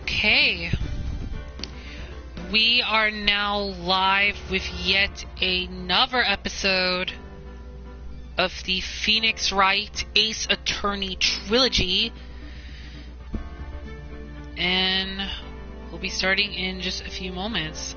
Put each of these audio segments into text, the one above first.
Okay. We are now live with yet another episode of the Phoenix Wright Ace Attorney Trilogy. And we'll be starting in just a few moments.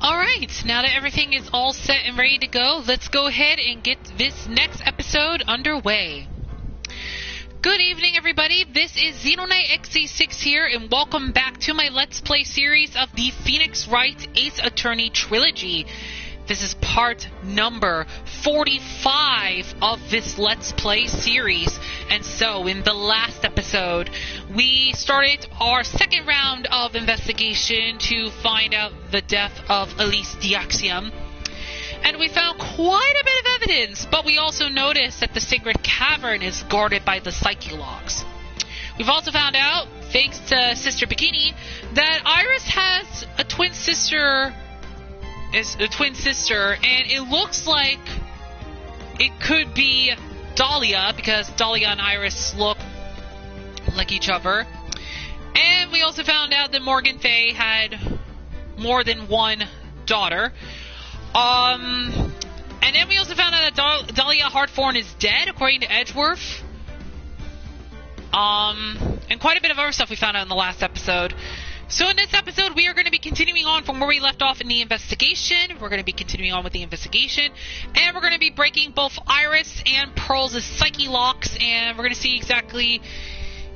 Alright, now that everything is all set and ready to go, let's go ahead and get this next episode underway. Good evening, everybody. This is Xenoknight XC6 here, and welcome back to my Let's Play series of the Phoenix Wright Ace Attorney Trilogy. This is part number 45 of this Let's Play series. And so, in the last episode, we started our second round of investigation to find out the death of Elise Diaxiom. And we found quite a bit of evidence, but we also noticed that the Sacred Cavern is guarded by the Psyche Locks. We've also found out, thanks to Sister Bikini, that Iris has a twin sister, and it looks like it could be Dahlia, because Dahlia and Iris look like each other. And we also found out that Morgan Fay had more than one daughter. And then we also found out that Dahlia Hartthorn is dead, according to Edgeworth. And quite a bit of other stuff we found out in the last episode. So in this episode, we are going to be continuing on from where we left off in the investigation. We're going to be continuing on with the investigation. And we're going to be breaking both Iris and Pearl's Psyche Locks. And we're going to see exactly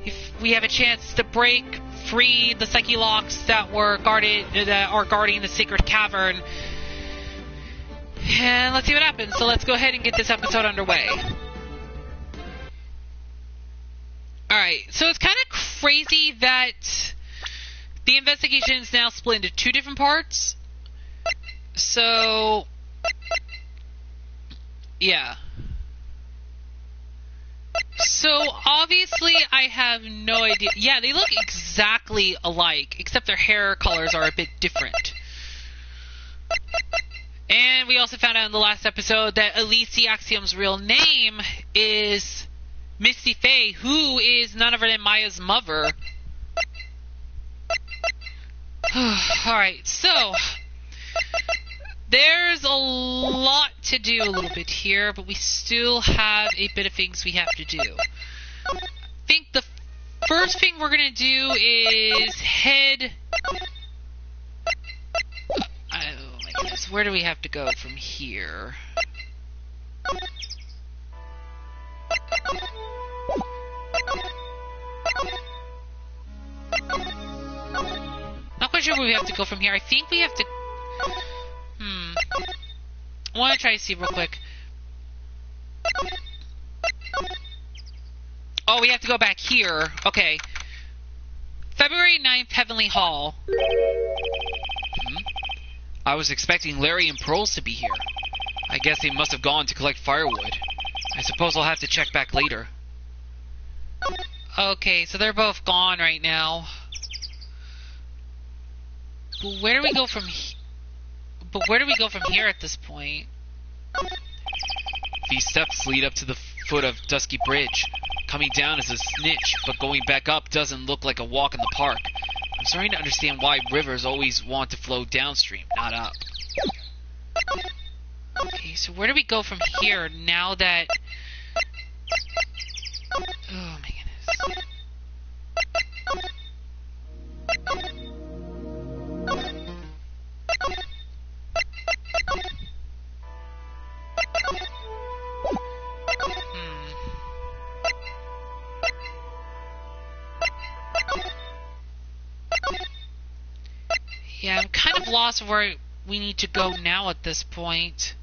if we have a chance to break free the Psyche Locks that are guarding the Sacred Cavern. And let's see what happens. So let's go ahead and get this episode underway. Alright, so it's kind of crazy that the investigation is now split into two different parts. So, yeah. So, obviously, I have no idea. Yeah, they look exactly alike, except their hair colors are a bit different. And we also found out in the last episode that Elise Diaxiom's real name is Misty Fey, who is none other than Maya's mother. Alright, so there's a lot to do a little bit here, but we still have a bit of things we have to do. I think the first thing we're going to do is head... Oh my goodness, where do we have to go from here? Not quite sure where we have to go from here. I think we have to... I want to try to see real quick. Oh, we have to go back here. Okay. February 9th, Heavenly Hall. I was expecting Larry and Pearls to be here. I guess they must have gone to collect firewood. I suppose I'll have to check back later. Okay, so they're both gone right now. But where do we go from here at this point? These steps lead up to the foot of Dusky Bridge. Coming down is a snitch, but going back up doesn't look like a walk in the park. I'm starting to understand why rivers always want to flow downstream, not up. Okay, so where do we go from here now that... Oh my goodness. Yeah, I'm kind of lost of where we need to go now at this point.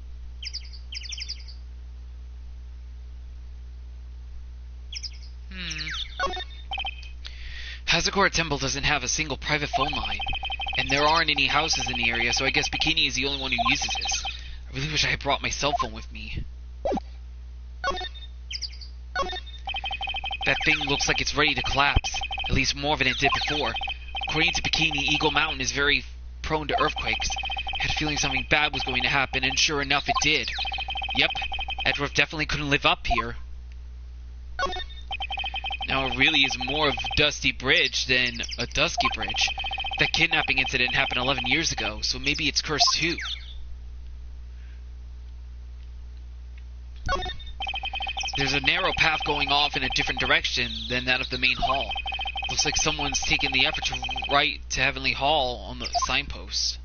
Hazakura Temple doesn't have a single private phone line, and there aren't any houses in the area, so I guess Bikini is the only one who uses this. I really wish I had brought my cell phone with me. That thing looks like it's ready to collapse, at least more than it did before. According to Bikini, Eagle Mountain is very prone to earthquakes. I had a feeling something bad was going to happen, and sure enough it did. Yep, Edgeworth definitely couldn't live up here. Now it really is more of Dusty Bridge than a Dusky Bridge. That kidnapping incident happened 11 years ago, so maybe it's cursed too. There's a narrow path going off in a different direction than that of the main hall. Looks like someone's taken the effort to write to Heavenly Hall on the signpost.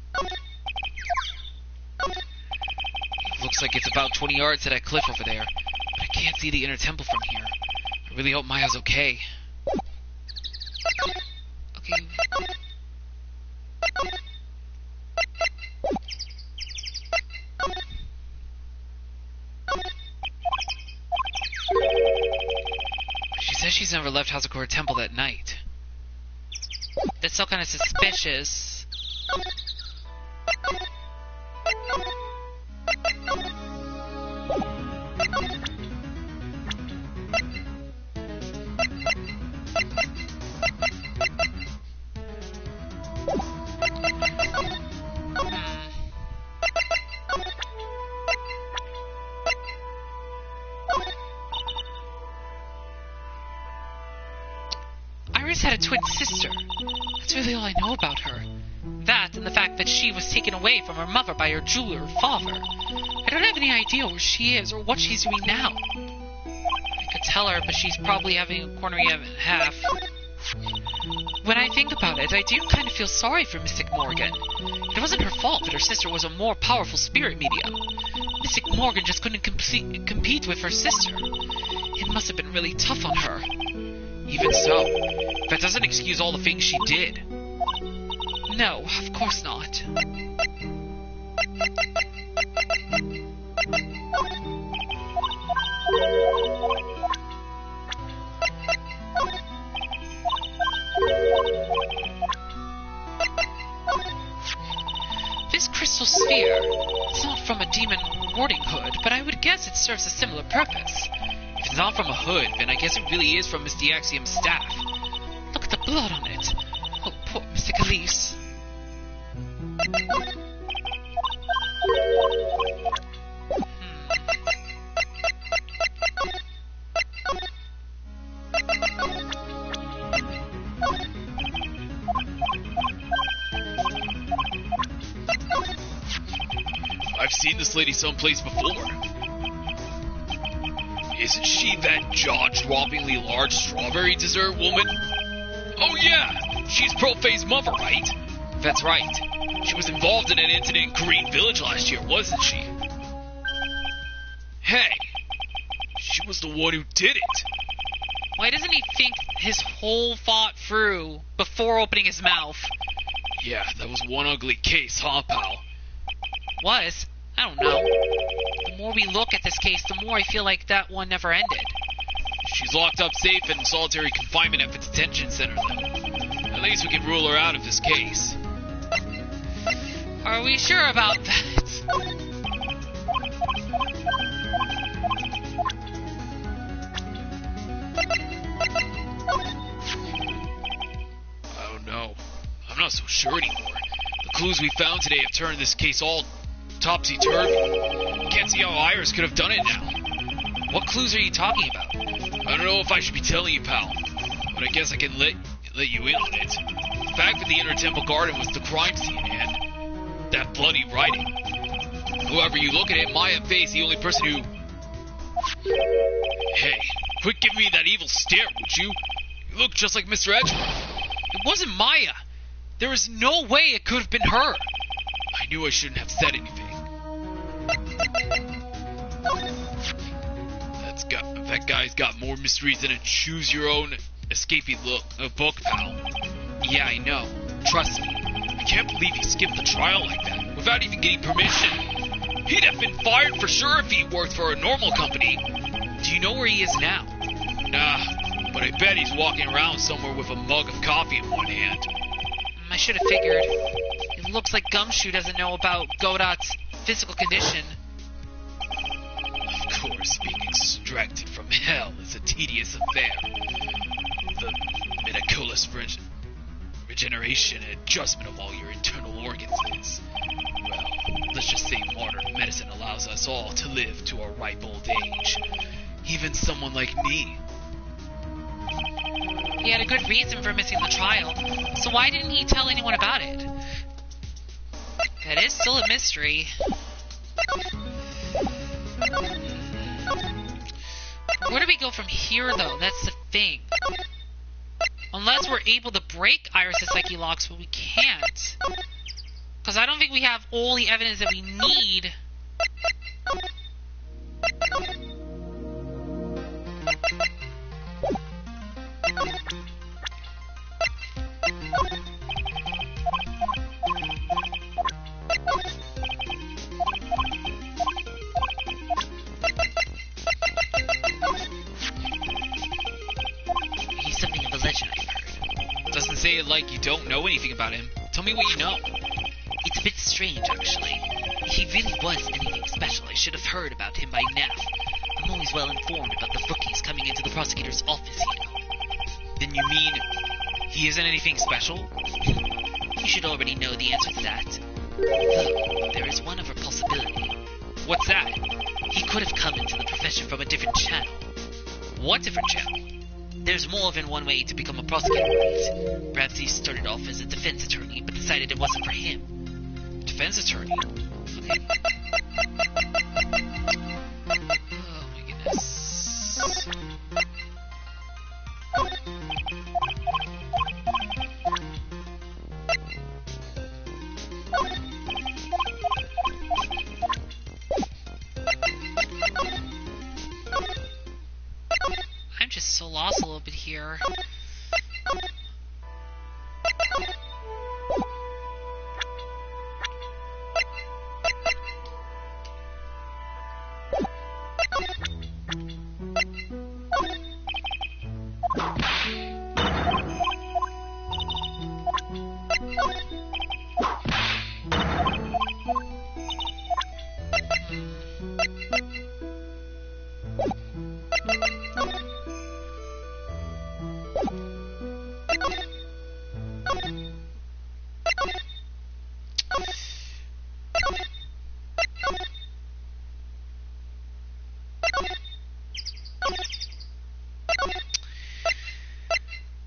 Looks like it's about 20 yards to that cliff over there, but I can't see the inner temple from here. I really hope Maya's okay. Okay. She says she's never left Hazakura Temple that night. That's still kind of suspicious. Iris had a twin sister. That's really all I know about her. That and the fact that she was taken away from her mother by her jeweler father. I don't have any idea where she is or what she's doing now. I could tell her, but she's probably having a corner you haven't half. When I think about it, I do kind of feel sorry for Mystic Morgan. It wasn't her fault that her sister was a more powerful spirit medium. Mystic Morgan just couldn't compete with her sister. It must have been really tough on her. Even so, that doesn't excuse all the things she did. No, of course not. This crystal sphere, it's not from a demon warding hood, but I would guess it serves a similar purpose. If it's not from a hood, then I guess it really is from Miss Diaxium's staff. Look at the blood on it. Oh, poor Mystic Elise. I've seen this lady someplace before. Isn't she that jaw-droppingly large strawberry dessert woman? Oh yeah, she's Pearlface's mother, right? That's right. She was involved in an incident in Green Village last year, wasn't she? Hey, she was the one who did it. Why doesn't he think his whole thought through before opening his mouth? Yeah, that was one ugly case, huh, pal? Was? I don't know. The more we look at this case, the more I feel like that one never ended. She's locked up safe in solitary confinement at the detention center, though. At least we can rule her out of this case. Are we sure about that? I don't know. I'm not so sure anymore. The clues we found today have turned this case all topsy-turvy. Can't see how Iris could have done it now. What clues are you talking about? I don't know if I should be telling you, pal, but I guess I can let you in on it. The fact that the Inner Temple Garden was the crime scene, and that bloody writing. However you look at it, Mayave is the only person who... Hey, quit giving me that evil stare, would you? You look just like Mr. Edgeworth. It wasn't Maya. There is no way it could have been her. I knew I shouldn't have said anything. That guy's got more mysteries than a choose-your-own-escapee book, pal. Yeah, I know. Trust me. I can't believe he skipped the trial like that, without even getting permission. He'd have been fired for sure if he worked for a normal company. Do you know where he is now? Nah, but I bet he's walking around somewhere with a mug of coffee in one hand. I should have figured. It looks like Gumshoe doesn't know about Godot's physical condition. Of course, being extracted from hell is a tedious affair. The miraculous regeneration and adjustment of all your internal organs is... Well, let's just say modern medicine allows us all to live to a ripe old age. Even someone like me. He had a good reason for missing the trial, so why didn't he tell anyone about it? That is still a mystery. Where do we go from here, though? That's the thing. Unless we're able to break Iris' psyche locks, but we can't. Because I don't think we have all the evidence that we need. He's something of a legend, I've heard. Doesn't say it like you don't know anything about him. Tell me what you know. It's a bit strange, actually. If he really was anything special, I should have heard about him by now. I'm always well informed about the rookies coming into the prosecutor's office, you know. Then you mean he isn't anything special? You should already know the answer to that. Though, there is one other possibility. What's that? He could have come into the profession from a different channel. What different channel? There's more than one way to become a prosecutor, right? Perhaps he started off as a defense attorney, but decided it wasn't for him. Defense attorney? Okay. Oh my goodness. I'm just so lost a little bit here.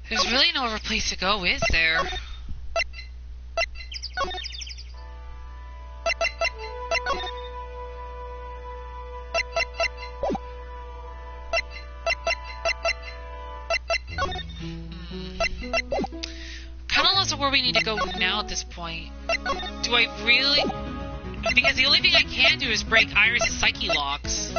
There's really no other place to go, is there? Kind of lost where we need to go now at this point. Do I really? Because the only thing I can do is break Iris' psyche locks.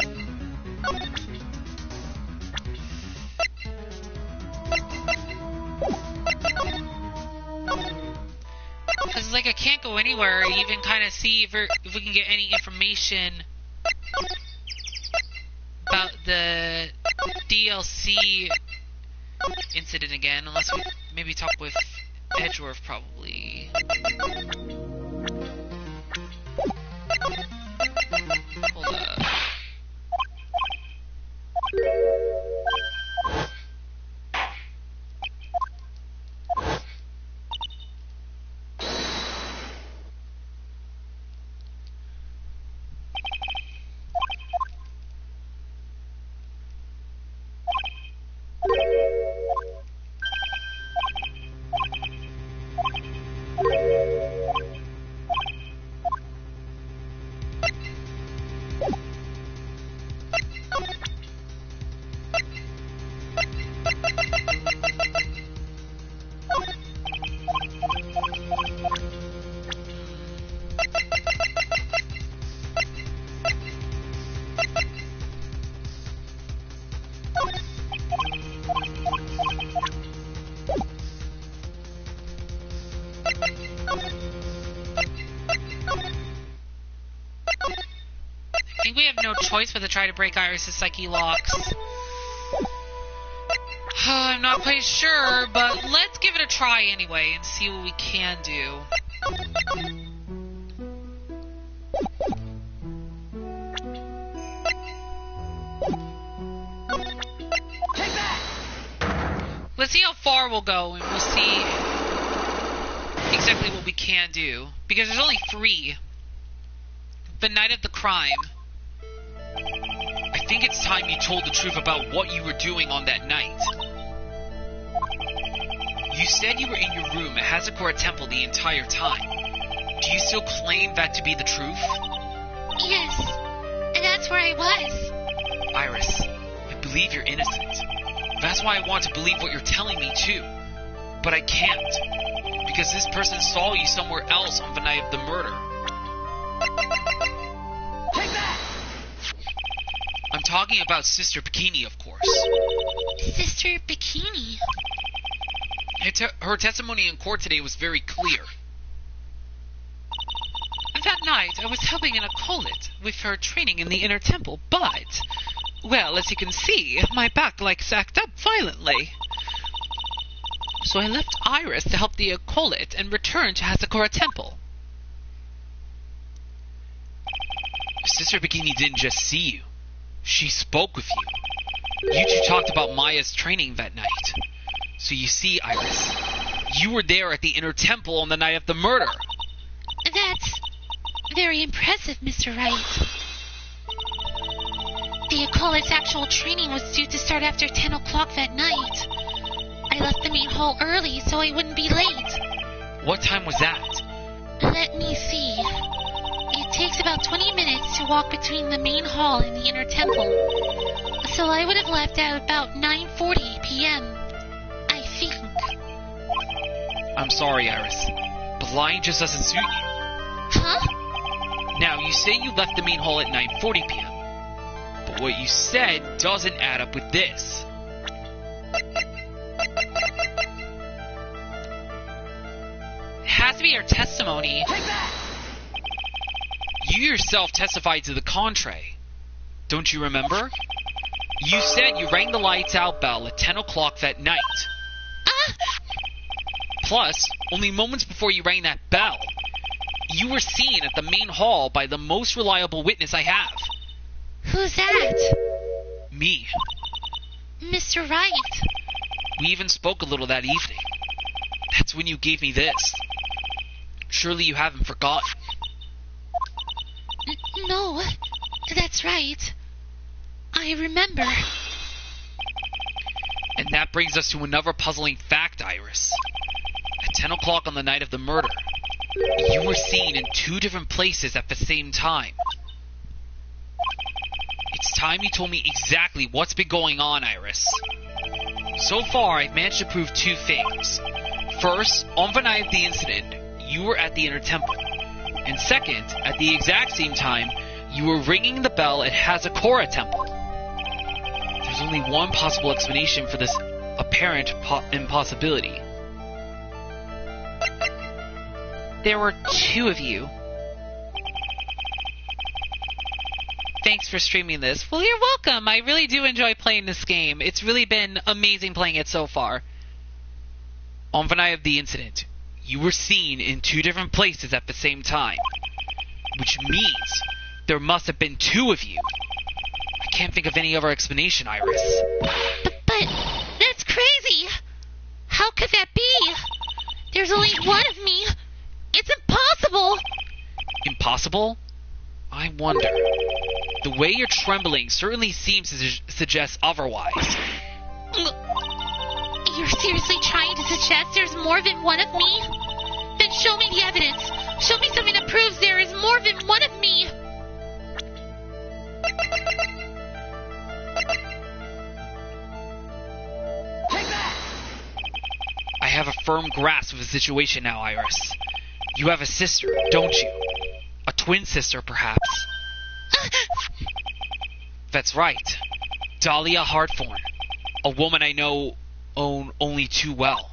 Because, like, I can't go anywhere, even kind of see if we can get any information about the DLC incident again, unless we maybe talk with Edgeworth, probably. Hold up. I think we have no choice but to try to break Iris' psyche locks. I'm not quite sure, but let's give it a try anyway and see what we can do. Take that! Let's see how far we'll go, and we'll see exactly what we can do. Because there's only 3. The night of the crime. I think it's time you told the truth about what you were doing on that night. You said you were in your room at Hazakura Temple the entire time. Do you still claim that to be the truth? Yes, that's where I was. Iris, I believe you're innocent. That's why I want to believe what you're telling me too. But I can't. Because this person saw you somewhere else on the night of the murder. Take that! I'm talking about Sister Bikini, of course. Sister Bikini? Her testimony in court today was very clear. That night, I was helping an occultist with her training in the inner temple, but, well, as you can see, my back sacked up violently. So I left Iris to help the occultist and returned to Hazakura Temple. Sister Bikini didn't just see you. She spoke with you. You two talked about Maya's training that night. So you see, Iris, you were there at the inner temple on the night of the murder. That's very impressive, Mr. Wright. The occultist's actual training was due to start after 10 o'clock that night. I left the main hall early so I wouldn't be late. What time was that? Let me see. It takes about 20 minutes to walk between the main hall and the inner temple. So I would have left at about 9:40 p.m., I think. I'm sorry, Iris, but lying just doesn't suit you. Huh? Now, you say you left the main hall at 9:40 p.m., but what you said doesn't add up with this. It has to be her testimony. Take that! You yourself testified to the contrary. Don't you remember? You said you rang the lights out bell at 10 o'clock that night. Plus, only moments before you rang that bell, you were seen at the main hall by the most reliable witness I have. Who's that? Me. Mr. Wright. We even spoke a little that evening. That's when you gave me this. Surely you haven't forgotten. No, that's right. I remember. And that brings us to another puzzling fact, Iris. At 10 o'clock on the night of the murder, you were seen in 2 different places at the same time. It's time you told me exactly what's been going on, Iris. So far, I've managed to prove 2 things. First, on the night of the incident, you were at the inner temple. And second, at the exact same time, you were ringing the bell at Hazakura Temple. There's only one possible explanation for this apparent impossibility. there were two of you. Thanks for streaming this. Well, you're welcome. I really do enjoy playing this game. It's really been amazing playing it so far. On the night of the incident, you were seen in two different places at the same time, which means there must have been two of you. I can't think of any other explanation, Iris. But that's crazy. How could that be? There's only one of me. It's impossible. Impossible? I wonder. The way you're trembling certainly seems to suggest otherwise. You're seriously trying to suggest there's more than one of me? Then show me the evidence. Show me something that proves there is more than one of me. Take that! I have a firm grasp of the situation now, Iris. You have a sister, don't you? A twin sister, perhaps. That's right. Dahlia Hartthorne. A woman I know only too well.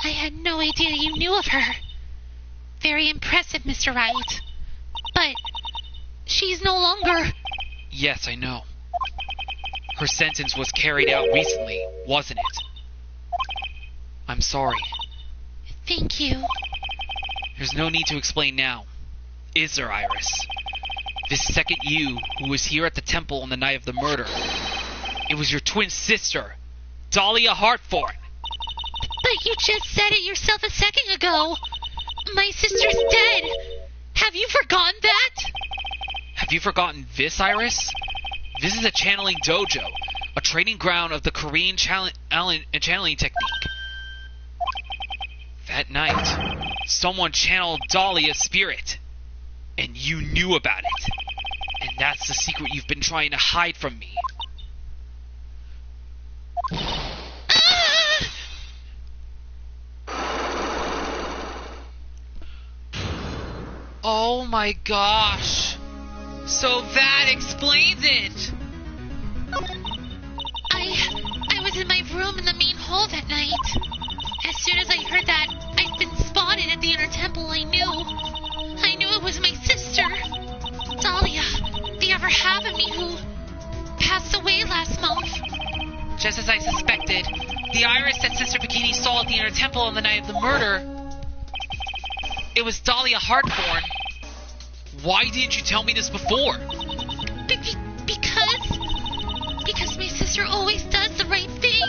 I had no idea you knew of her. Very impressive, Mr. Wright. But she's no longer... Yes, I know. Her sentence was carried out recently, wasn't it? I'm sorry. Thank you. There's no need to explain now. Is there, Iris? This second you who was here at the temple on the night of the murder. It was your twin sister, Dahlia Hartthorne. But you just said it yourself a second ago. My sister's dead. Have you forgotten that? Have you forgotten this, Iris? This is a channeling dojo, a training ground of the Korean channeling technique. That night, someone channeled Dahlia's spirit, and you knew about it. And that's the secret you've been trying to hide from me. Oh my gosh. So that explains it. I was in my room in the main hall that night. As soon as I heard that I'd been spotted at the inner temple, I knew it was my sister, Dahlia, the other half of me who passed away last month. Just as I suspected, the Iris that Sister Bikini saw at the inner temple on the night of the murder, it was Dahlia Hartthorne. Why didn't you tell me this before? Because my sister always does the right thing.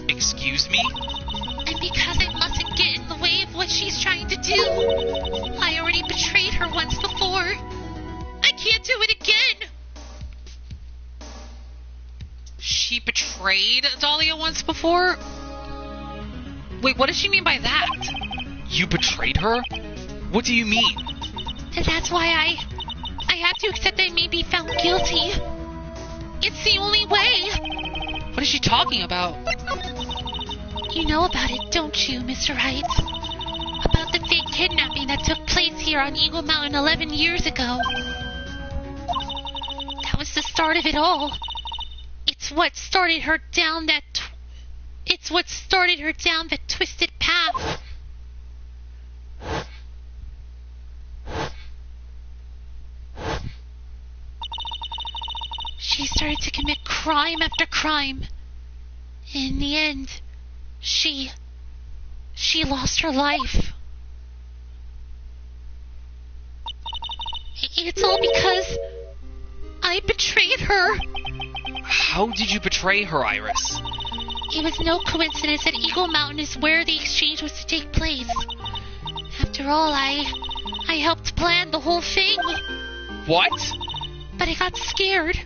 Excuse me? And because I mustn't get in the way of what she's trying to do. I already betrayed her once before. I can't do it again. She betrayed Dahlia once before? Wait, what does she mean by that? You betrayed her? What do you mean? And that's why I have to accept I may be found guilty. It's the only way. What is she talking about? You know about it, don't you, Mr. Wright? About the fake kidnapping that took place here on Eagle Mountain 11 years ago. That was the start of it all. It's what started her down that twisted path. She started to commit crime after crime. In the end, she lost her life. It's all because I betrayed her. How did you betray her, Iris? It was no coincidence that Eagle Mountain is where the exchange was to take place. After all, I helped plan the whole thing. What? But I got scared,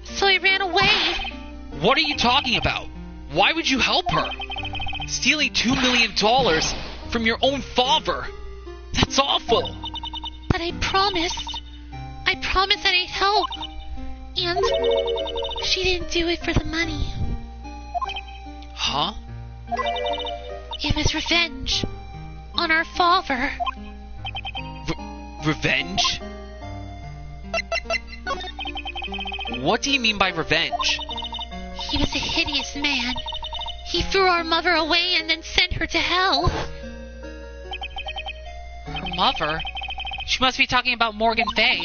so I ran away. What are you talking about? Why would you help her? Stealing $2 million from your own father. That's awful. But I promised that I'd help. And she didn't do it for the money. Huh? It was revenge on our father. Revenge? What do you mean by revenge? He was a hideous man. He threw our mother away and then sent her to hell. Her mother? She must be talking about Morgan Fay.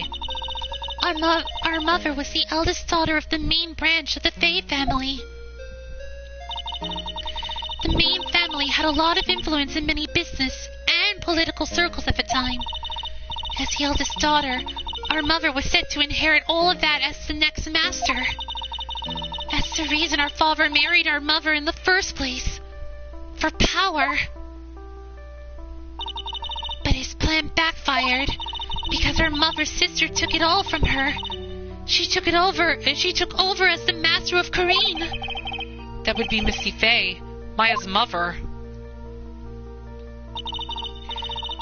Our mother was the eldest daughter of the main branch of the Fay family. The main family had a lot of influence in many business and political circles at the time. As the eldest daughter, our mother was set to inherit all of that as the next master. That's the reason our father married our mother in the first place. For power. But his plan backfired because our mother's sister took it all from her. She took over as the master of Kareen. That would be Misty Fay, Maya's mother.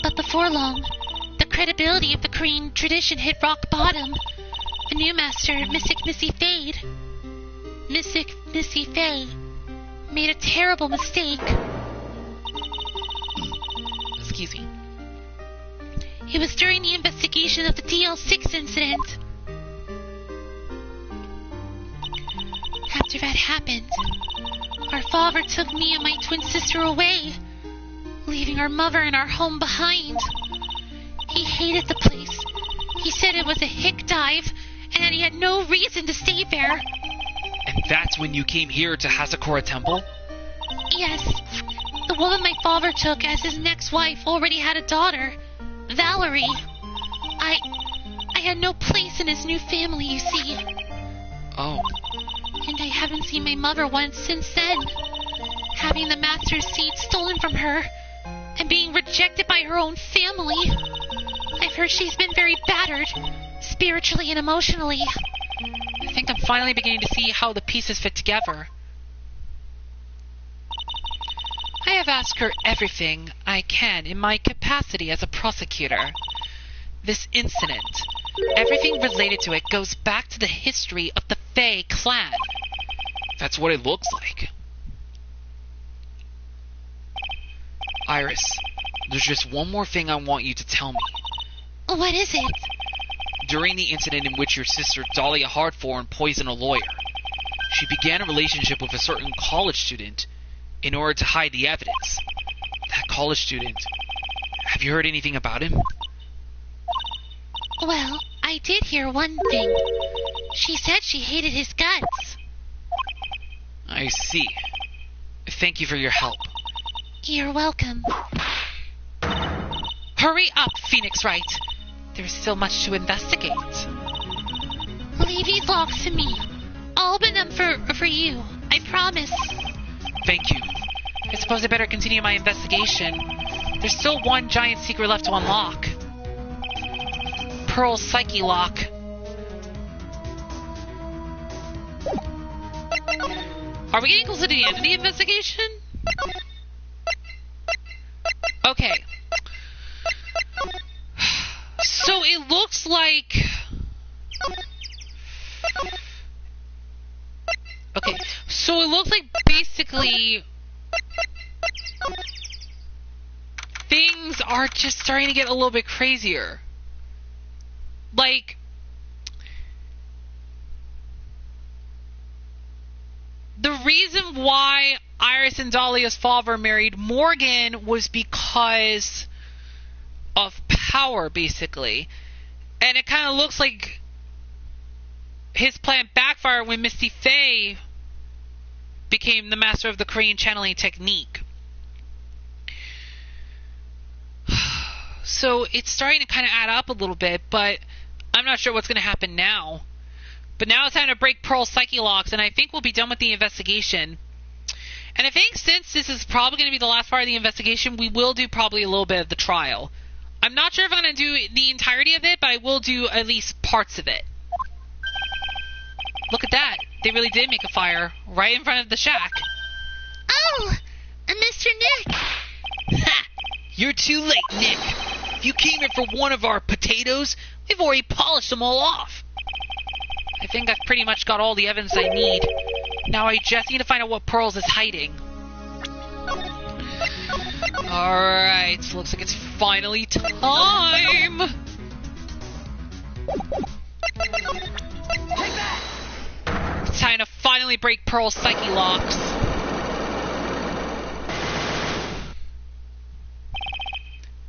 But before long, the credibility of the Kareen tradition hit rock bottom. The new master, Mystic Missy Fay, made a terrible mistake. Excuse me. It was during the investigation of the DL6 incident. After that happened, our father took me and my twin sister away, leaving our mother and our home behind. He hated the place. He said it was a hick dive, and that he had no reason to stay there. And that's when you came here to Hasakura Temple? Yes. The woman my father took as his next wife already had a daughter, Valerie. I had no place in his new family, you see. Oh. And I haven't seen my mother once since then. Having the master's seat stolen from her, and being rejected by her own family. I've heard she's been very battered, spiritually and emotionally. I think I'm finally beginning to see how the pieces fit together. I have asked her everything I can in my capacity as a prosecutor. This incident, everything related to it goes back to the history of the Fay clan. That's what it looks like. Iris, there's just one more thing I want you to tell me. What is it? During the incident in which your sister Dahlia Hardthorn poisoned a lawyer, she began a relationship with a certain college student in order to hide the evidence. That college student, have you heard anything about him? Well, I did hear one thing. She said she hated his guts. I see. Thank you for your help. You're welcome. Hurry up, Phoenix Wright. There's still much to investigate. Leave these logs to me. I'll open them for you. I promise. Thank you. I suppose I better continue my investigation. There's still one giant secret left to unlock. Pearl's Psyche Lock. Are we getting close to the end of the investigation? Okay. So it looks like... Okay, so it looks like basically things are just starting to get a little bit crazier. Like, the reason why Iris and Dahlia's father married Morgan was because of power, basically. And it kind of looks like his plan backfired when Misty Fay became the master of the Korean channeling technique. So it's starting to kind of add up a little bit, but I'm not sure what's going to happen now. But now it's time to break Pearl's Psyche Locks, and I think we'll be done with the investigation. And I think since this is probably going to be the last part of the investigation, we will do probably a little bit of the trial. I'm not sure if I'm going to do the entirety of it, but I will do at least parts of it. Look at that. They really did make a fire right in front of the shack. Oh, Mr. Nick. Ha! You're too late, Nick. If you came here for one of our potatoes, we've already polished them all off. I think I've pretty much got all the evidence I need. Now I just need to find out what Pearls is hiding. Alright, so looks like it's finally time! It's time to finally break Pearl's Psyche Locks.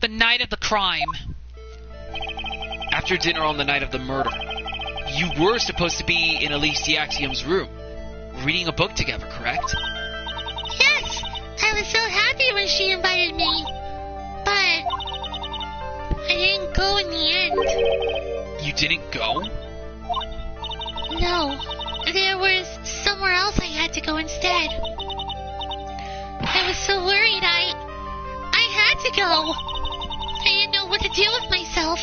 The night of the crime. After dinner on the night of the murder, you were supposed to be in Elise Axiom's room, reading a book together, correct? Yes, I was so happy when she invited me. But I didn't go in the end. You didn't go? No, there was somewhere else I had to go instead. I was so worried I had to go. I didn't know what to do with myself.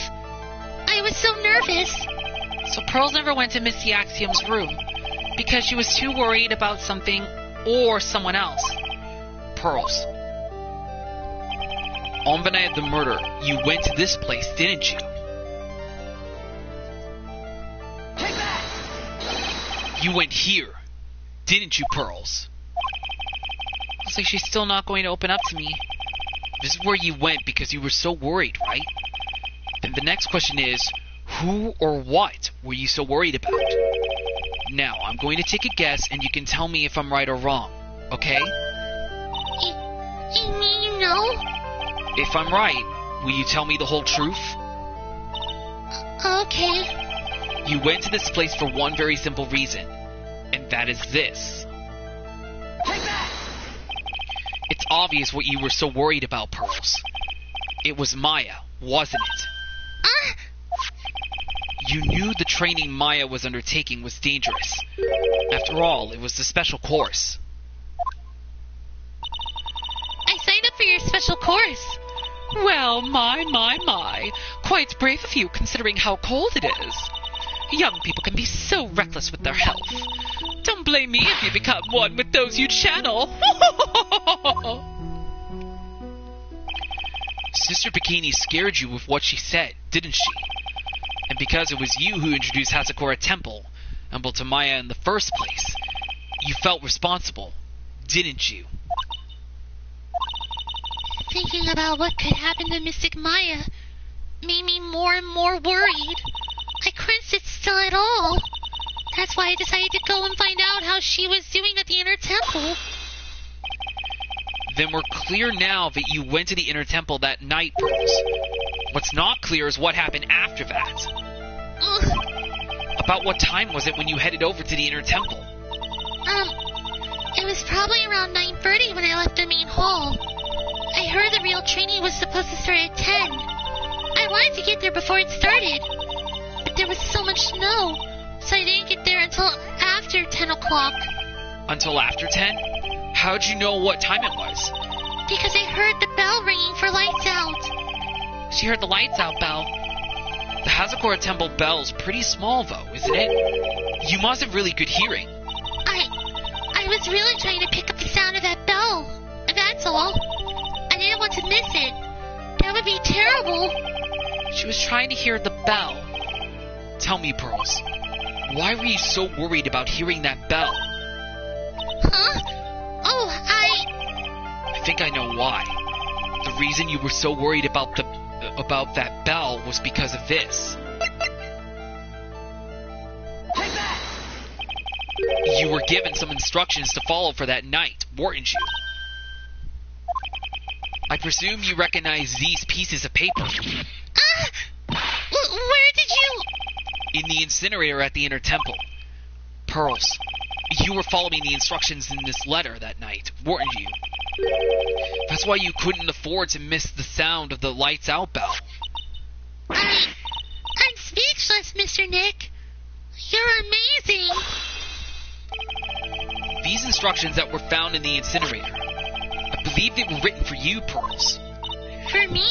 I was so nervous. So Pearls never went to Missy Axiom's room because she was too worried about something or someone else. Pearls, on the night of the murder, you went to this place, didn't you? Take that! You went here, didn't you, Pearls? Looks like she's still not going to open up to me. This is where you went because you were so worried, right? Then the next question is, who or what were you so worried about? Now, I'm going to take a guess and you can tell me if I'm right or wrong, okay? You mean you know? If I'm right, will you tell me the whole truth? Okay. You went to this place for one very simple reason, and that is this. Take that! It's obvious what you were so worried about, Pearls. It was Maya, wasn't it? You knew the training Maya was undertaking was dangerous. After all, it was a special course. I signed up for your special course. Well, my. Quite brave of you considering how cold it is. Young people can be so reckless with their health. Don't blame me if you become one with those you channel. Sister Bikini scared you with what she said, didn't she? And because it was you who introduced Hasakura Temple to Maya in the first place, you felt responsible, didn't you? Thinking about what could happen to Mystic Maya made me more and more worried. I couldn't sit still at all. That's why I decided to go and find out how she was doing at the Inner Temple. Then we're clear now that you went to the Inner Temple that night, Pearls. What's not clear is what happened after that. Ugh. About what time was it when you headed over to the Inner Temple? It was probably around 9:30 when I left the main hall. I heard the real training was supposed to start at 10. I wanted to get there before it started, but there was so much snow, so I didn't get there until after 10 o'clock. Until after 10? How'd you know what time it was? Because I heard the bell ringing for lights out. She heard the lights out bell. The Hasakura Temple bell's pretty small, though, isn't it? You must have really good hearing. I was really trying to pick up the sound of that bell. That's all. I didn't want to miss it. That would be terrible. She was trying to hear the bell. Tell me, Pearls, why were you so worried about hearing that bell? Huh? Oh, I think I know why. The reason you were so worried about that bell was because of this. Take that! You were given some instructions to follow for that night, weren't you? I presume you recognize these pieces of paper. Where did you... In the incinerator at the Inner Temple. Pearls, you were following the instructions in this letter that night, weren't you? That's why you couldn't afford to miss the sound of the lights out bell. I'm speechless, Mr. Nick. You're amazing. These instructions that were found in the incinerator, I believe they were written for you, Pearls. For me?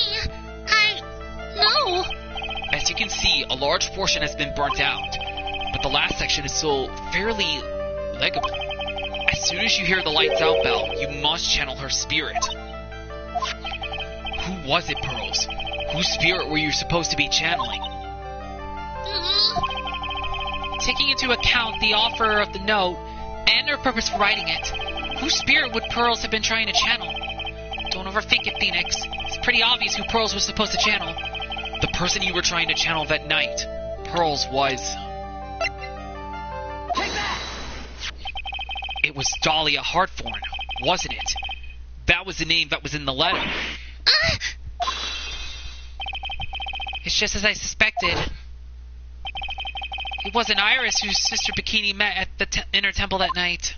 No. As you can see, a large portion has been burnt out, but the last section is still fairly legible. As soon as you hear the lights out bell, you must channel her spirit. Who was it, Pearls? Whose spirit were you supposed to be channeling? Taking into account the offer of the note and her purpose for writing it, whose spirit would Pearls have been trying to channel? Don't overthink it, Phoenix. It's pretty obvious who Pearls was supposed to channel. The person you were trying to channel that night, Pearls, was... Take that! It was Dahlia Hartthorn, wasn't it? That was the name that was in the letter. It's just as I suspected. It wasn't Iris whose Sister Bikini met at the inner temple that night.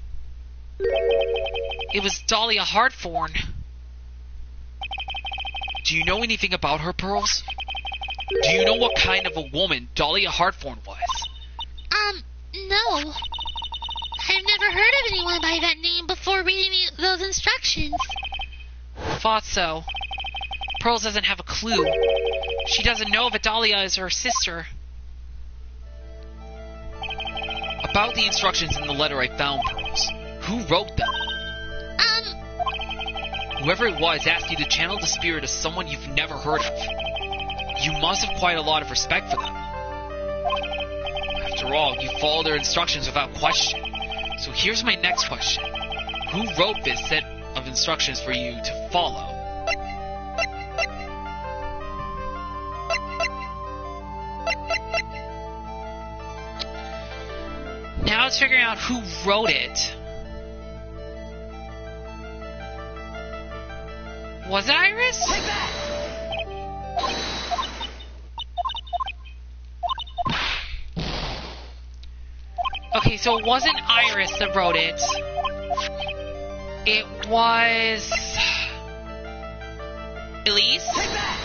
It was Dahlia Hartthorn. Do you know anything about her, Pearls? Do you know what kind of a woman Dahlia Hartthorn was? No. I've never heard of anyone by that name before reading those instructions. Thought so. Pearls doesn't have a clue. She doesn't know if Dahlia is her sister. About the instructions in the letter I found, Pearls. Who wrote them? Whoever it was asked you to channel the spirit of someone you've never heard of. You must have quite a lot of respect for them. After all, you follow their instructions without question. So here's my next question. Who wrote this set of instructions for you to follow? Now it's figuring out who wrote it. Was it Iris? Take that! Okay, so it wasn't Iris that wrote it. It was... Elise? Take that!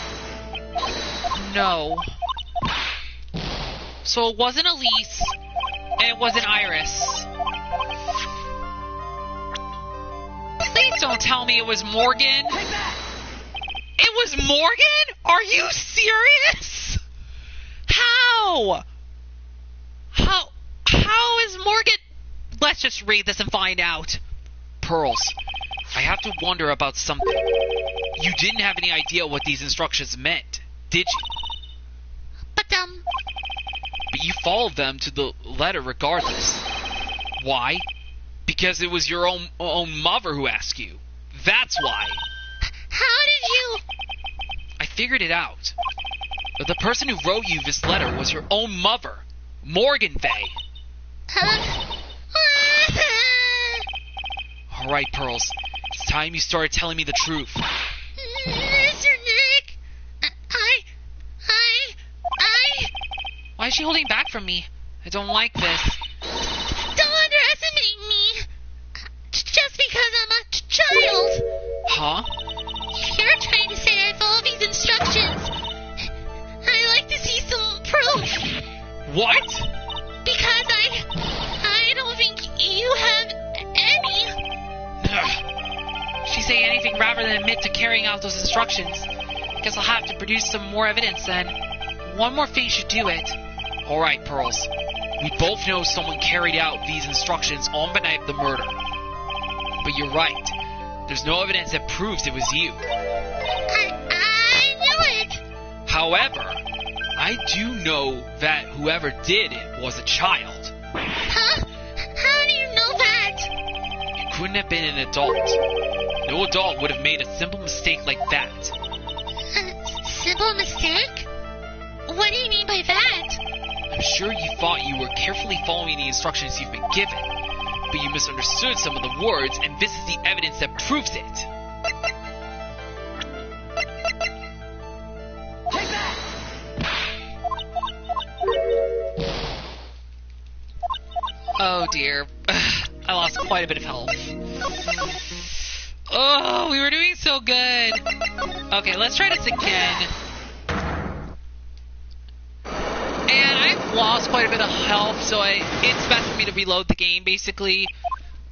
No. So it wasn't Elise, and it wasn't Iris. Please don't tell me it was Morgan. Take that! It was Morgan? Are you serious? How? How is Morgan? Let's just read this and find out. Pearls, I have to wonder about something. You didn't have any idea what these instructions meant, did you? But, But you followed them to the letter regardless. Why? Because it was your own mother who asked you. That's why. how did you... I figured it out. But the person who wrote you this letter was your own mother, Morgan Vey. Alright, Pearls. It's time you started telling me the truth. Mr. Nick, I... Why is she holding back from me? I don't like this. Don't underestimate me. Just because I'm a child. Huh? You're trying to say I follow these instructions. I like to see some proof. What? Because I don't think you have any. She'd say anything rather than admit to carrying out those instructions. Guess I'll have to produce some more evidence then. One more thing should do it. Alright, Pearls. We both know someone carried out these instructions on the night of the murder. But you're right. There's no evidence that proves it was you. I knew it. However, I do know that whoever did it was a child. Huh? How do you know that? It couldn't have been an adult. No adult would have made a simple mistake like that. A simple mistake? What do you mean by that? I'm sure you thought you were carefully following the instructions you've been given, but you misunderstood some of the words, and this is the evidence that proves it. Take that! Oh dear. I lost quite a bit of health. Oh, we were doing so good. Okay, let's try this again. And I've lost quite a bit of health, so it's best for me to reload the game, basically.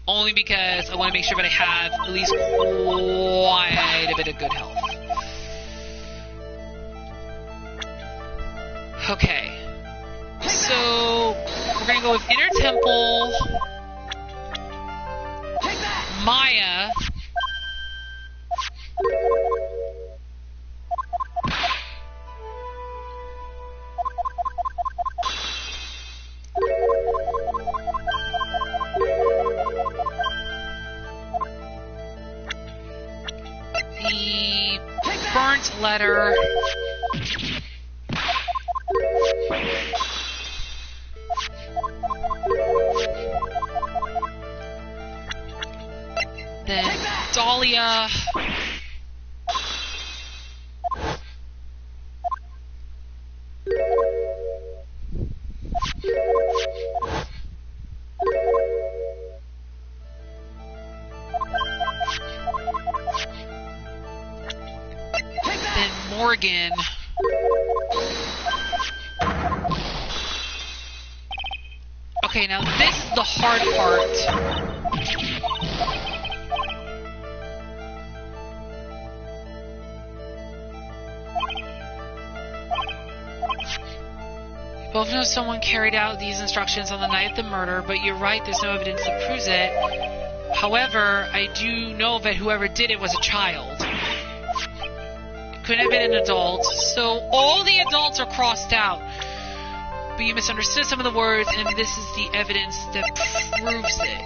Only because I want to make sure that I have at least quite a bit of good health. Okay. So, we're going to go with Inner Temple, Take that! Maya, the burnt letter, then Dahlia, Oregon. Okay, now this is the hard part. Both know someone carried out these instructions on the night of the murder, but you're right, there's no evidence that proves it. However, I do know that whoever did it was a child. It couldn't have been an adult, so all the adults are crossed out. But you misunderstood some of the words, and this is the evidence that proves it.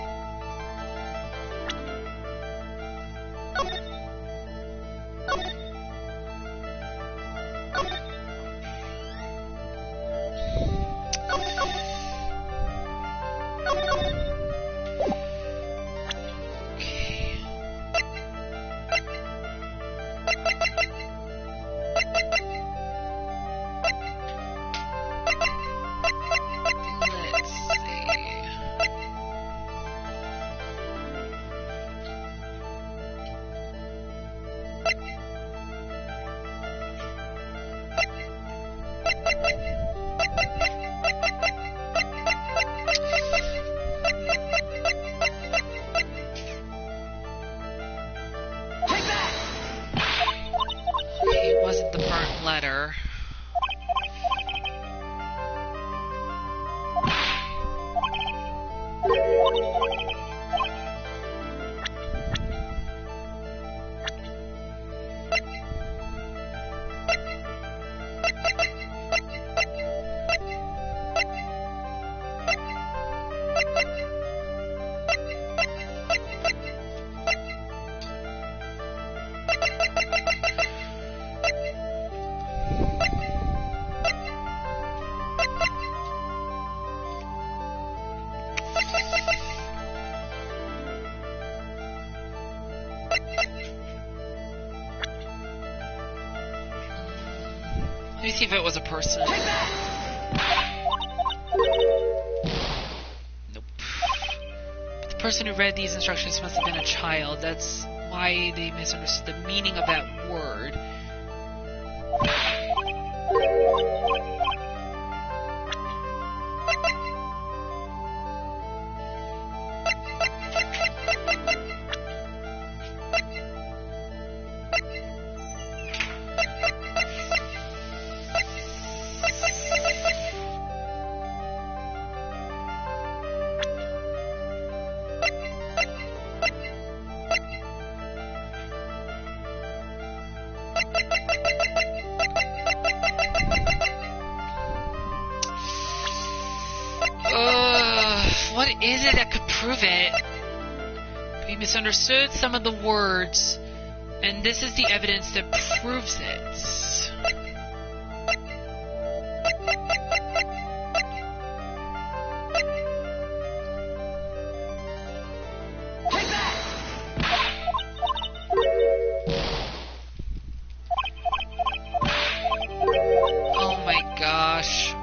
Let me see if it was a person. Nope. But the person who read these instructions must have been a child. That's why they misunderstood the meaning of that word. What is it that could prove it? We misunderstood some of the words, and this is the evidence that proves it. Oh my gosh.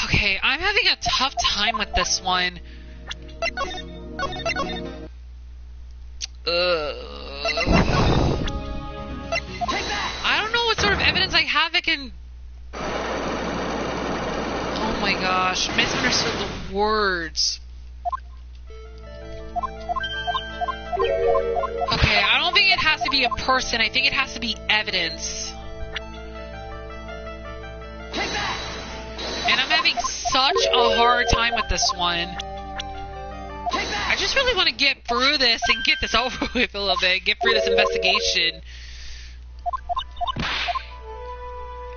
Okay, I'm having a tough time with this one. I don't know what sort of evidence I have that can... Oh my gosh, misunderstood the words. Okay, I don't think it has to be a person. I think it has to be evidence. And I'm having such a hard time with this one. I just really want to get through this and get this over with a little bit. Get through this investigation.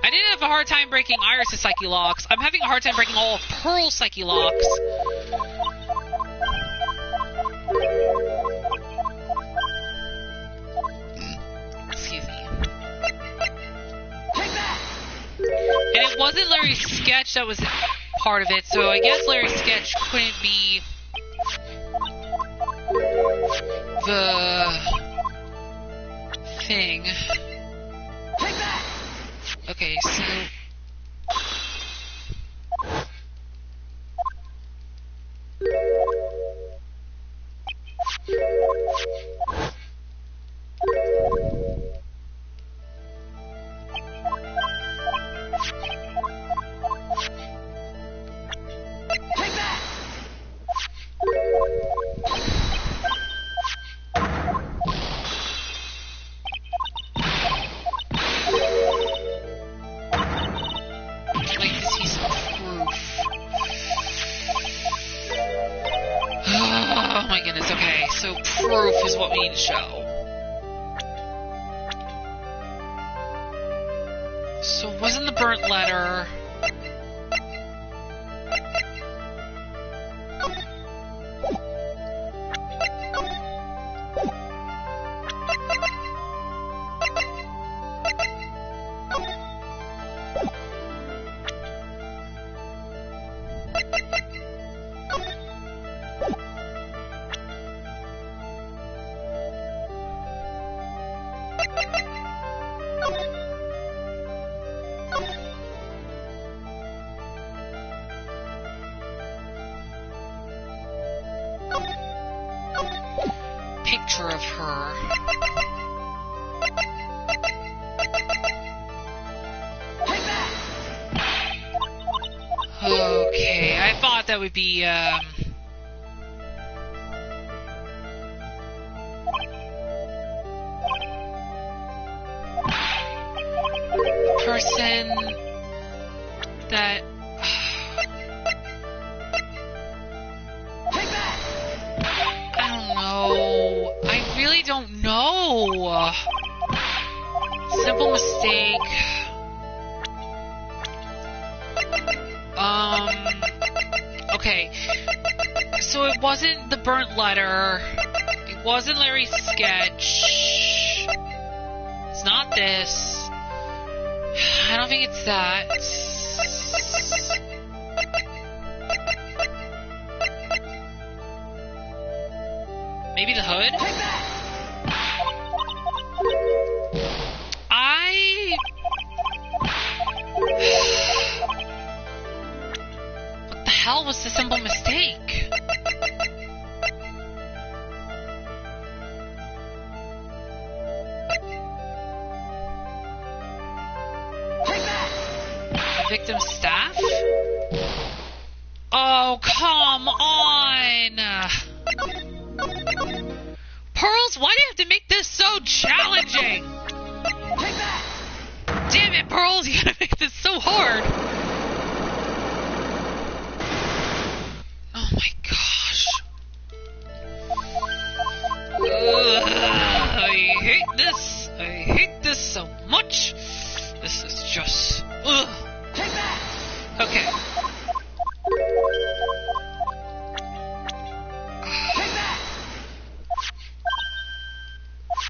I didn't have a hard time breaking Iris' psyche locks. I'm having a hard time breaking all of Pearl's psyche locks. Excuse me. And it wasn't Larry's sketch that was part of it, so I guess Larry's sketch couldn't be the thing. Okay, so... Oh my goodness, okay, so proof is what we need to show. So it wasn't the burnt letter. Picture of her. Okay, I thought that would be, person that... I don't know. Simple mistake. Okay. So it wasn't the burnt letter. It wasn't Larry's sketch. It's not this. I don't think it's that. Maybe the hood? What the hell was the simple mistake? Victim staff? Oh, come on! Pearls, why do you have to make this so challenging? Damn it, Pearls, you gotta make this so hard. Oh my gosh. I hate this. I hate this so much. This is just... Ugh. Okay.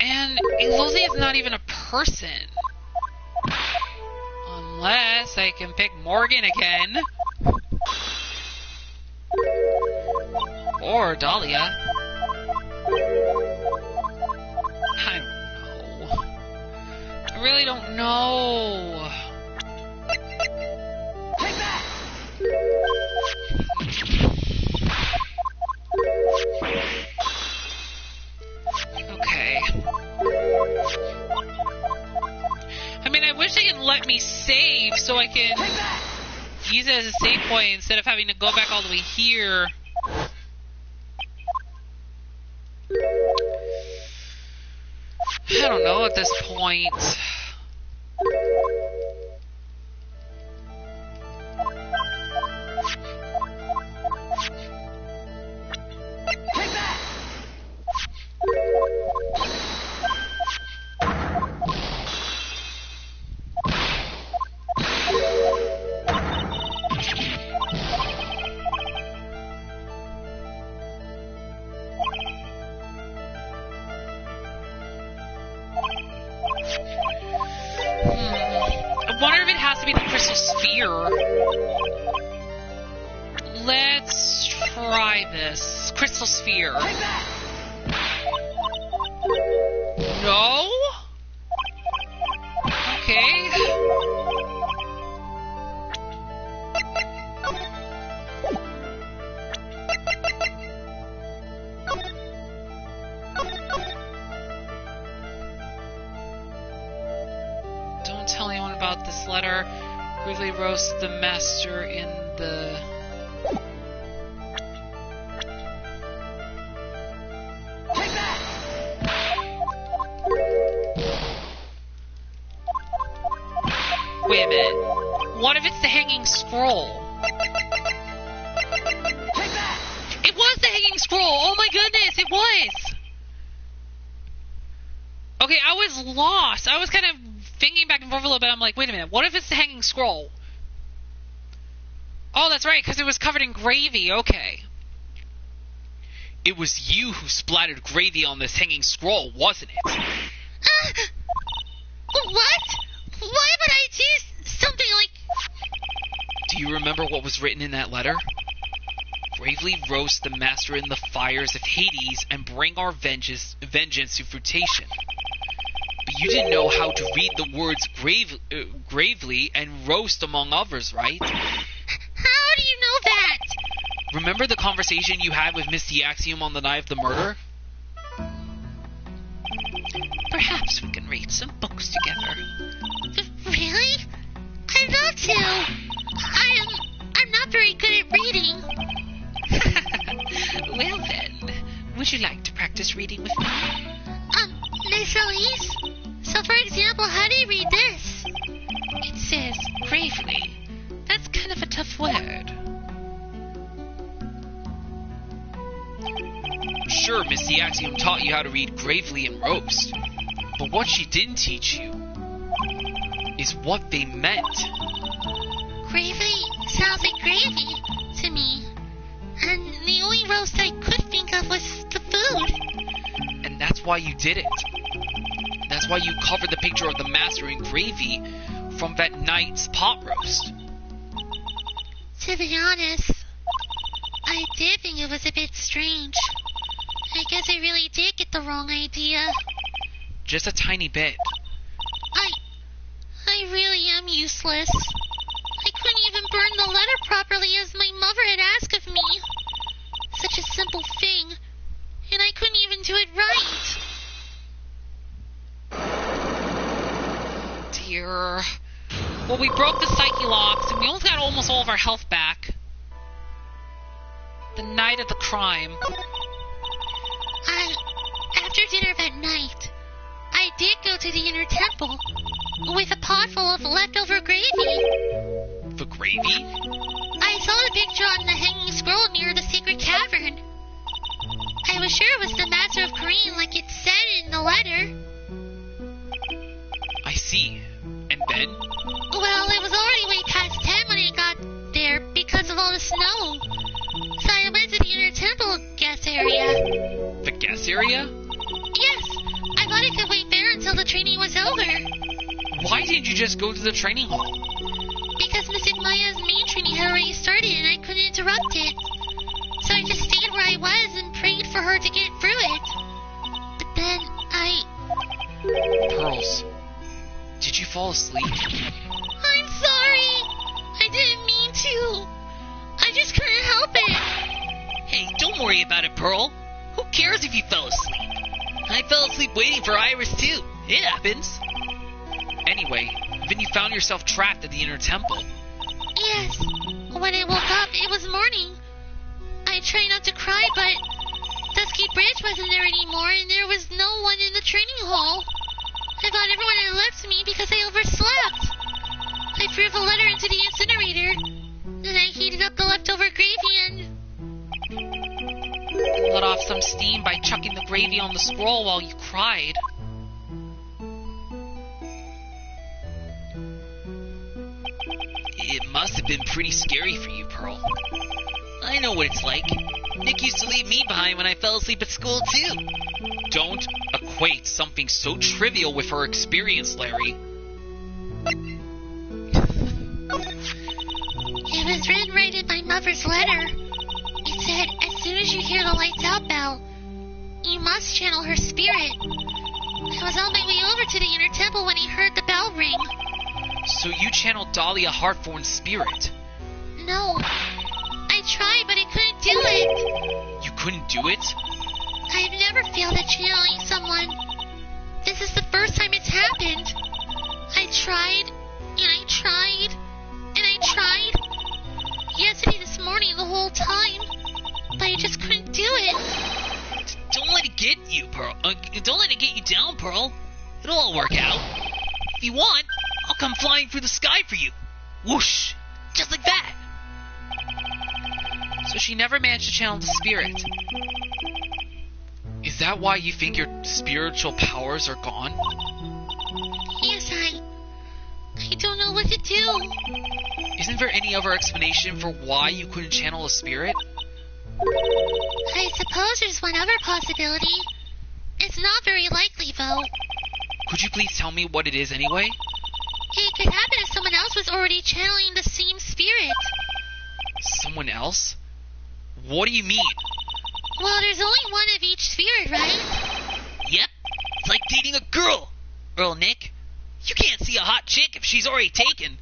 And Elozia is not even a person. Unless I can pick Morgan again. Or Dahlia. I don't know. I really don't know. Okay. I mean, I wish they could let me save so I can use it as a save point instead of having to go back all the way here. I don't know at this point. I wonder if it has to be the crystal sphere. Let's try this. Crystal sphere. No? Okay. Don't tell anyone about this letter. Really roast the master in the... Wait a minute. What if it's the hanging scroll? It was the hanging scroll! Oh my goodness! was. Okay, I was lost. I was kind of thinking back and forth a little bit. I'm like, wait a minute. What if it's the hanging scroll? Oh, that's right, because it was covered in gravy. Okay. It was you who splattered gravy on this hanging scroll, wasn't it? What? Why would I do something like... Do you remember what was written in that letter? Bravely roast the master in the fires of Hades and bring our vengeance to fruition. But you didn't know how to read the words gravely and roast among others, right? How do you know that? Remember the conversation you had with Miss Axiom on the night of the murder? Perhaps we can read some books together. Really? I'd love to. I'm not very good at reading. Well then, would you like to practice reading with me? Miss Elise? So for example, how do you read this? It says gravely. That's kind of a tough word. Sure, Miss Axiom taught you how to read gravely and roast. But what she didn't teach you is what they meant. Gravy sounds like gravy to me. And the only roast I could think of was the food. And that's why you did it. That's why you covered the picture of the master in gravy from that night's pot roast. To be honest, I did think it was a bit strange. I guess I really did get the wrong idea. Just a tiny bit. I really am useless. I couldn't even burn the letter properly as my mother had asked of me. Such a simple thing, and I couldn't even do it right. Dear. Well, we broke the psyche locks, and we almost got almost all of our health back. The night of the crime. After dinner that night, I did go to the inner temple with a pot full of leftover gravy. The gravy? I saw the picture on the hanging scroll near the secret cavern. I was sure it was the Master of Korean like it said in the letter. I see. And then? Well, it was already way past 10 when I got there because of all the snow. So I went to the inner temple guest area. The guest area? Yes, I thought I could wait there until the training was over. Why didn't you just go to the training hall? Because Miss Maya's main training had already started and I couldn't interrupt it. So I just stayed where I was and prayed for her to get through it. But then Pearls, did you fall asleep? I'm sorry. I didn't mean to. I just couldn't help it. Hey, don't worry about it, Pearl. Who cares if you fell asleep? I fell asleep waiting for Iris, too. It happens. Anyway, then you found yourself trapped at the inner temple. Yes. When I woke up, it was morning. I tried not to cry, but Dusky Bridge wasn't there anymore, and there was no one in the training hall. I thought everyone had left me because I overslept. I threw the letter into the incinerator. Then I heated up the leftover gravy and... let off some steam by chucking the gravy on the scroll while you cried. It must have been pretty scary for you, Pearl. I know what it's like. Nick used to leave me behind when I fell asleep at school, too. Don't equate something so trivial with her experience, Larry. It was written right in my mother's letter. It said, as soon as you hear the lights out bell, you must channel her spirit. I was on my way over to the inner temple when I heard the bell ring. So you channeled Dahlia Hartthorn's spirit? No. I tried, but I couldn't do it. You couldn't do it? I've never failed at channeling someone. This is the first time it's happened. I tried, and I tried, and I tried. Yesterday, this morning, the whole time. But I just couldn't do it. Don't let it get you, Pearl. Don't let it get you down, Pearl. It'll all work out. If you want, I'll come flying through the sky for you. Whoosh! Just like that. So she never managed to channel the spirit. Is that why you think your spiritual powers are gone? Yes, I don't know what to do. Isn't there any other explanation for why you couldn't channel a spirit? I suppose there's one other possibility. It's not very likely, though. Could you please tell me what it is anyway? It could happen if someone else was already channeling the same spirit. Someone else? What do you mean? Well, there's only one of each spirit, right? Yep. It's like dating a girl. Earl Nick, you can't see a hot chick if she's already taken.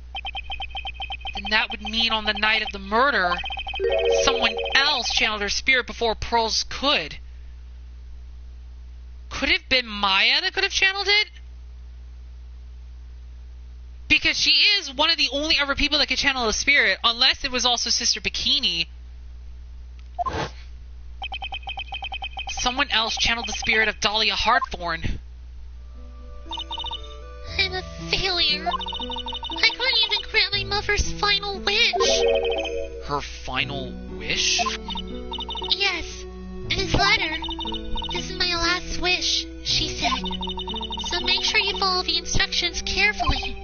Then that would mean on the night of the murder, someone else channeled her spirit before Pearls could. Could it have been Maya that could have channeled it? Because she is one of the only other people that could channel a spirit, unless it was also Sister Bikini. Someone else channeled the spirit of Dahlia Hartthorn. I'm a failure. I couldn't even grant my mother's final wish. Her final wish? Yes, this letter. This is my last wish, she said. So make sure you follow the instructions carefully.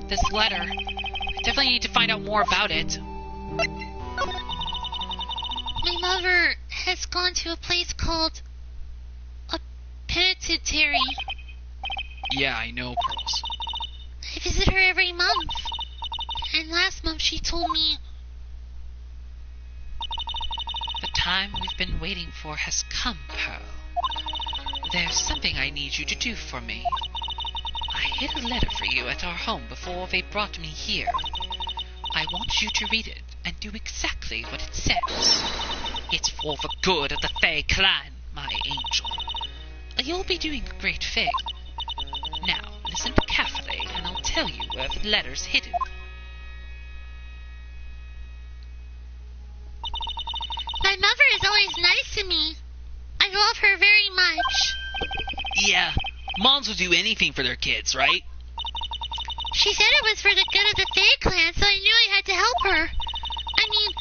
This letter. I definitely need to find out more about it. My mother has gone to a place called a penitentiary. Yeah, I know, Pearls. I visit her every month. And last month she told me... The time we've been waiting for has come, Pearl. There's something I need you to do for me. I hid a letter for you at our home before they brought me here. I want you to read it and do exactly what it says. It's for the good of the Fae clan, my angel. You'll be doing a great thing. Now, listen carefully, and I'll tell you where the letter's hidden. My mother is always nice to me. I love her very much. Yeah, moms will do anything for their kids, right? She said it was for the good of the Fae clan, so I knew I had to help her. I mean,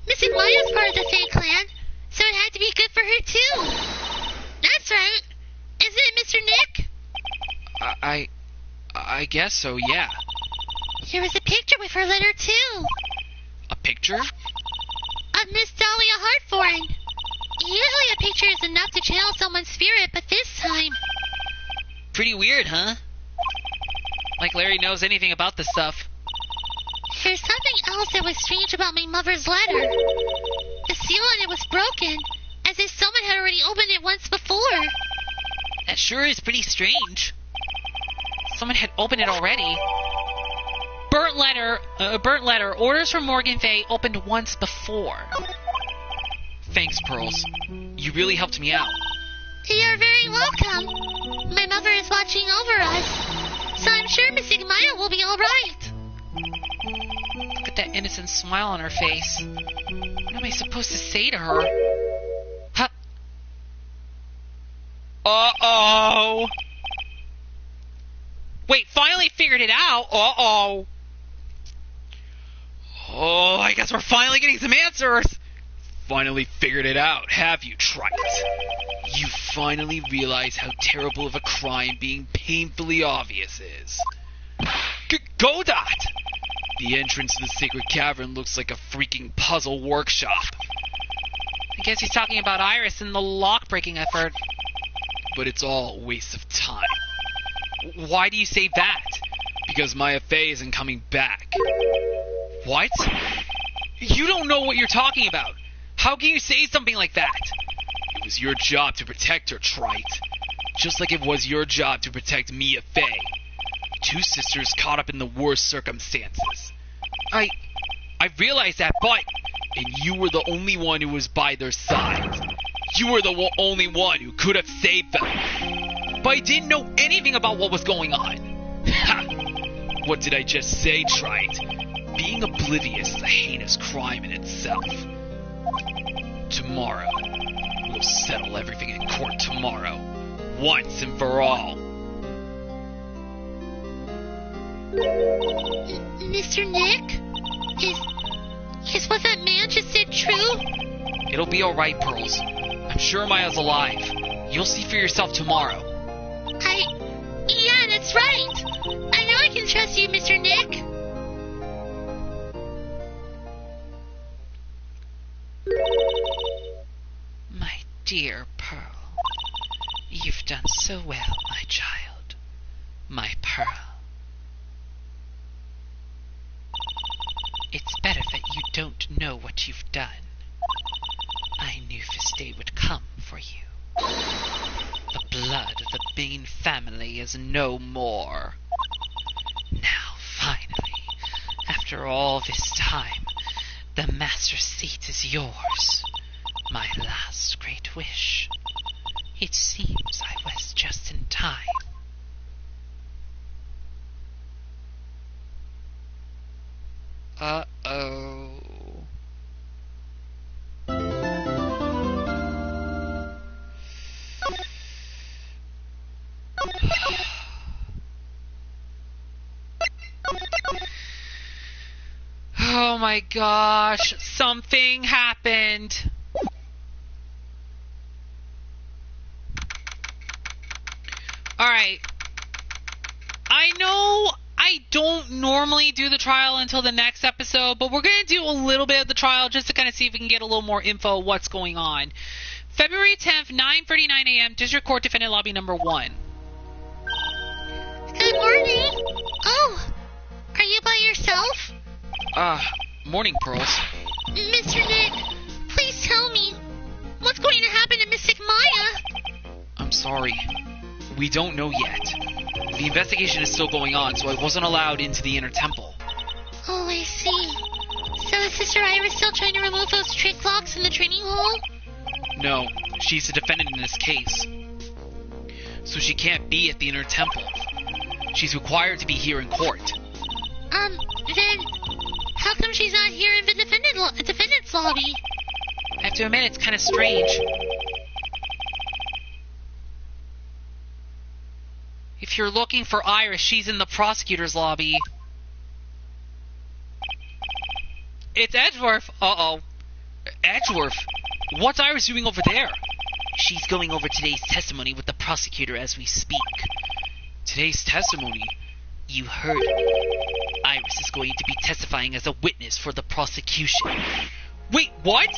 Mrs. Maya's part of the Fae clan, so it had to be good for her too. That's right. Isn't it, Mr. Nick? I guess so, yeah. There was a picture with her letter too. A picture? Of Miss Dahlia Hartthorn. Usually a picture is enough to channel someone's spirit, but this time... Pretty weird, huh? Like Larry knows anything about this stuff. There's something else that was strange about my mother's letter. The seal on it was broken, as if someone had already opened it once before. That sure is pretty strange. Someone had opened it already. Burnt letter. Orders from Morgan Faye opened once before. Thanks, Pearls. You really helped me out. You're very welcome. My mother is watching over us, so I'm sure Miss Maya will be all right. Look at that innocent smile on her face. What am I supposed to say to her? Huh? Uh-oh! Wait, finally figured it out? Uh-oh! Oh, I guess we're finally getting some answers! Finally figured it out, have you, Trite? You finally realize how terrible of a crime being painfully obvious is. Godot! The entrance to the sacred cavern looks like a freaking puzzle workshop. I guess he's talking about Iris and the lock-breaking effort. But it's all a waste of time. Why do you say that? Because Maya Faye isn't coming back. What? You don't know what you're talking about. How can you say something like that? It was your job to protect her, Trite. Just like it was your job to protect Mia Faye. Two sisters caught up in the worst circumstances. I realize that, but... And you were the only one who was by their side. You were the only one who could have saved them. But I didn't know anything about what was going on. Ha! What did I just say, Trite? Being oblivious is a heinous crime in itself. Tomorrow. We'll settle everything in court tomorrow. Once and for all. Mr. Nick? Is what that man just said true? It'll be alright, Pearls. I'm sure Maya's alive. You'll see for yourself tomorrow. Yeah, that's right. I know I can trust you, Mr. Nick. My dear Pearl, you've done so well, my child. My Pearl. It's better that you don't know what you've done. I knew this day would come for you. The blood of the Bain family is no more. Now, finally, after all this time, the master seat is yours. My last great wish. It seems I was just in time. Uh-oh. Oh my gosh, something happened. Alright. I know I don't normally do the trial until the next episode, but we're going to do a little bit of the trial just to kind of see if we can get a little more info of what's going on. February 10th, 9:39 a.m., District Court Defendant Lobby number 1. Good morning. Oh, are you by yourself? Morning, Pearls. Mr. Nick, please tell me. What's going to happen to Mystic Maya? I'm sorry. We don't know yet. The investigation is still going on, so I wasn't allowed into the inner temple. Oh, I see. So is Sister Iris still trying to remove those trick locks in the training hall? No, she's the defendant in this case. So she can't be at the inner temple. She's required to be here in court. Then how come she's not here in the defendant's lobby? I have to admit, it's kind of strange. If you're looking for Iris, she's in the prosecutor's lobby. It's Edgeworth. Uh-oh. Edgeworth? What's Iris doing over there? She's going over today's testimony with the prosecutor as we speak. Today's testimony? You heard it. Iris is going to be testifying as a witness for the prosecution. Wait, what?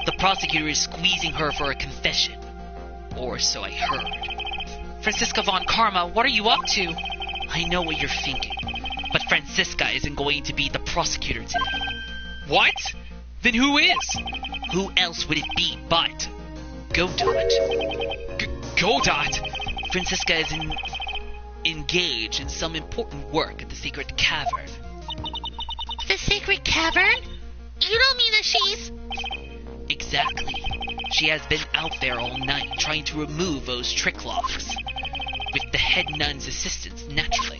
The prosecutor is squeezing her for a confession. Or so I heard. Francisca von Karma, what are you up to? I know what you're thinking, but Francisca isn't going to be the prosecutor today. What? Then who is? Who else would it be but Godot? Godot? Francisca is engaged in some important work at the Sacred Cavern. The Sacred Cavern? You don't mean that she's... Exactly. She has been out there all night trying to remove those trick locks. With the head nun's assistance, naturally.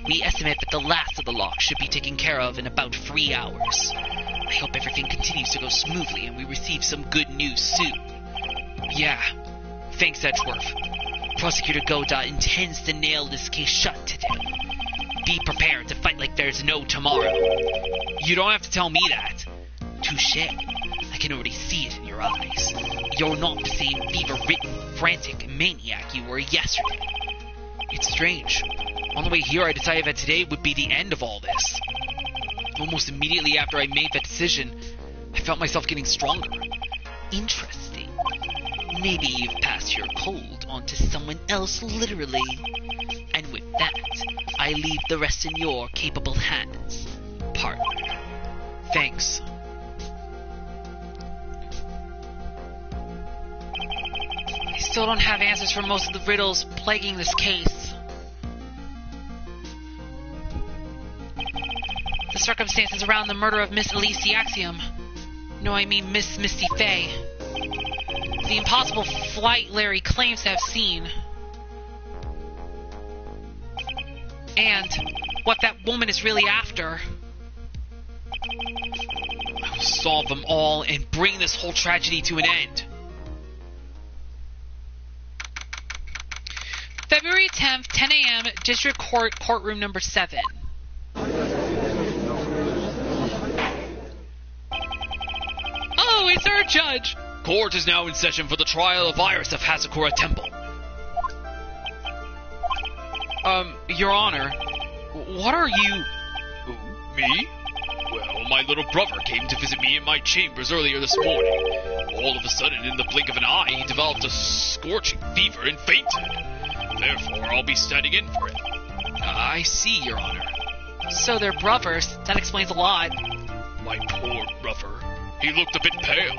We estimate that the last of the locks should be taken care of in about 3 hours. I hope everything continues to go smoothly and we receive some good news soon. Yeah. Thanks, Edgeworth. Prosecutor Godot intends to nail this case shut today. Be prepared to fight like there's no tomorrow. You don't have to tell me that. Touché. I can already see it in your eyes. You're not the same fever-ridden, frantic maniac you were yesterday. It's strange. On the way here, I decided that today would be the end of all this. Almost immediately after I made that decision, I felt myself getting stronger. Interesting. Maybe you've passed your cold on to someone else literally. And with that, I leave the rest in your capable hands, partner. Thanks. I still don't have answers for most of the riddles plaguing this case. The circumstances around the murder of Miss Elise Axiom. No, I mean Miss Misty Fey. The impossible flight Larry claims to have seen. And what that woman is really after. I will solve them all and bring this whole tragedy to an end. February 10th, 10 a.m., District Court, Courtroom number 7. Oh, it's our judge. Court is now in session for the trial of Iris of Hasakura Temple. Your Honor, what are you... Me? Well, my little brother came to visit me in my chambers earlier this morning. All of a sudden, in the blink of an eye, he developed a scorching fever and fainted. Therefore, I'll be standing in for him. I see, Your Honor. So they're brothers. That explains a lot. My poor brother. He looked a bit pale.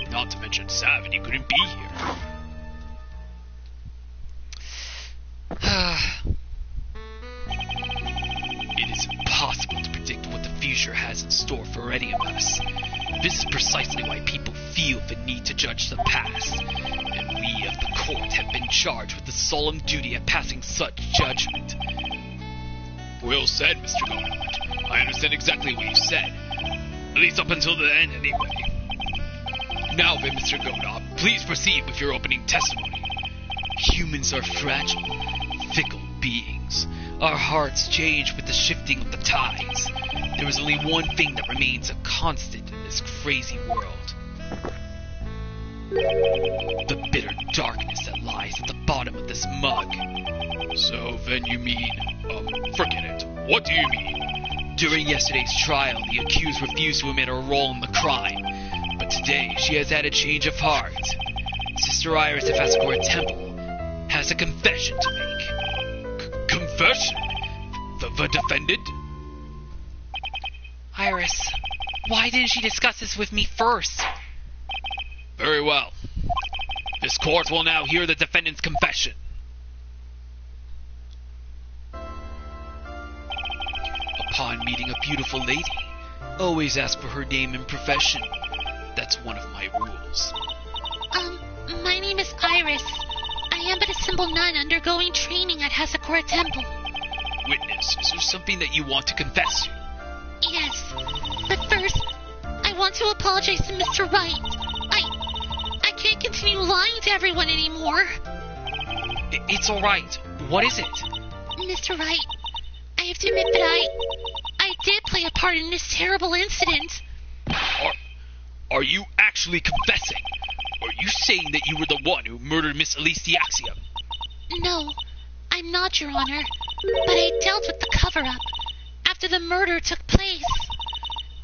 Not to mention sad that he couldn't be here. It is impossible to predict what the future has in store for any of us. This is precisely why people feel the need to judge the past, and we of the court have been charged with the solemn duty of passing such judgment. Well said, Mr. Godot. I understand exactly what you said. At least up until the end, anyway. Now then, Mr. Godot, please proceed with your opening testimony. Humans are fragile, fickle beings. Our hearts change with the shifting of the tides. There is only one thing that remains a constant in this crazy world. The bitter darkness that lies at the bottom of this mug. So then you mean, forget it. What do you mean? During yesterday's trial, the accused refused to admit her role in the crime. But today, she has had a change of heart. Sister Iris of Hasakura Temple has a confession to make. Confession? The defendant? Iris, why didn't she discuss this with me first? Very well. This court will now hear the defendant's confession. Upon meeting a beautiful lady, always ask for her name and profession. That's one of my rules. My name is Iris. I am but a simple nun undergoing training at Hasakura Temple. Witness, is there something that you want to confess to? Yes, but first, I want to apologize to Mr. Wright. I can't continue lying to everyone anymore. It's alright. What is it? Mr. Wright, I have to admit that I did play a part in this terrible incident. Are you actually confessing? Are you saying that you were the one who murdered Miss Elise Diaxium? No, I'm not, Your Honor, but I dealt with the cover-up after the murder took place.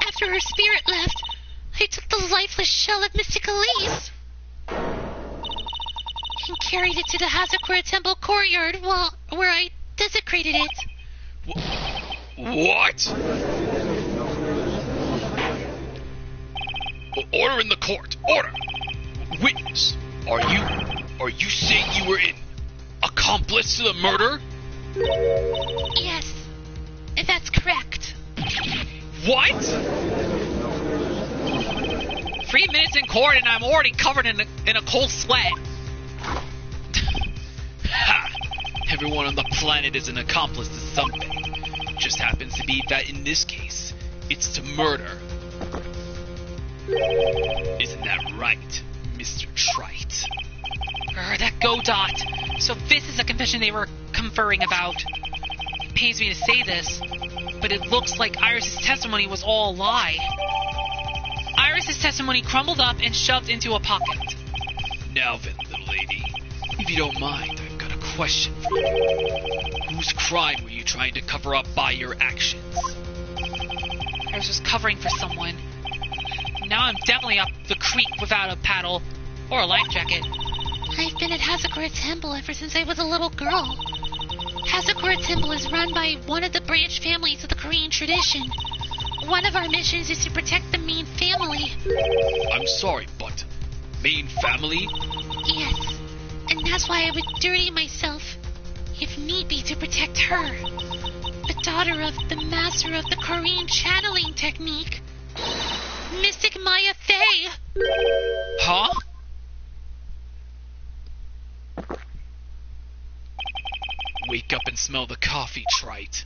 After her spirit left, I took the lifeless shell of Mystic Elise and carried it to the Hasakura Temple courtyard where I desecrated it. What? Order in the court. Order. Witness, are you saying you were an accomplice to the murder? Yes, that's correct. What? 3 minutes in court and I'm already covered in a cold sweat. Ha! Everyone on the planet is an accomplice to something. Just happens to be that in this case, it's to murder. Isn't that right, Mr. Trite? That Godot. So this is a confession they were conferring about. It pains me to say this, but it looks like Iris' testimony was all a lie. Iris' testimony crumbled up and shoved into a pocket. Now then, little lady, if you don't mind, I've got a question for you. Whose crime were you trying to cover up by your actions? I was just covering for someone. Now I'm definitely up the creek without a paddle or a life jacket. I've been at Hasakura Temple ever since I was a little girl. Hasakura Temple is run by one of the branch families of the Korean tradition. One of our missions is to protect the main family. I'm sorry, but main family? Yes, and that's why I would dirty myself, if need be, to protect her. The daughter of the master of the Korean channeling technique, Mystic Mayave. Huh? Wake up and smell the coffee, Trite.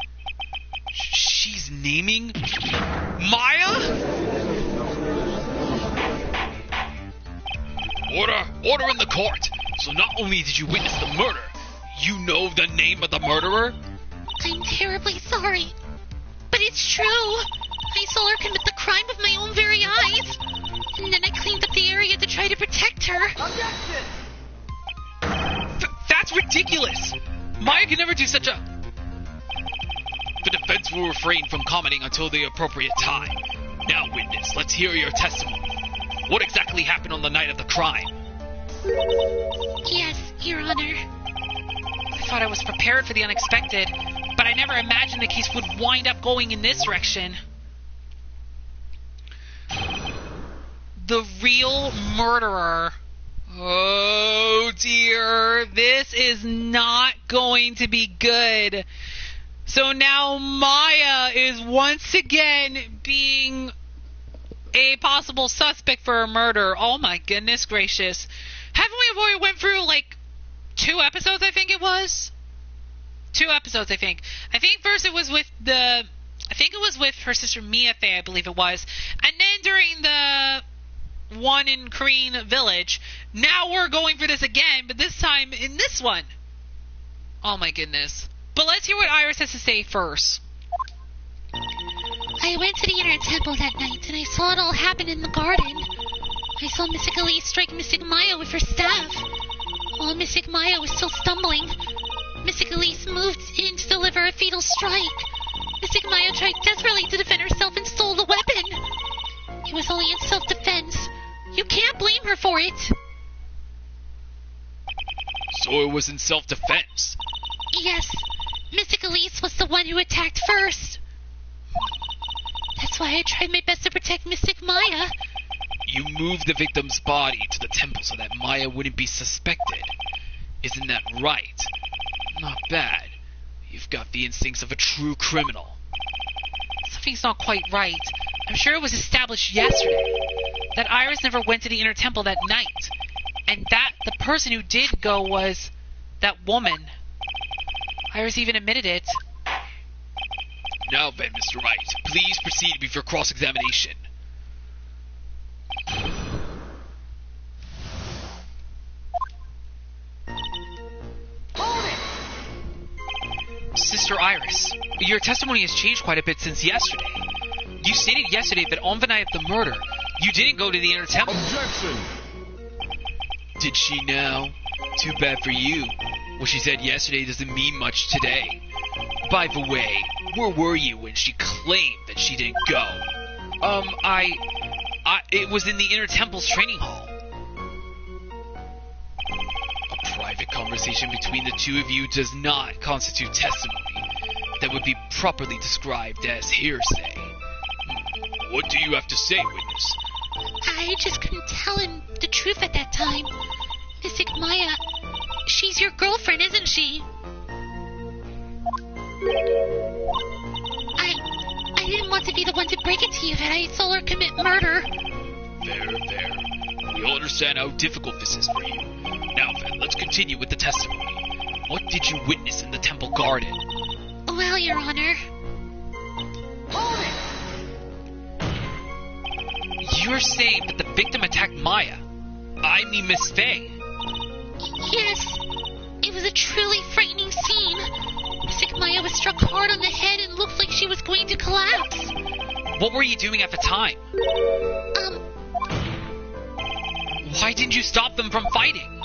She's naming Maya? Order in the court. So not only did you witness the murder, you know the name of the murderer? I'm terribly sorry, but it's true. I saw her commit the crime with my own very eyes. And then I cleaned up the area to try to protect her. Objection! That's ridiculous! Maya can never do such a... The defense will refrain from commenting until the appropriate time. Now, witness, let's hear your testimony. What exactly happened on the night of the crime? Yes, Your Honor. I thought I was prepared for the unexpected, but I never imagined the case would wind up going in this direction. The real murderer. Oh dear, this is not going to be good. So now Maya is once again being a possible suspect for a murder. Oh my goodness gracious. Haven't we already went through like 2 episodes, I think it was? 2 episodes, I think. I think first it was with her sister Mayave, I believe it was. And then during the one in Korean Village. Now we're going for this again, but this time in this one. Oh my goodness. But let's hear what Iris has to say first. I went to the inner temple that night, and I saw it all happen in the garden. I saw Mystic Elise strike Mystic Maya with her staff. While Mystic Maya was still stumbling, Mystic Elise moved in to deliver a fatal strike. Mystic Maya tried desperately to defend herself and stole the weapon. It was only in self-defense. You can't blame her for it. So it was in self-defense? Yes. Mystic Elise was the one who attacked first. That's why I tried my best to protect Mystic Maya. You moved the victim's body to the temple so that Maya wouldn't be suspected. Isn't that right? Not bad. You've got the instincts of a true criminal. Something's not quite right. I'm sure it was established yesterday that Iris never went to the inner temple that night, and that the person who did go was that woman. Iris even admitted it. Now then, Mr. Wright, please proceed with your cross-examination. Sister Iris, your testimony has changed quite a bit since yesterday. You stated yesterday that on the night of the murder, you didn't go to the inner temple. Objection! Did she now? Too bad for you. What she said yesterday doesn't mean much today. By the way, where were you when she claimed that she didn't go? It was in the inner temple's training hall. A private conversation between the two of you does not constitute testimony. That would be properly described as hearsay. What do you have to say, witness? I just couldn't tell him the truth at that time. Mystic Maya, she's your girlfriend, isn't she? I didn't want to be the one to break it to you that I saw her commit murder. There. We all understand how difficult this is for you. Now then, let's continue with the testimony. What did you witness in the temple garden? Well, Your Honor. You're saying that the victim attacked Maya. I mean Miss Faye. Yes. It was a truly frightening scene. Mystic Maya was struck hard on the head and looked like she was going to collapse. What were you doing at the time? Why didn't you stop them from fighting?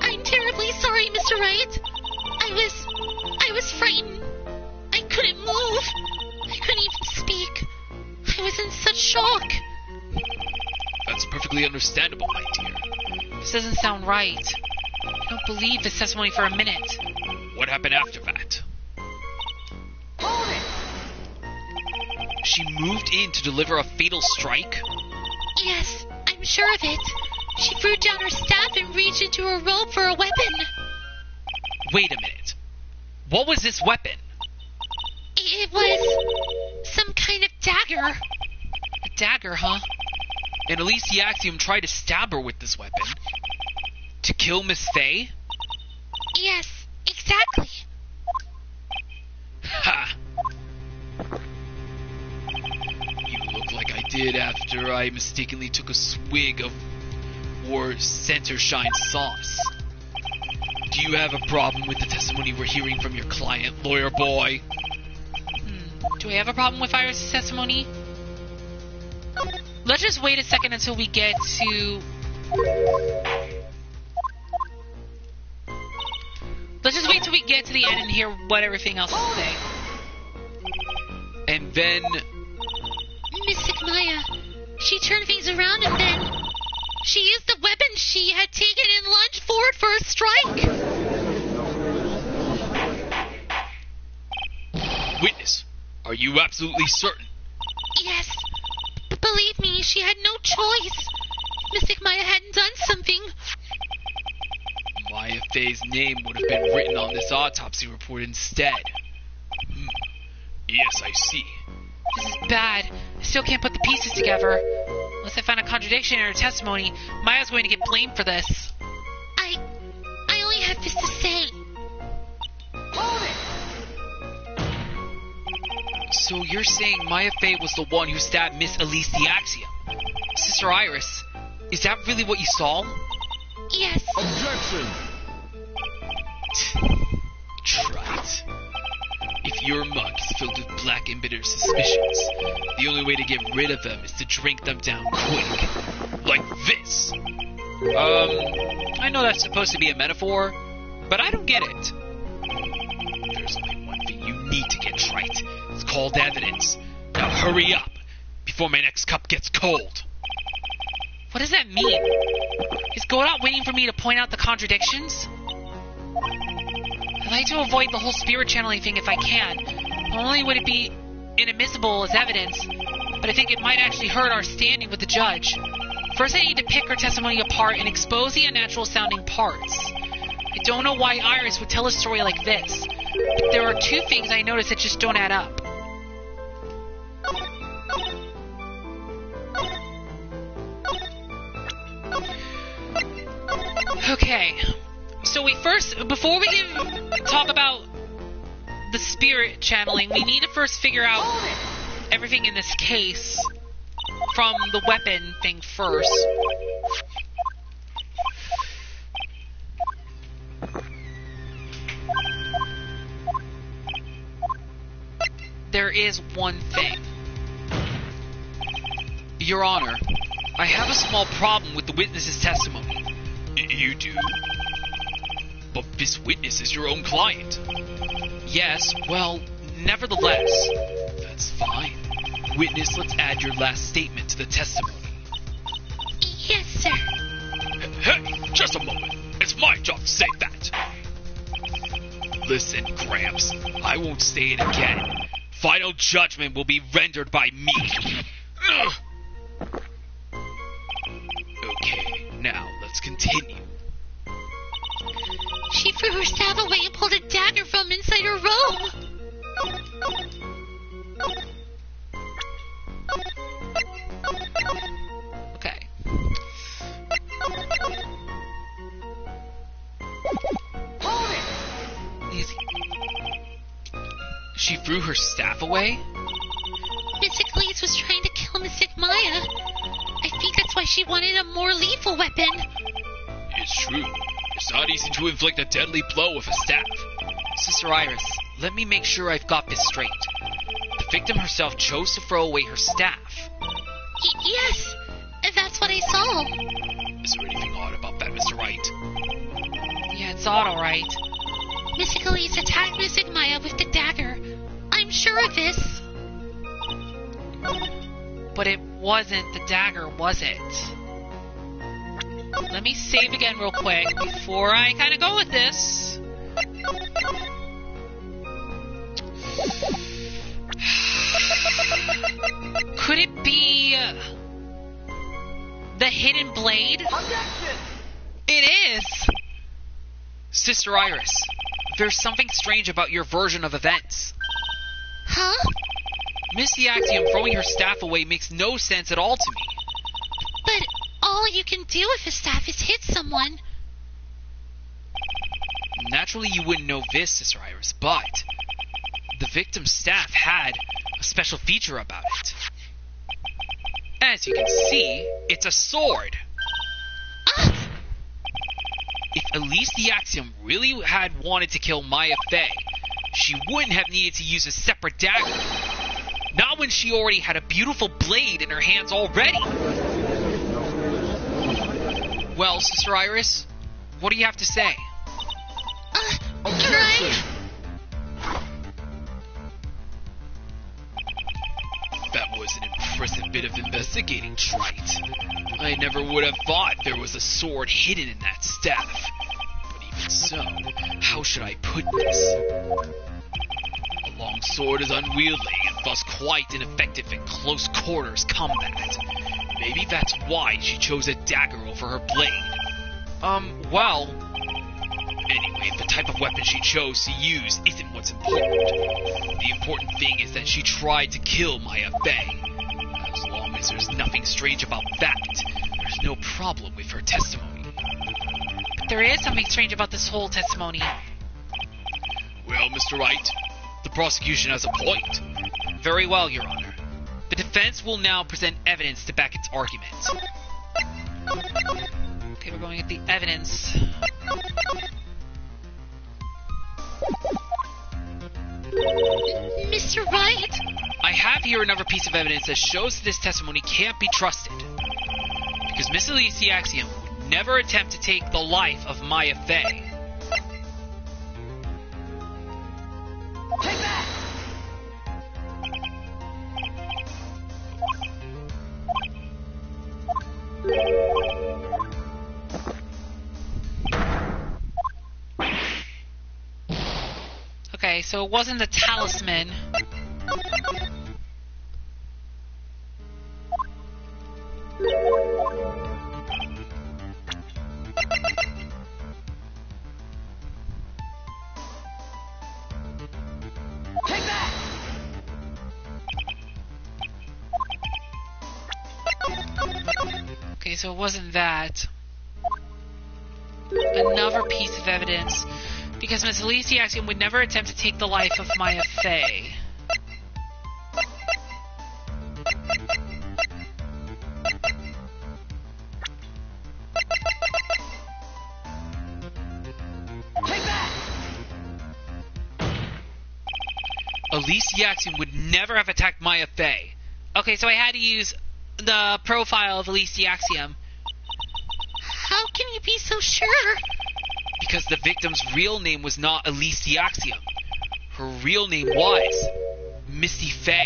I'm terribly sorry, Mr. Wright. I was frightened. I couldn't move. I couldn't even speak. I was in such shock. That's perfectly understandable, my dear. This doesn't sound right. I don't believe this testimony for a minute. What happened after that? She moved in to deliver a fatal strike? Yes, I'm sure of it. She threw down her staff and reached into her robe for a weapon. Wait a minute. What was this weapon? It was some kind of dagger. A dagger, huh? And Elise the Axiom tried to stab her with this weapon? To kill Miss Faye? Yes, exactly. Ha! You look like I did after I mistakenly took a swig of War Center Shine sauce. Do you have a problem with the testimony we're hearing from your client, lawyer boy? Do we have a problem with Iris' testimony? Let's just wait a second until we get to Let's just wait till we get to the end and hear what everything else is saying. And then... Mystic Maya, she turned things around and then she used the weapon she had taken and lunged forward for a strike. Witness, are you absolutely certain? Yes. Believe me, she had no choice. Mystic Maya hadn't done something. Mayafe's name would have been written on this autopsy report instead. Yes, I see. This is bad. I still can't put the pieces together. Unless I find a contradiction in her testimony, Maya's going to get blamed for this. I only have this to say. So you're saying Mayave was the one who stabbed Miss Elise the Axiom? Sister Iris, is that really what you saw? Yes. Objection! Trite. If your mug is filled with black and bitter suspicions, the only way to get rid of them is to drink them down quick. Like this! I know that's supposed to be a metaphor, but I don't get it. There's only one thing you need to get right. It's called evidence. Now hurry up, before my next cup gets cold. What does that mean? Is Godot waiting for me to point out the contradictions? I'd like to avoid the whole spirit channeling thing if I can. Not only would it be inadmissible as evidence, but I think it might actually hurt our standing with the judge. First, I need to pick her testimony apart and expose the unnatural sounding parts. I don't know why Iris would tell a story like this, but there are two things I noticed that just don't add up. Okay, so before we can talk about the spirit channeling, we need to first figure out everything in this case from the weapon thing first. There is one thing. Your Honor, I have a small problem with the witness's testimony. You do? But this witness is your own client. Yes, well, nevertheless. That's fine. Witness, let's add your last statement to the testimony. Yes, sir. Hey, just a moment. It's my job to say that. Listen, Gramps, I won't say it again. Final judgment will be rendered by me. Ugh. Okay, now let's continue. She threw her staff away and pulled a dagger from inside her robe. Okay. Easy. She threw her staff away? Mystic Elise was trying to kill Mystic Maya. I think that's why she wanted a more lethal weapon. It's true. It's not easy to inflict a deadly blow with a staff. Sister Iris, let me make sure I've got this straight. The victim herself chose to throw away her staff. Yes, that's what I saw. Is there anything odd about that, Mr. Wright? Yeah, it's alright. Mystic Elise attacked Mystic Maya with the dagger. I'm sure of this. But it wasn't the dagger, was it? Let me save again real quick before I kind of go with this. Could it be the hidden blade? Objection! It is! Sister Iris, there's something strange about your version of events. Huh? Miss the Axiom throwing her staff away makes no sense at all to me. But all you can do with a staff is hit someone. Naturally, you wouldn't know this, Sister Iris, but the victim's staff had a special feature about it. As you can see, it's a sword. Ah! If Elise the Axiom really had wanted to kill Mayave, she wouldn't have needed to use a separate dagger. Not when she already had a beautiful blade in her hands already. Well, Sister Iris, what do you have to say? Right? That was an impressive bit of investigating, Trite. I never would have thought there was a sword hidden in that staff. But even so, how should I put this? A long sword is unwieldy and thus quite ineffective in close quarters combat. Maybe that's why she chose a dagger over her blade. Well... Anyway, the type of weapon she chose to use isn't what's important. The important thing is that she tried to kill Mayave. As long as there's nothing strange about that, there's no problem with her testimony. But there is something strange about this whole testimony. Well, Mr. Wright, the prosecution has a point. Very well, Your Honor. The defense will now present evidence to back its arguments. Okay, we're going at the evidence. Mr. Wright? I have here another piece of evidence that shows that this testimony can't be trusted. Because Miss Elysiaxiom would never attempt to take the life of Mayave. Take that! Okay, so it wasn't the talisman. Take that! Okay, so it wasn't that. Another piece of evidence. Because Miss Elysiaxiom would never attempt to take the life of Mayave. Take that! Elysiaxiom would never have attacked Mayave. Okay, so I had to use the profile of Elysiaxiom. How can you be so sure? Because the victim's real name was not Elysiaxiom. Her real name was Misty Faye.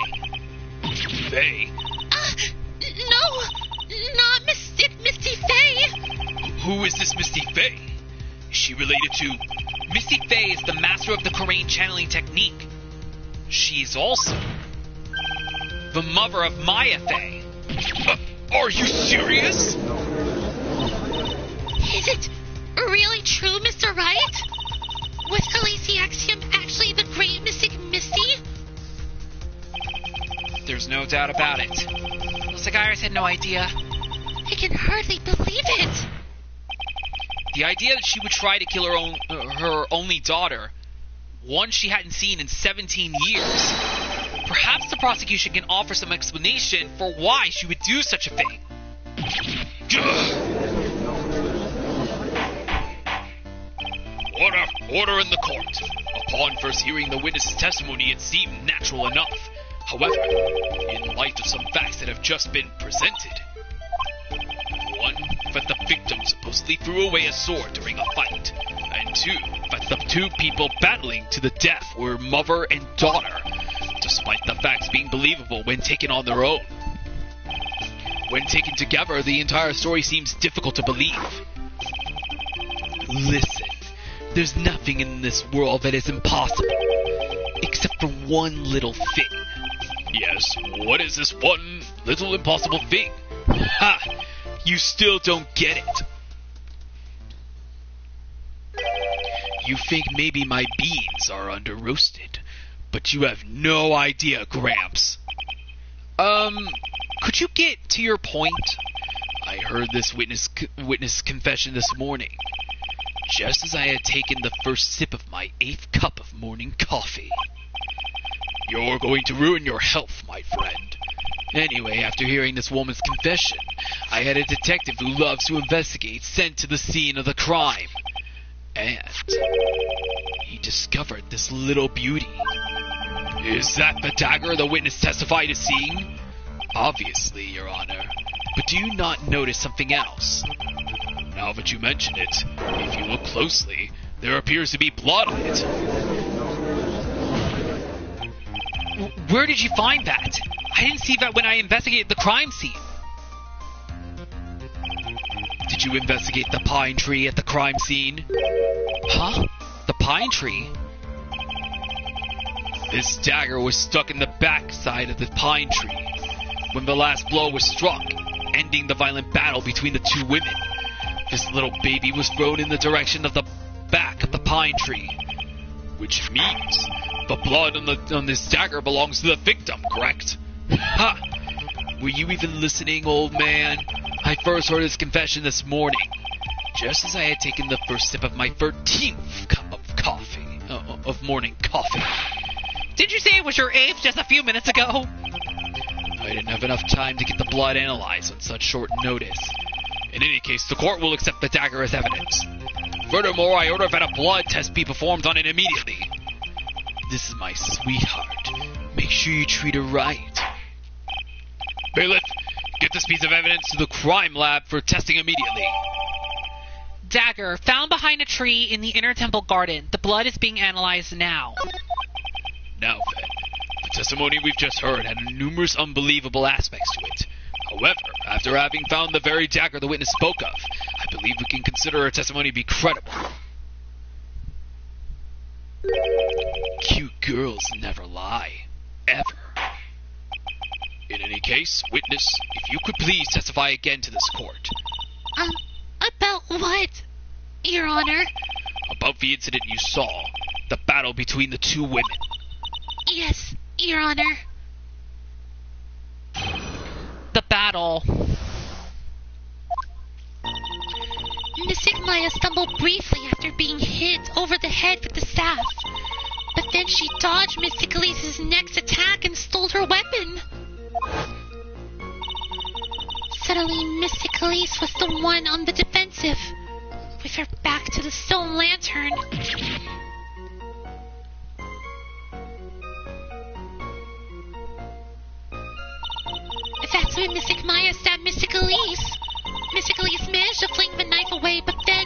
Faye? No! Not Misty Faye! Who is this Misty Faye? Is she related to... Misty Faye is the master of the Korean channeling technique. She is also the mother of Mayave. Are you serious? Is it really true, Mr. Wright? Was Elysiaxiom actually the great mystic Misty? There's no doubt about it. Looks like Iris had no idea. I can hardly believe it. The idea that she would try to kill her only daughter, one she hadn't seen in 17 years. Perhaps the prosecution can offer some explanation for why she would do such a thing. Order in the court. Upon first hearing the witness's testimony, it seemed natural enough. However, in light of some facts that have just been presented, 1, that the victim supposedly threw away a sword during a fight, and 2, that the two people battling to the death were mother and daughter, despite the facts being believable when taken on their own. When taken together, the entire story seems difficult to believe. Listen, there's nothing in this world that is impossible, except for one little thing. Yes, what is this one little impossible thing? Ha! You still don't get it. You think maybe my beans are under-roasted, but you have no idea, Gramps. Could you get to your point? I heard this witness confession this morning, just as I had taken the first sip of my 8th cup of morning coffee. You're going to ruin your health, my friend. Anyway, after hearing this woman's confession, I had a detective who loves to investigate sent to the scene of the crime. And he discovered this little beauty. Is that the dagger the witness testified to seeing? Obviously, Your Honor. But do you not notice something else? Now that you mention it, if you look closely, there appears to be blood on it. Where did you find that? I didn't see that when I investigated the crime scene. Did you investigate the pine tree at the crime scene? Huh? The pine tree? This dagger was stuck in the backside of the pine tree when the last blow was struck, ending the violent battle between the two women. This little baby was thrown in the direction of the back of the pine tree, which means the blood on this dagger belongs to the victim, correct? Ha! Were you even listening, old man? I first heard his confession this morning, just as I had taken the first sip of my 13th cup of coffee, of morning coffee. Did you say it was your 8th just a few minutes ago? I didn't have enough time to get the blood analyzed on such short notice. In any case, the court will accept the dagger as evidence. Furthermore, I order that a blood test be performed on it immediately. This is my sweetheart. Make sure you treat her right. Bailiff, get this piece of evidence to the crime lab for testing immediately. Dagger, found behind a tree in the inner temple garden. The blood is being analyzed now. Now then, the testimony we've just heard had numerous unbelievable aspects to it. However, after having found the very dagger the witness spoke of, I believe we can consider her testimony to be credible. Cute girls never lie. Ever. In any case, witness, if you could please testify again to this court. About what, Your Honor? About the incident you saw. The battle between the two women. Yes, Your Honor. The battle. Mystic Maya stumbled briefly after being hit over the head with the staff. But then she dodged Mystic Elise's next attack and stole her weapon. Suddenly, Mystic Elise was the one on the defensive, with her back to the stone lantern. That's when Mystic Maya stabbed Mystic Elise. Mystic Elise managed to fling the knife away, but then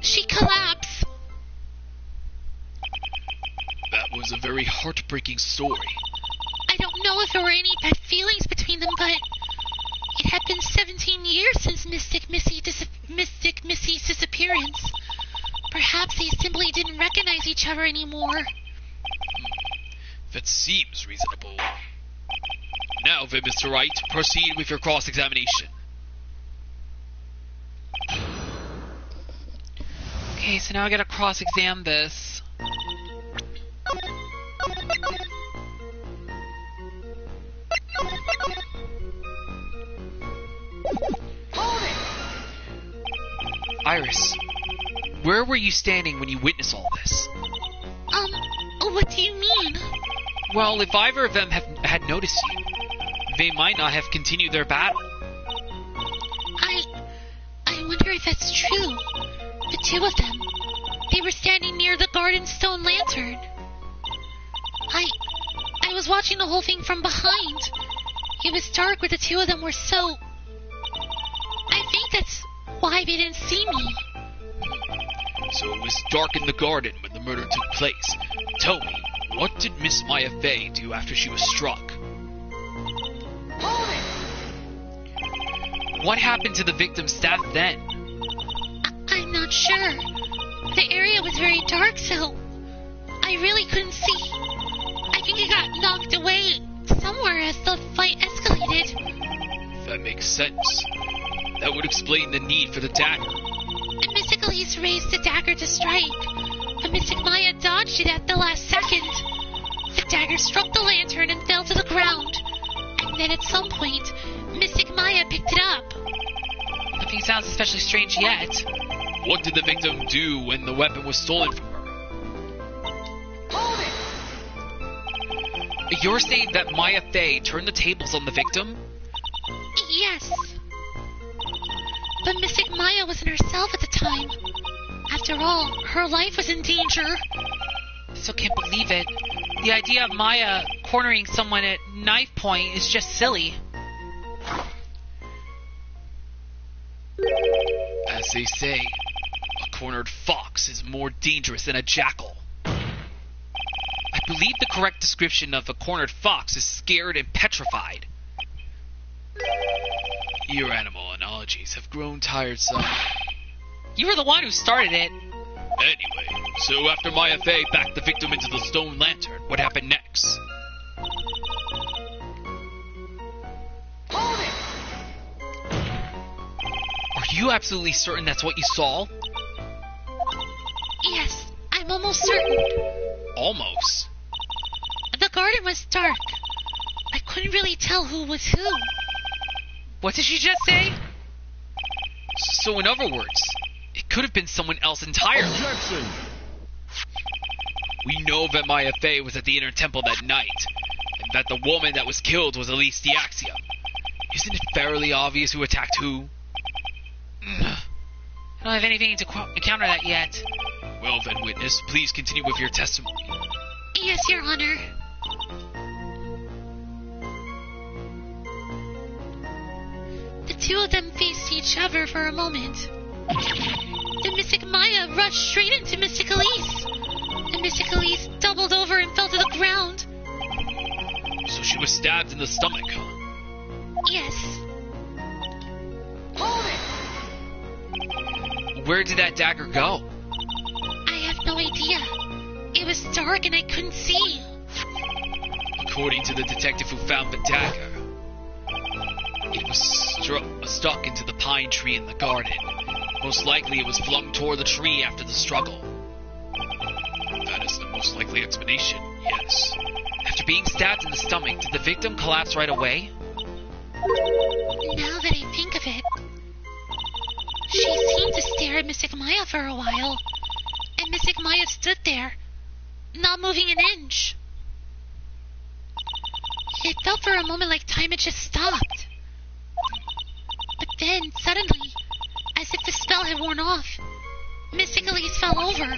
she collapsed. That was a very heartbreaking story. I don't know if there were any bad feelings between them, but it had been 17 years since Mystic Missy's disappearance. Perhaps they simply didn't recognize each other anymore. That seems reasonable. Now then, Mr. Wright, proceed with your cross-examination. Okay, so now I gotta cross-examine this. Hold it! Iris, where were you standing when you witnessed all this? What do you mean? Well, if either of them had noticed you, they might not have continued their battle. I wonder if that's true. The two of them. They were standing near the garden stone lantern. I was watching the whole thing from behind. It was dark where the two of them were, so I think that's why they didn't see me. So it was dark in the garden when the murder took place. Tell me, what did Miss Mayave do after she was struck? Hold it! What happened to the victim's staff then? I'm not sure. The area was very dark, so I really couldn't see. I think it got knocked away somewhere as the fight escalated. That makes sense. That would explain the need for the dagger. And Mystic Elise raised the dagger to strike, but Mystic Maya dodged it at the last second. The dagger struck the lantern and fell to the ground. And then at some point, Mystic Maya picked it up. Nothing sounds especially strange yet. What did the victim do when the weapon was stolen from her? Hold it! You're saying that Maya Fey turned the tables on the victim? Yes. But Mystic Maya wasn't herself at the time. After all, her life was in danger. I still can't believe it. The idea of Maya cornering someone at knife point is just silly. As they say, a cornered fox is more dangerous than a jackal. I believe the correct description of a cornered fox is scared and petrified. Your animal analogies have grown tiresome. You were the one who started it. Anyway, so after Mayave backed the victim into the stone lantern, what happened next? Hold it! Are you absolutely certain that's what you saw? Yes, I'm almost certain. Almost. The garden was dark. I couldn't really tell who was who. What did she just say? So in other words, it could have been someone else entirely. Objection! We know that Mayave was at the inner temple that night, and that the woman that was killed was Elise the Axiom. Isn't it fairly obvious who attacked who? I don't have anything to counter that yet. Well then, witness, please continue with your testimony. Yes, Your Honor. The two of them faced each other for a moment. The Mystic Maya rushed straight into Mystic Elise. The Mystic Elise doubled over and fell to the ground. So she was stabbed in the stomach, huh? Yes. Hold it! Where did that dagger go? I have no idea. It was dark and I couldn't see. According to the detective who found the dagger, it was stuck into the pine tree in the garden. Most likely it was flung toward the tree after the struggle. That is the most likely explanation, yes. After being stabbed in the stomach, did the victim collapse right away? Now that I think of it, she seemed to stare at Mystic Maya for a while, and Mystic Maya stood there, not moving an inch. It felt for a moment like time had just stopped. But then, suddenly, as if the spell had worn off, Mystic Elise fell over.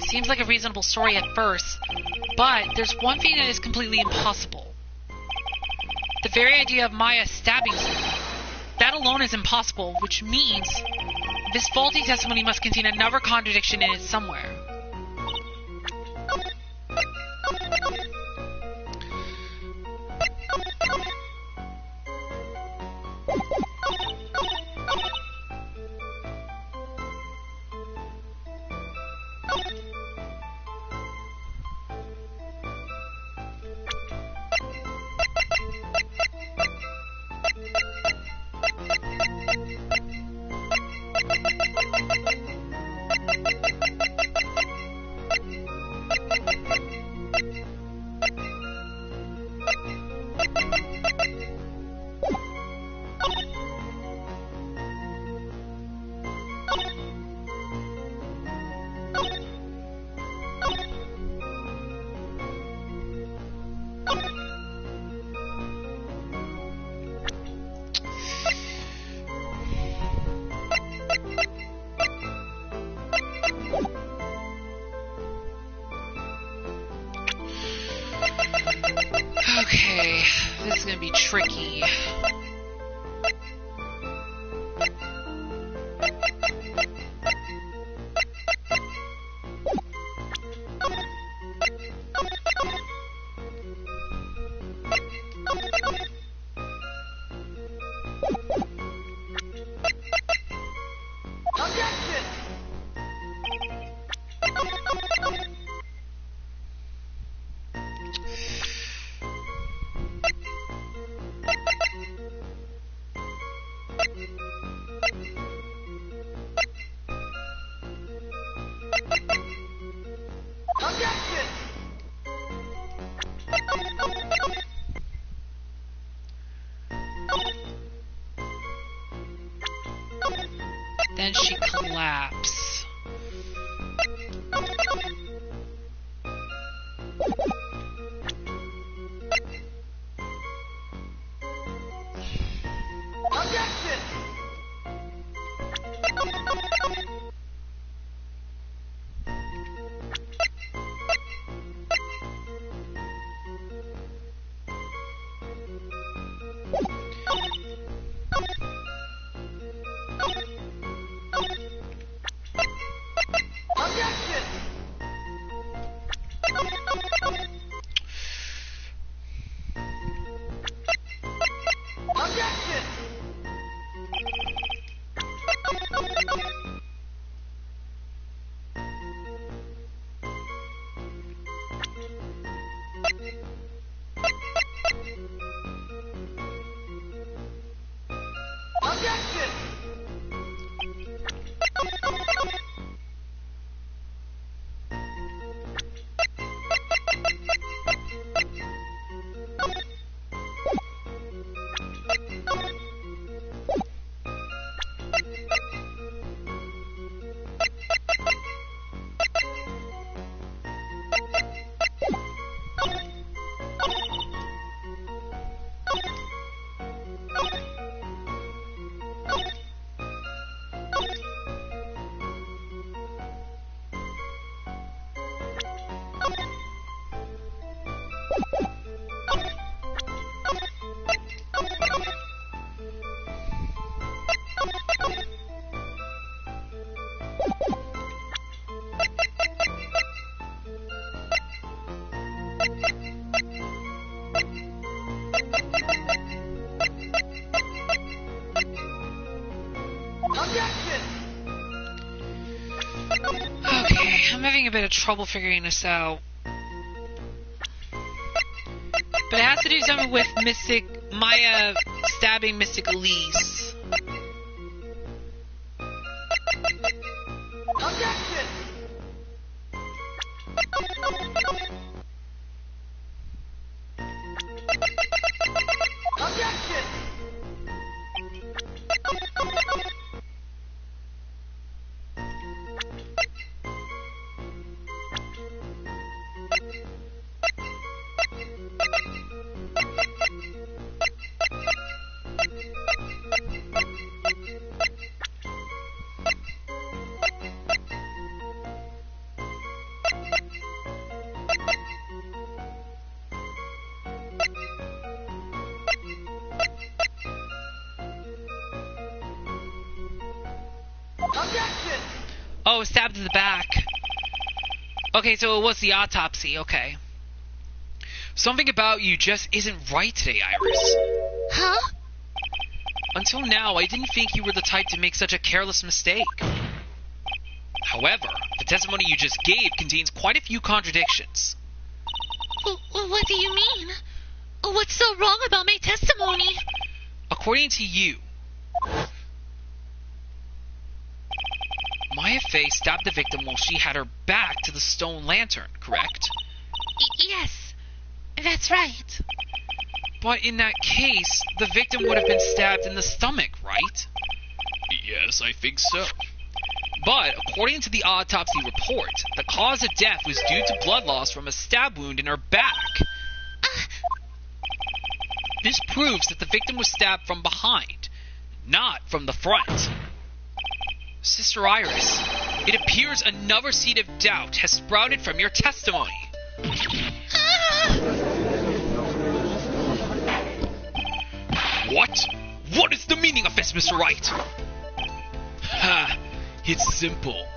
Seems like a reasonable story at first, but there's one thing that is completely impossible. The very idea of Maya stabbing someone. That alone is impossible, which means this faulty testimony must contain another contradiction in it somewhere. Okay, this is gonna be tricky. Objection! Objection! Then she collapsed. Objection! Okay, I'm having a bit of trouble figuring this out. But it has to do something with Maya stabbing Mystic Elise. Objection! Objection! Objection! Oh, stabbed in the back. Okay, so it was the autopsy, okay. Something about you just isn't right today, Iris. Huh? Until now, I didn't think you were the type to make such a careless mistake. However, the testimony you just gave contains quite a few contradictions. What do you mean? What's so wrong about my testimony? According to you, Mayave stabbed the victim while she had her back to the stone lantern, correct? Yes, that's right. But in that case, the victim would have been stabbed in the stomach, right? Yes, I think so. But, according to the autopsy report, the cause of death was due to blood loss from a stab wound in her back. This proves that the victim was stabbed from behind, not from the front. Sister Iris, it appears another seed of doubt has sprouted from your testimony. What? What is the meaning of this, Mr. Wright? Ha! It's simple.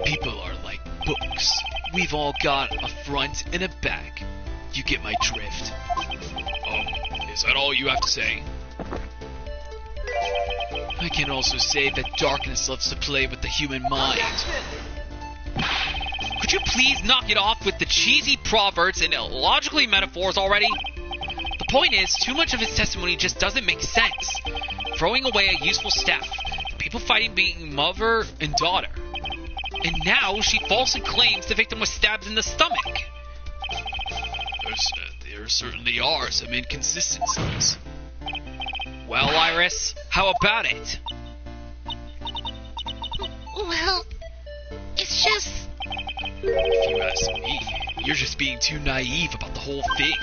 People are like books. We've all got a front and a back. You get my drift. Is that all you have to say? I can also say that darkness loves to play with the human mind. Could you please knock it off with the cheesy proverbs and illogically metaphors already? The point is, too much of his testimony just doesn't make sense. Throwing away a useful step, the people fighting being mother and daughter. And now she falsely claims the victim was stabbed in the stomach. There certainly are some inconsistencies. Well, Iris, how about it? Well, it's just... If you ask me, you're just being too naive about the whole thing.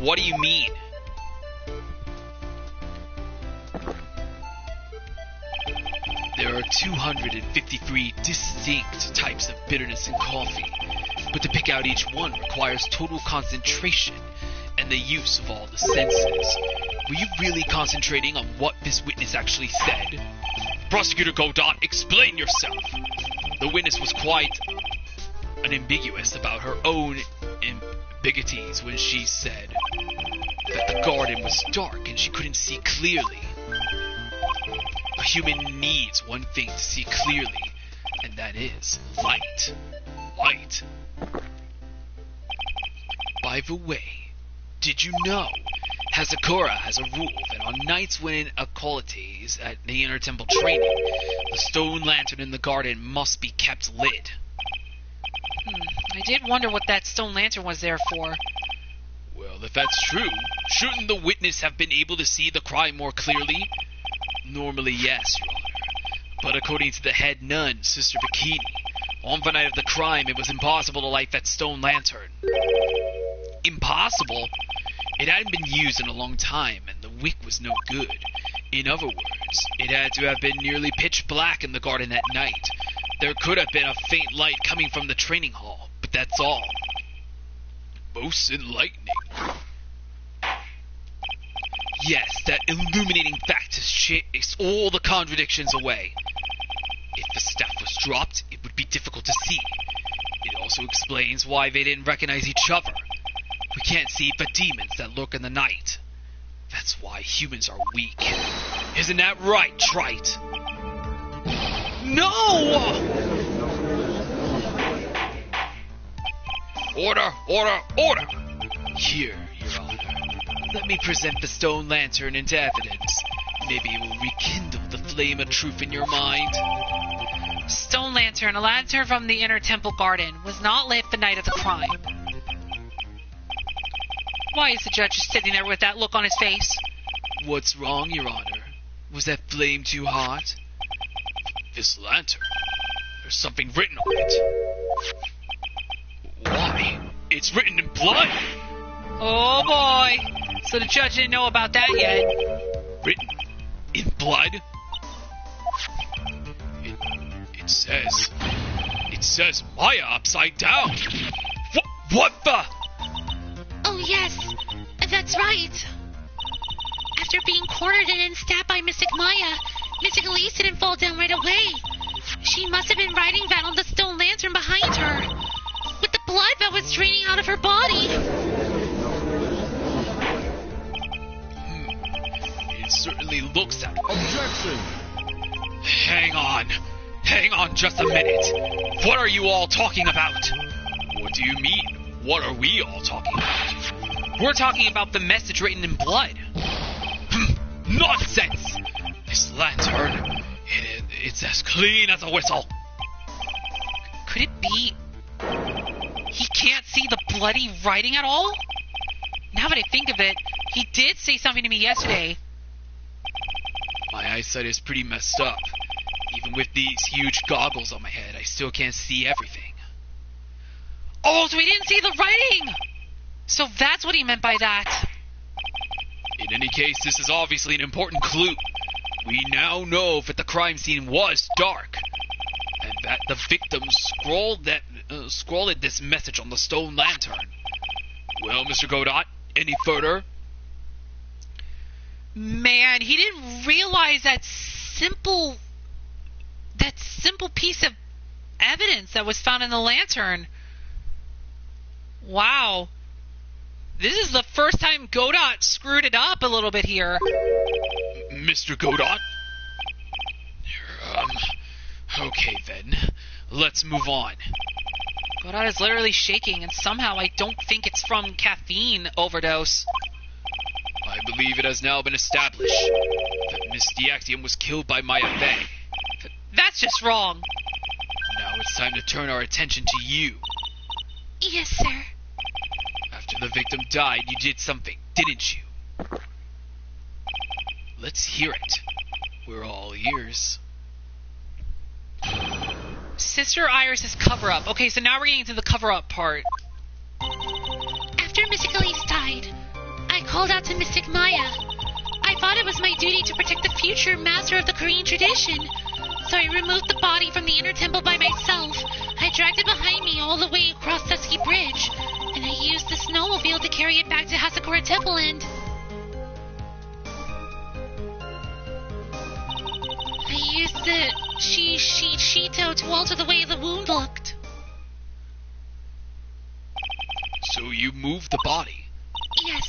What do you mean? There are 253 distinct types of bitterness in coffee, but to pick out each one requires total concentration and the use of all the senses. Were you really concentrating on what this witness actually said? Prosecutor Godot, explain yourself. The witness was quite unambiguous about her own ambiguities when she said that the garden was dark and she couldn't see clearly. A human needs one thing to see clearly, and that is light. Light. By the way, did you know Hasakura has a rule that on nights when occultes at the Inner Temple training, the stone lantern in the garden must be kept lit. I did wonder what that stone lantern was there for. Well, if that's true, shouldn't the witness have been able to see the crime more clearly? Normally, yes, Your Honor. But according to the head nun, Sister Bikini, on the night of the crime, it was impossible to light that stone lantern. Impossible? It hadn't been used in a long time, and the wick was no good. In other words, it had to have been nearly pitch black in the garden that night. There could have been a faint light coming from the training hall, but that's all. Most enlightening. Yes, that illuminating fact shakes all the contradictions away. If the staff was dropped, it would be difficult to see. It also explains why they didn't recognize each other. We can't see the demons that lurk in the night. That's why humans are weak. Isn't that right, Trite? No! Order, order, order! Here, Your Honor. Let me present the stone lantern into evidence. Maybe it will rekindle the flame of truth in your mind. Stone lantern, a lantern from the Inner Temple garden, was not lit the night of the crime. Why is the judge just sitting there with that look on his face? What's wrong, Your Honor? Was that flame too hot? This lantern. There's something written on it. Why? It's written in blood! Oh boy! So the judge didn't know about that yet. Written in blood? It says Maya upside down. What the? Oh, yes. That's right. After being cornered and then stabbed by Mystic Maya, Mystic Elise didn't fall down right away. She must have been writing that on the stone lantern behind her, with the blood that was draining out of her body. It certainly looks that way. Objection! Hang on just a minute. What are you all talking about? What do you mean? What are we all talking about? We're talking about the message written in blood. Nonsense! This lantern, it's as clean as a whistle. Could it be he can't see the bloody writing at all? Now that I think of it, he did say something to me yesterday. My eyesight is pretty messed up. Even with these huge goggles on my head, I still can't see everything. Oh, so he didn't see the writing! So that's what he meant by that. In any case, this is obviously an important clue. We now know that the crime scene was dark, and that the victim scrawled this message on the stone lantern. Well, Mr. Godot, any further? Man, he didn't realize that simple piece of evidence that was found in the lantern. Wow. This is the first time Godot screwed it up a little bit here. Mr. Godot? Okay then. Let's move on. Godot is literally shaking, and somehow I don't think it's from caffeine overdose. I believe it has now been established that Miss Diaxiom was killed by Mayave. That's just wrong. Now it's time to turn our attention to you. Yes, sir. After the victim died, you did something, didn't you? Let's hear it. We're all ears. Sister Iris's cover-up. Okay, so now we're getting to the cover-up part. After Mystic Elise died, I called out to Mystic Maya. I thought it was my duty to protect the future master of the Korean tradition, so I removed the body from the inner temple by myself. I dragged it behind me all the way across Dusky Bridge, and I used the snowmobile to carry it back to Hasakura Temple and... I used the Shito to alter the way the wound looked. So you moved the body? Yes.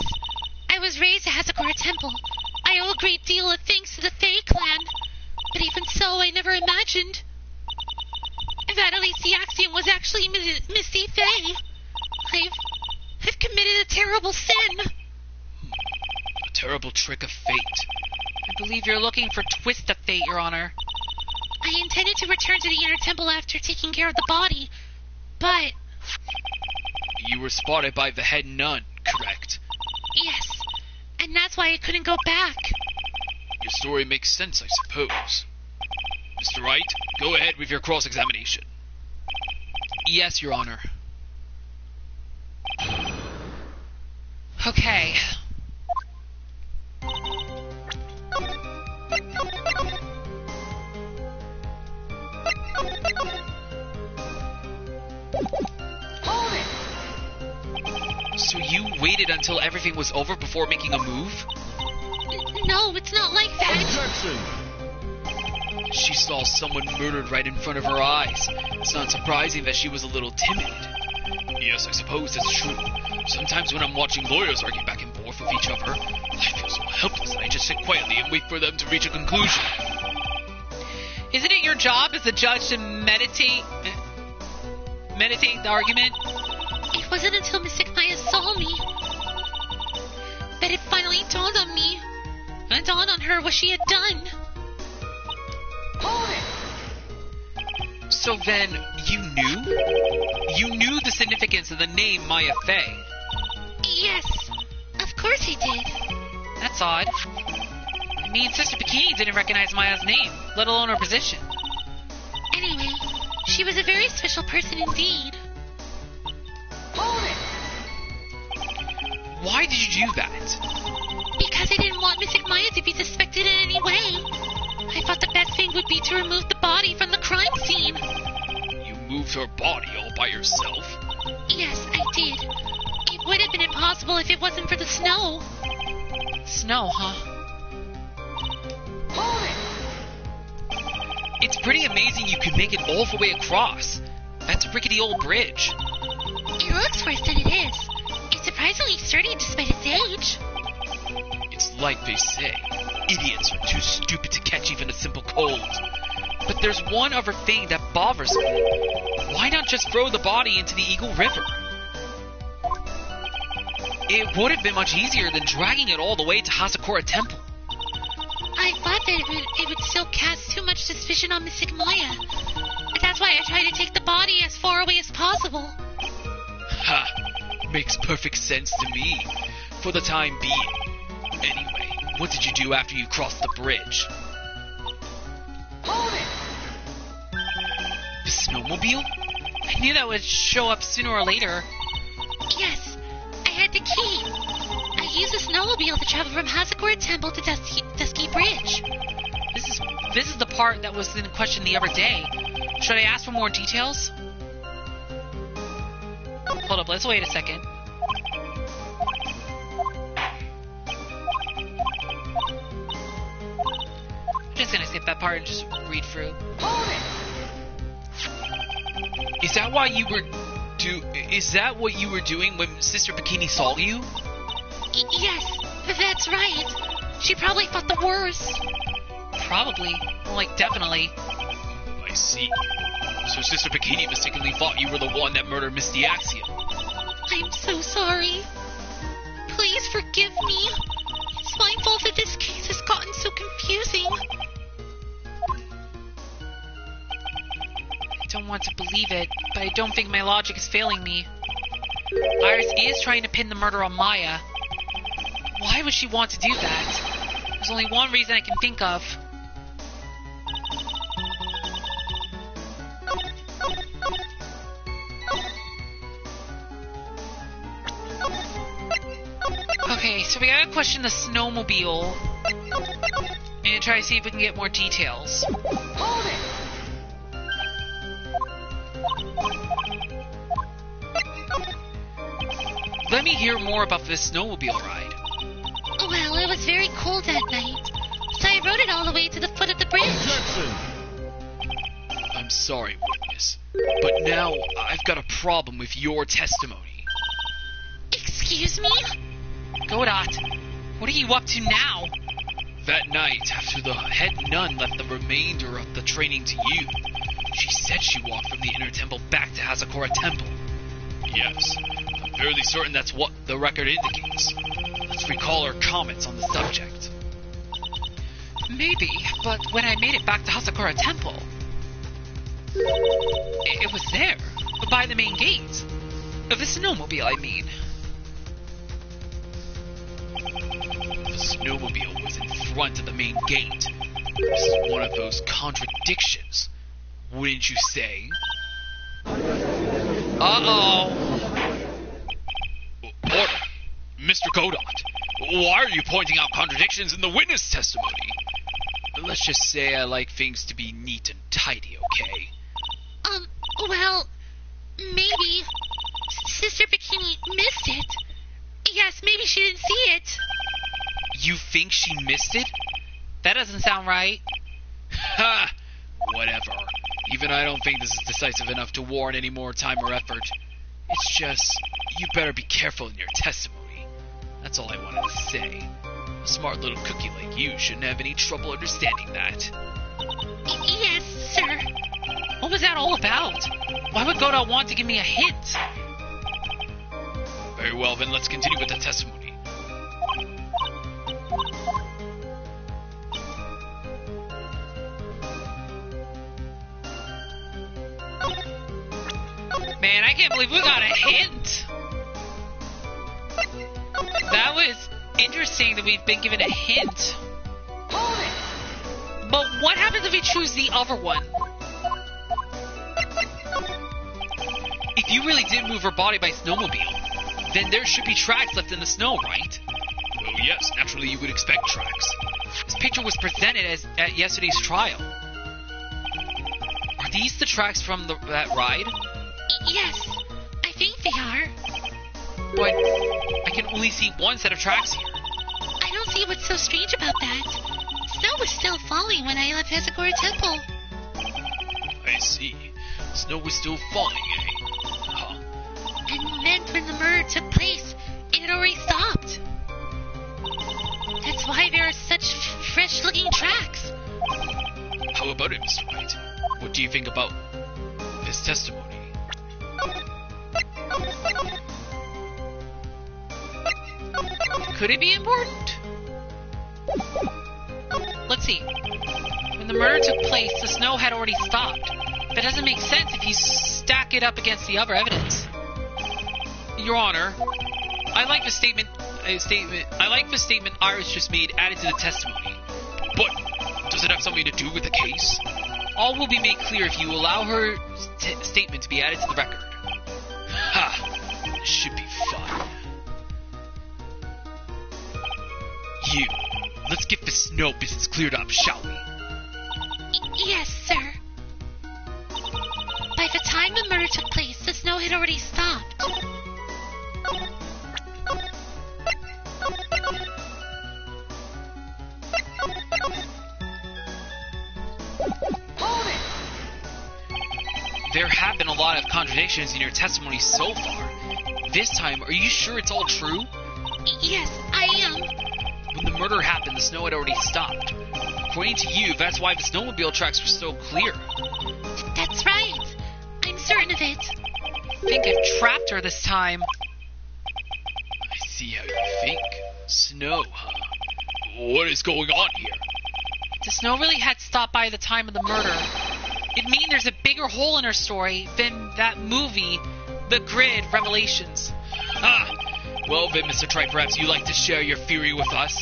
I was raised at Hasakura Temple. I owe a great deal of thanks to the Fae clan. But even so, I never imagined that Elise the Axiom was actually Misty Fae. I've committed a terrible sin. terrible trick of fate. I believe you're looking for Twist of Fate, Your Honor. I intended to return to the inner temple after taking care of the body, but... You were spotted by the head nun, correct? Yes, and that's why I couldn't go back. Your story makes sense, I suppose. Mr. Wright, go ahead with your cross-examination. Yes, Your Honor. Okay. So you waited until everything was over before making a move? No, it's not like that. Objection! She saw someone murdered right in front of her eyes. It's not surprising that she was a little timid. Yes, I suppose that's true. Sometimes when I'm watching lawyers argue back and forth with each other, I feel so helpless that I just sit quietly and wait for them to reach a conclusion. Isn't it your job as a judge to meditate the argument? It wasn't until Miss Maya saw me that it finally dawned on me. It dawned on her what she had done. So then, you knew? You knew the significance of the name Mayave. Yes, of course I did. That's odd. Me and Sister Bikini didn't recognize Maya's name, let alone her position. Anyway, she was a very special person indeed. Why did you do that? Because I didn't want Miss Maya to be suspected in any way. I thought the best thing would be to remove the body from the crime scene. You moved her body all by yourself? Yes, I did. It would have been impossible if it wasn't for the snow. Snow, huh? It's pretty amazing you could make it all the way across. That's a rickety old bridge. It looks worse than it is. It's surprisingly sturdy despite its age. It's like they say, Idiots are too stupid to catch even a simple cold. But there's one other thing that bothers me. Why not just throw the body into the Eagle River? It would have been much easier than dragging it all the way to Hasakura Temple. I thought that it would still cast too much suspicion on Miss Maya. That's why I tried to take the body as far away as possible. Ha! Makes perfect sense to me. For the time being. Anyway, what did you do after you crossed the bridge? The snowmobile? I knew that would show up sooner or later. Yes, I had the key. I used the snowmobile to travel from Hasakura Temple to Dusky Bridge. This is the part that was in question the other day. Should I ask for more details? Hold up, let's wait a second. I'm just gonna skip that part and just read through. Is that what you were doing when Sister Bikini saw you? Yes, that's right. She probably thought the worst. Probably. Well, like, definitely. I see. So Sister Bikini mistakenly thought you were the one that murdered Miss Diaxiom. I'm so sorry. Please forgive me. It's my fault that this case has gotten so confusing. I don't want to believe it, but I don't think my logic is failing me. Iris is trying to pin the murder on Maya. Why would she want to do that? There's only one reason I can think of. Okay, so we gotta question the snowmobile and try to see if we can get more details. Let me hear more about this snowmobile ride. Well, it was very cold that night, so I rode it all the way to the foot of the bridge. Objection! I'm sorry, witness, but now I've got a problem with your testimony. Excuse me? Godot, what are you up to now? That night, after the head nun left the remainder of the training to you, she said she walked from the inner temple back to Hasakura Temple. Yes, I'm fairly certain that's what the record indicates. Let's recall her comments on the subject. Maybe, but when I made it back to Hasakura Temple, it was there, by the main gate. The snowmobile, I mean. The snowmobile was in front of the main gate. This is one of those contradictions, wouldn't you say? Uh-oh. Order! Mr. Godot, why are you pointing out contradictions in the witness testimony? Let's just say I like things to be neat and tidy, okay? Well, maybe Sister Bikini missed it. Yes, maybe she didn't see it. You think she missed it? That doesn't sound right. Ha! Whatever. Even I don't think this is decisive enough to warrant any more time or effort. It's just, you better be careful in your testimony. That's all I wanted to say. A smart little cookie like you shouldn't have any trouble understanding that. Yes, sir. What was that all about? Why would Godot want to give me a hint? Very well, then let's continue with the testimony. Man, I can't believe we got a hint. That was interesting that we've been given a hint. But what happens if we choose the other one? If you really did move her body by snowmobile, then there should be tracks left in the snow, right? Well, yes, naturally you would expect tracks. This picture was presented at yesterday's trial. Are these the tracks from that ride? Yes, I think they are. But I can only see one set of tracks here. I don't see what's so strange about that. Snow was still falling when I left Hasakura Temple. I see. Snow was still falling, eh? Huh. And then when the murder took place, it had already stopped. That's why there are such fresh-looking tracks. How about it, Mr. Wright? What do you think about his testimony? Could it be important? Let's see. When the murder took place, the snow had already stopped. That doesn't make sense if you stack it up against the other evidence. Your Honor, I like the statement Iris just made added to the testimony. But does it have something to do with the case? All will be made clear if you allow her statement to be added to the record. Ha! This should be fun. You, let's get the snow business cleared up, shall we? Yes, sir. By the time the murder took place, the snow had already stopped. There have been a lot of contradictions in your testimony so far. This time, are you sure it's all true? Yes, I am. When the murder happened, the snow had already stopped. According to you, that's why the snowmobile tracks were so clear. That's right. I'm certain of it. I think I've trapped her this time. I see how you think. Snow, huh? What is going on here? The snow really had stopped by the time of the murder. It'd mean there's a bigger hole in her story than that movie, The Grid Revelations. Ha! Well then, Mr. Tripe, perhaps you'd like to share your theory with us?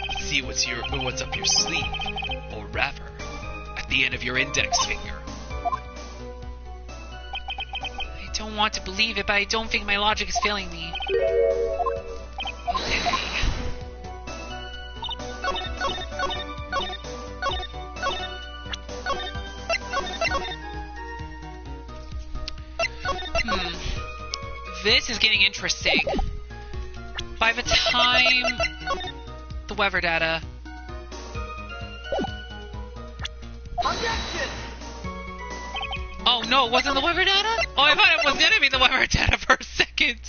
Let's see what's up your sleeve. Or rather, at the end of your index finger. I don't want to believe it, but I don't think my logic is failing me. Okay. This is getting interesting. By the time the weather data. Oh no, it wasn't the weather data? Oh, I thought it was gonna be the weather data for a second.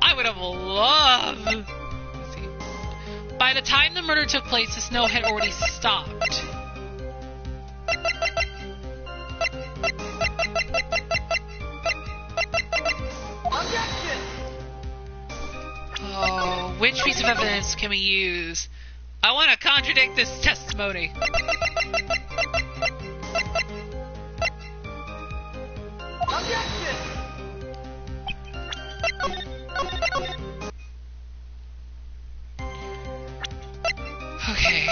I would have loved. Let's see. By the time the murder took place, the snow had already stopped. Oh, Which piece of evidence can we use? I want to contradict this testimony. Okay.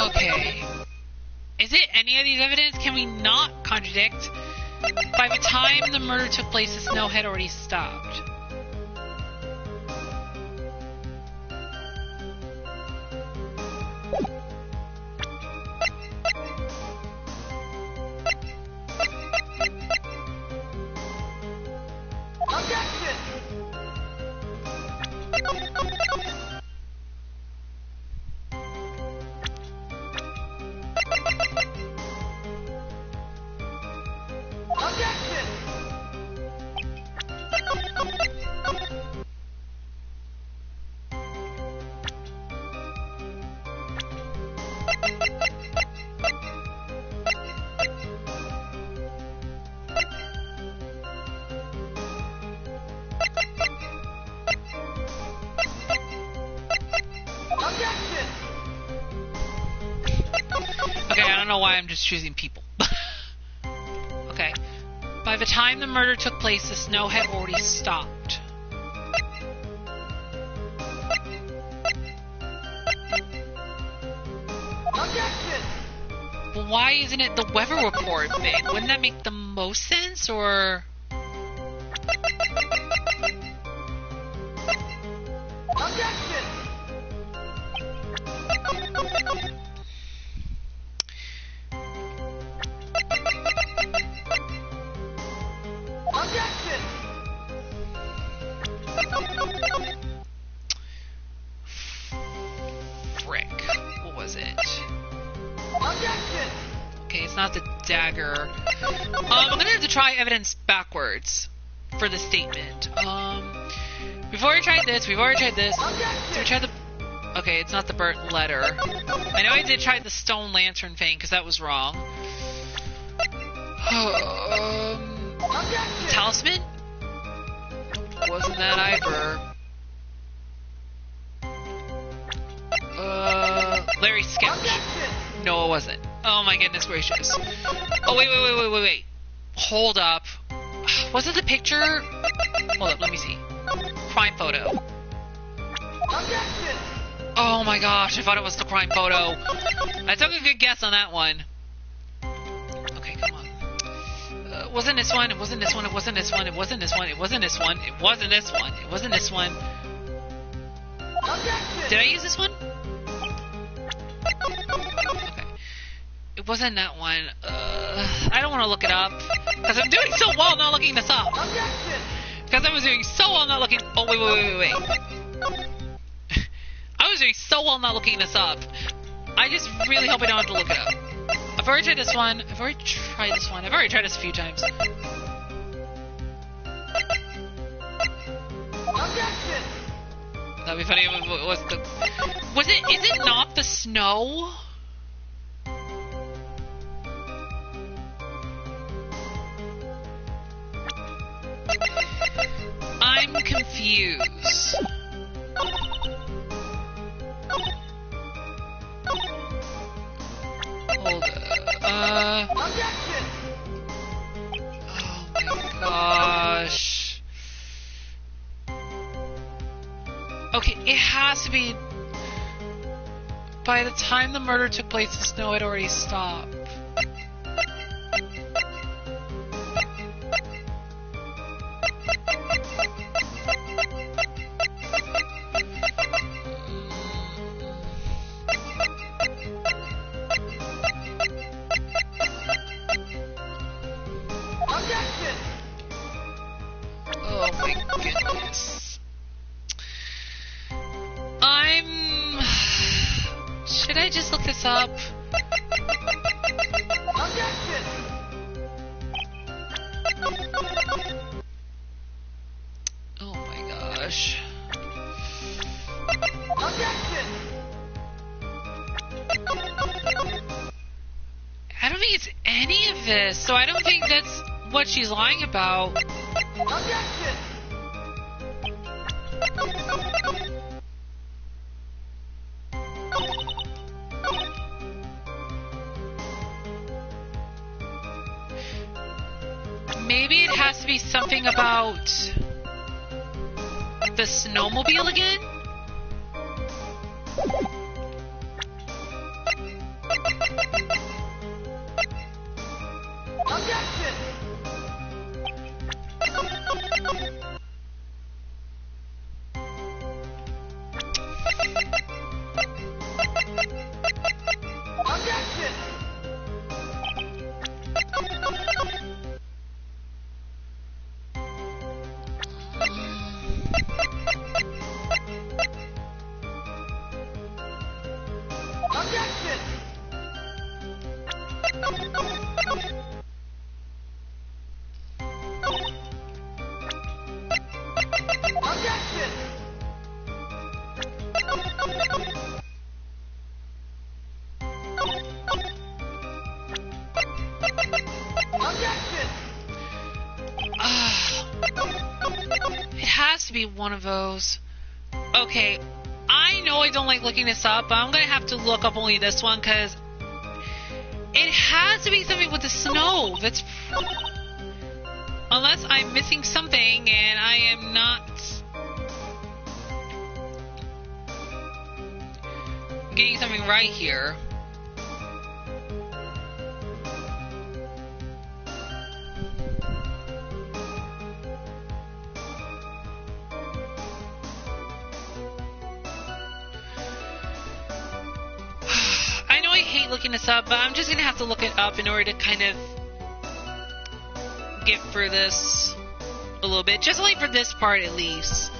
Okay. Is it any of these evidence can we not contradict? By the time the murder took place, the snow had already stopped. Okay, I don't know why I'm just choosing people. Okay. By the time the murder took place, the snow had already stopped. But why isn't it the weather report thing? Wouldn't that make the most sense, or... Frick. What was it? Okay, it's not the dagger. I'm gonna have to try evidence backwards for the statement. We've already tried this, we've already tried this. So we tried the... Okay, it's not the burnt letter. I know I did try the stone lantern thing, because that was wrong. The talisman? Wasn't that either. Larry's sketch. No, it wasn't. Oh my goodness gracious. Oh, wait. Hold up. Was it the picture? Hold up, let me see. Crime photo. Oh my gosh, I thought it was the crime photo. I took a good guess on that one. Okay, come on. Wasn't this one, it wasn't this one, it wasn't this one, it wasn't this one, it wasn't this one, it wasn't this one, it wasn't this one. Did I use this one? Okay. It wasn't that one. I don't want to look it up. Because I'm doing so well not looking this up. Because I was doing so well not looking... Oh, wait. I was doing so well not looking this up. I just really hope I don't have to look it up. I've already tried this one. I've already tried this a few times. That'd be funny if it was the... Is it not the snow? I'm confused. Hold up. Oh my gosh. Okay, it has to be... By the time the murder took place, the snow had already stopped. Oh my goodness. Should I just look this up? Oh my gosh. I don't think it's any of this, so I don't think that's what she's lying about. Maybe it has to be something about the snowmobile again? It has to be one of those. Okay, I know I don't like looking this up, but I'm gonna have to look up only this one because it has to be something with the snow. That's unless I'm missing something and I am not getting something right here. Looking this up, but I'm just gonna have to look it up in order to kind of get through this a little bit, just only for this part at least.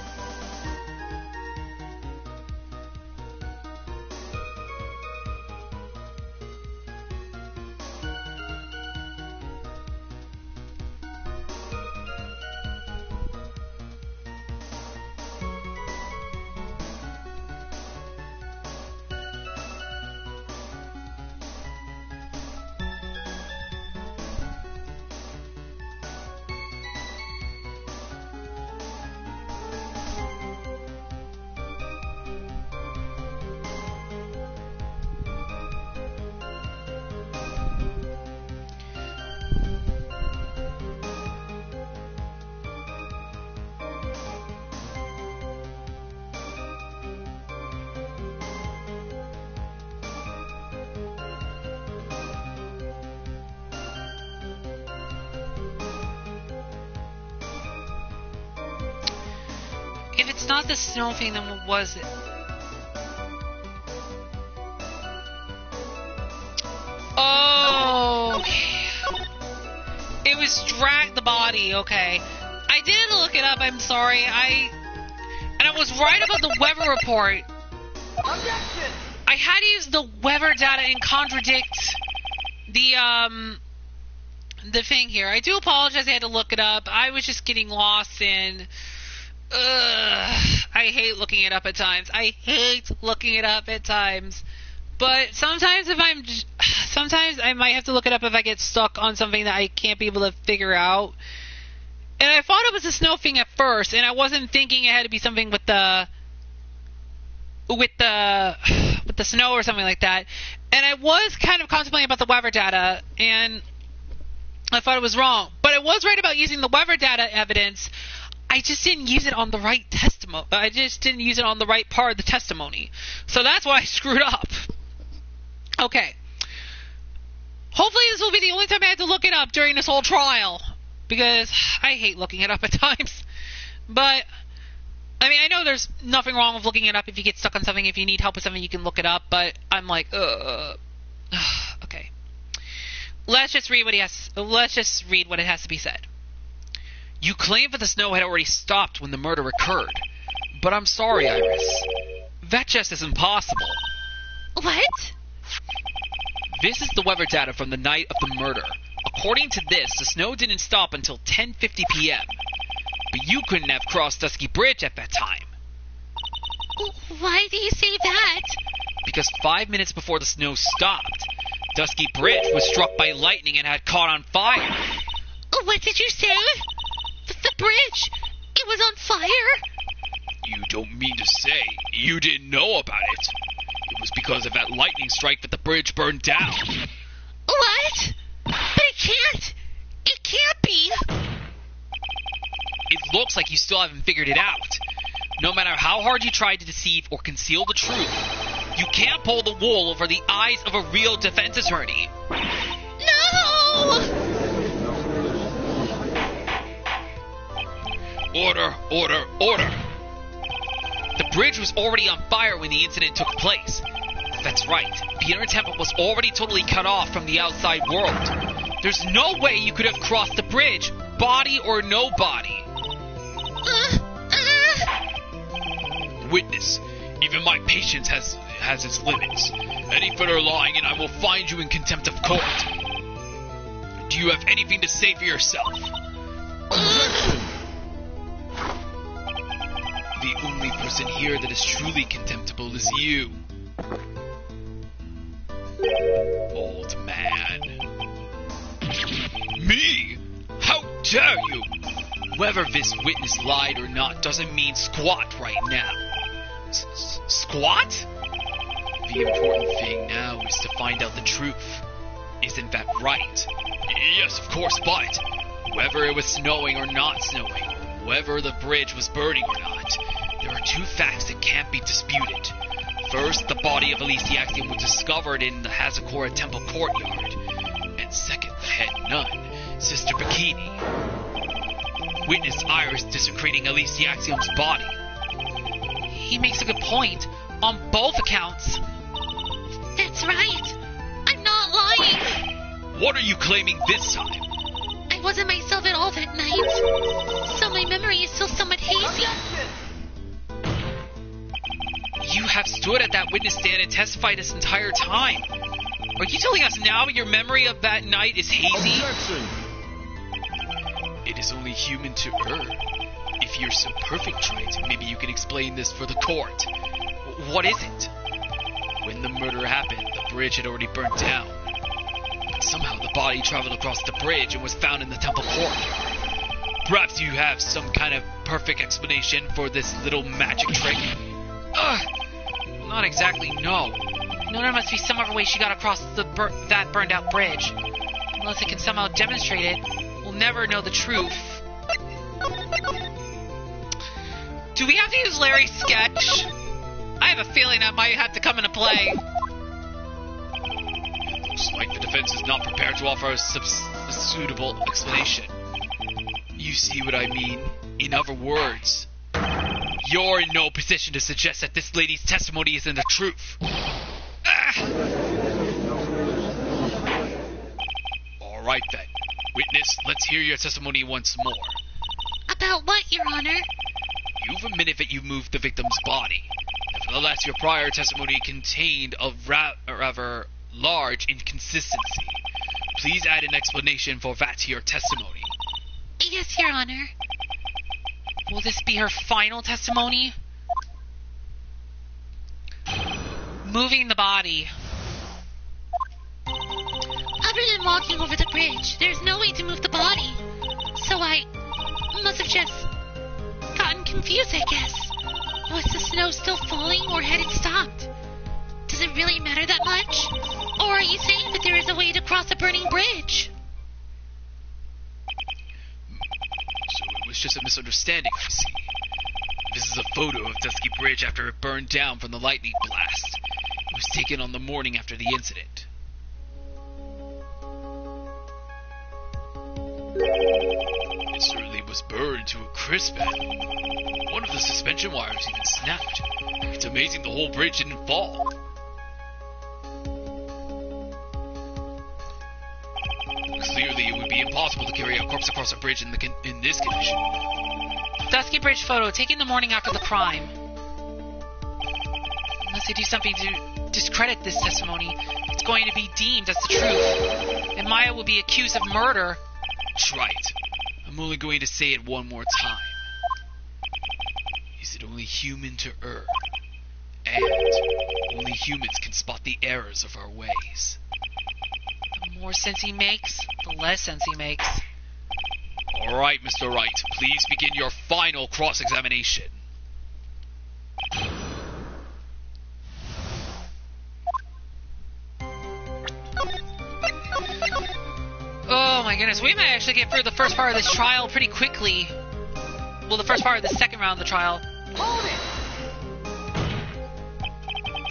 If it's not the snow thing, then what was it? Oh, it was drag the body. Okay, I didn't look it up. I'm sorry. I was right about the weather report. I had to use the weather data and contradict the thing here. I do apologize. I had to look it up. I was just getting lost in. I hate looking it up at times. But sometimes sometimes I might have to look it up if I get stuck on something that I can't be able to figure out. And I thought it was a snow thing at first, and I wasn't thinking it had to be something with the snow or something like that. And I was kind of contemplating about the weather data, and I thought it was wrong. But I was right about using the weather data evidence. I just didn't use it on the right testimony. I just didn't use it on the right part of the testimony. So that's why I screwed up. Okay. Hopefully this will be the only time I have to look it up during this whole trial. Because I hate looking it up at times. But, I mean, I know there's nothing wrong with looking it up if you get stuck on something. If you need help with something, you can look it up. But I'm like, okay. Let's just read what it has to be said. You claim that the snow had already stopped when the murder occurred. But I'm sorry, Iris. That just isn't possible. What? This is the weather data from the night of the murder. According to this, the snow didn't stop until 10:50 p.m. But you couldn't have crossed Dusky Bridge at that time. Why do you say that? Because 5 minutes before the snow stopped, Dusky Bridge was struck by lightning and had caught on fire. What did you say? The bridge? It was on fire? You don't mean to say you didn't know about it. It was because of that lightning strike that the bridge burned down. What? But it can't. It can't be. It looks like you still haven't figured it out. No matter how hard you try to deceive or conceal the truth, you can't pull the wool over the eyes of a real defense attorney. No! Order, order, order. The bridge was already on fire when the incident took place. That's right. The inner temple was already totally cut off from the outside world. There's no way you could have crossed the bridge, body or no body. Witness, even my patience has its limits. Any further lying and I will find you in contempt of court. Do you have anything to say for yourself? Objection! The only person here that is truly contemptible is you. Old man. Me? How dare you? Whether this witness lied or not doesn't mean squat right now. Squat? The important thing now is to find out the truth. Isn't that right? Yes, of course, but Whether it was snowing or not snowing, whether the bridge was burning or not, there are two facts that can't be disputed. First, the body of Elise the Axiom was discovered in the Hazakura Temple courtyard. And second, the head nun, Sister Bikini. Witness Iris desecrating Elise the Axiom's body. He makes a good point. On both accounts. That's right. I'm not lying. what are you claiming this time? I wasn't myself at all that night, so my memory is still somewhat hazy. You have stood at that witness stand and testified this entire time. Are you telling us now your memory of that night is hazy? Objection! It is only human to err. If you're so perfect, Trent, maybe you can explain this for the court. What is it? When the murder happened, the bridge had already burnt down. But somehow the body traveled across the bridge and was found in the temple courtyard. Perhaps you have some kind of perfect explanation for this little magic trick? Not exactly, no. No, there must be some other way she got across that burned out bridge. Unless it can somehow demonstrate it, we'll never know the truth. Do we have to use Larry's sketch? I have a feeling that might have to come into play. It looks like the defense is not prepared to offer a suitable explanation. You see what I mean? In other words, you're in no position to suggest that this lady's testimony isn't the truth. All right then. Witness, let's hear your testimony once more. About what, Your Honor? You've admitted that you moved the victim's body. Nevertheless, your prior testimony contained a rather large inconsistency. Please add an explanation for that to your testimony. Yes, Your Honor. Will this be her final testimony? Moving the body. Other than walking over the bridge, there's no way to move the body. So I must have just gotten confused, I guess. Was the snow still falling or had it stopped? Does it really matter that much? Or are you saying that there is a way to cross a burning bridge? So it was It's just a misunderstanding, I see. This is a photo of Dusky Bridge after it burned down from the lightning blast. It was taken on the morning after the incident. It certainly was burned to a crisp end. One of the suspension wires even snapped. It's amazing the whole bridge didn't fall. Clearly, it would be impossible to carry a corpse across a bridge in this condition. Dusky Bridge photo taken the morning after the crime. Unless they do something to discredit this testimony, it's going to be deemed as the truth, and Maya will be accused of murder. Try it. I'm only going to say it one more time. Is it only human to err? And only humans can spot the errors of our ways. The more sense he makes, the less sense he makes. All right, Mr. Wright, please begin your final cross-examination. Oh my goodness, we might actually get through the first part of this trial pretty quickly. Well, the first part of the second round of the trial.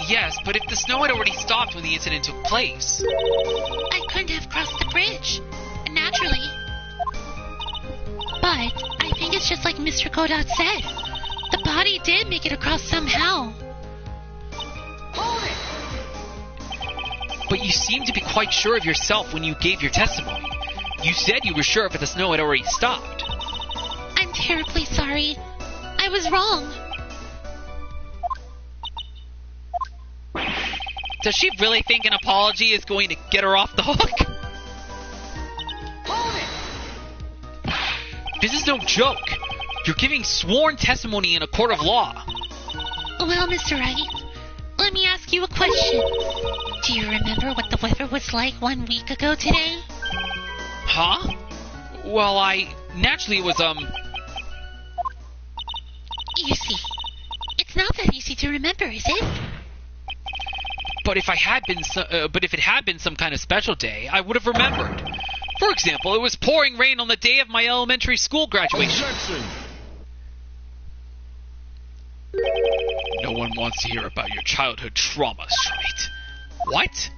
Yes, but if the snow had already stopped when the incident took place... I couldn't have crossed the bridge, naturally. But I think it's just like Mr. Godot said. The body did make it across somehow. But you seemed to be quite sure of yourself when you gave your testimony. You said you were sure that the snow had already stopped. I'm terribly sorry. I was wrong. Does she really think an apology is going to get her off the hook? This is no joke. You're giving sworn testimony in a court of law. Well, Mr. Wright, let me ask you a question. Do you remember what the weather was like 1 week ago today? Huh? Well, naturally it was, You see, it's not that easy to remember, is it? But if it had been some kind of special day, I would have remembered. For example, it was pouring rain on the day of my elementary school graduation. Objection! No one wants to hear about your childhood traumas, right? What?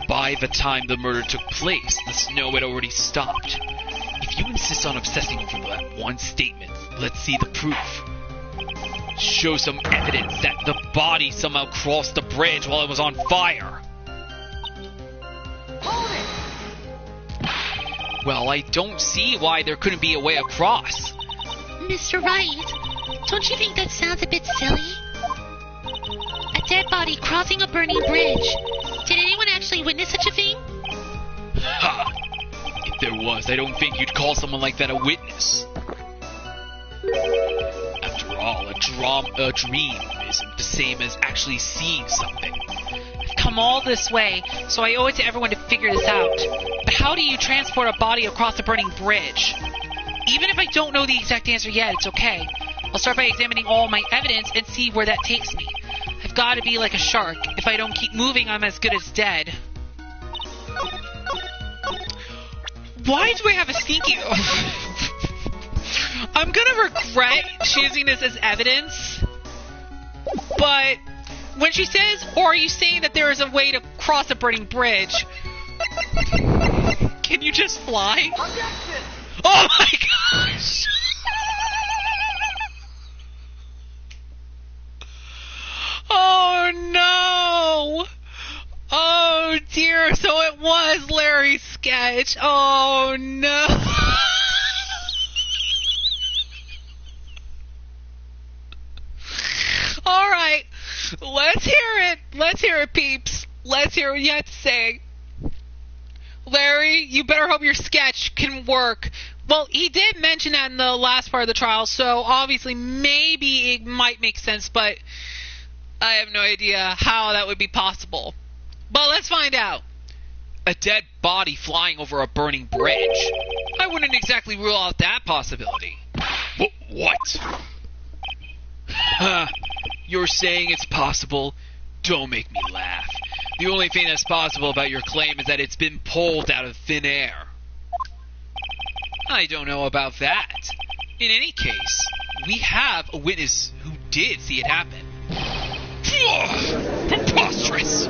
By the time the murder took place, the snow had already stopped. If you insist on obsessing over that one statement, let's see the proof. Show some evidence that the body somehow crossed the bridge while it was on fire. Well, I don't see why there couldn't be a way across. Mr. Wright, don't you think that sounds a bit silly? A dead body crossing a burning bridge. Did anyone actually witness such a thing? Ha! If there was, I don't think you'd call someone like that a witness. After all, a dream isn't the same as actually seeing something. I've come all this way, so I owe it to everyone to figure this out. But how do you transport a body across a burning bridge? Even if I don't know the exact answer yet, it's okay. I'll start by examining all my evidence and see where that takes me. I've got to be like a shark. If I don't keep moving, I'm as good as dead. Why do I have a sneaky... I'm gonna regret choosing this as evidence, but when she says, or are you saying that there is a way to cross a burning bridge? Can you just fly? Objection! Oh my gosh! Oh no! Oh dear, so it was Larry's sketch. Oh no! Alright, let's hear it. Let's hear it, peeps. Let's hear what you have to say. Larry, you better hope your sketch can work. Well, he did mention that in the last part of the trial, so obviously maybe it might make sense, but I have no idea how that would be possible. But let's find out. A dead body flying over a burning bridge. I wouldn't exactly rule out that possibility. What? You're saying it's possible? Don't make me laugh. The only thing that's possible about your claim is that it's been pulled out of thin air. I don't know about that. In any case, we have a witness who did see it happen. Preposterous!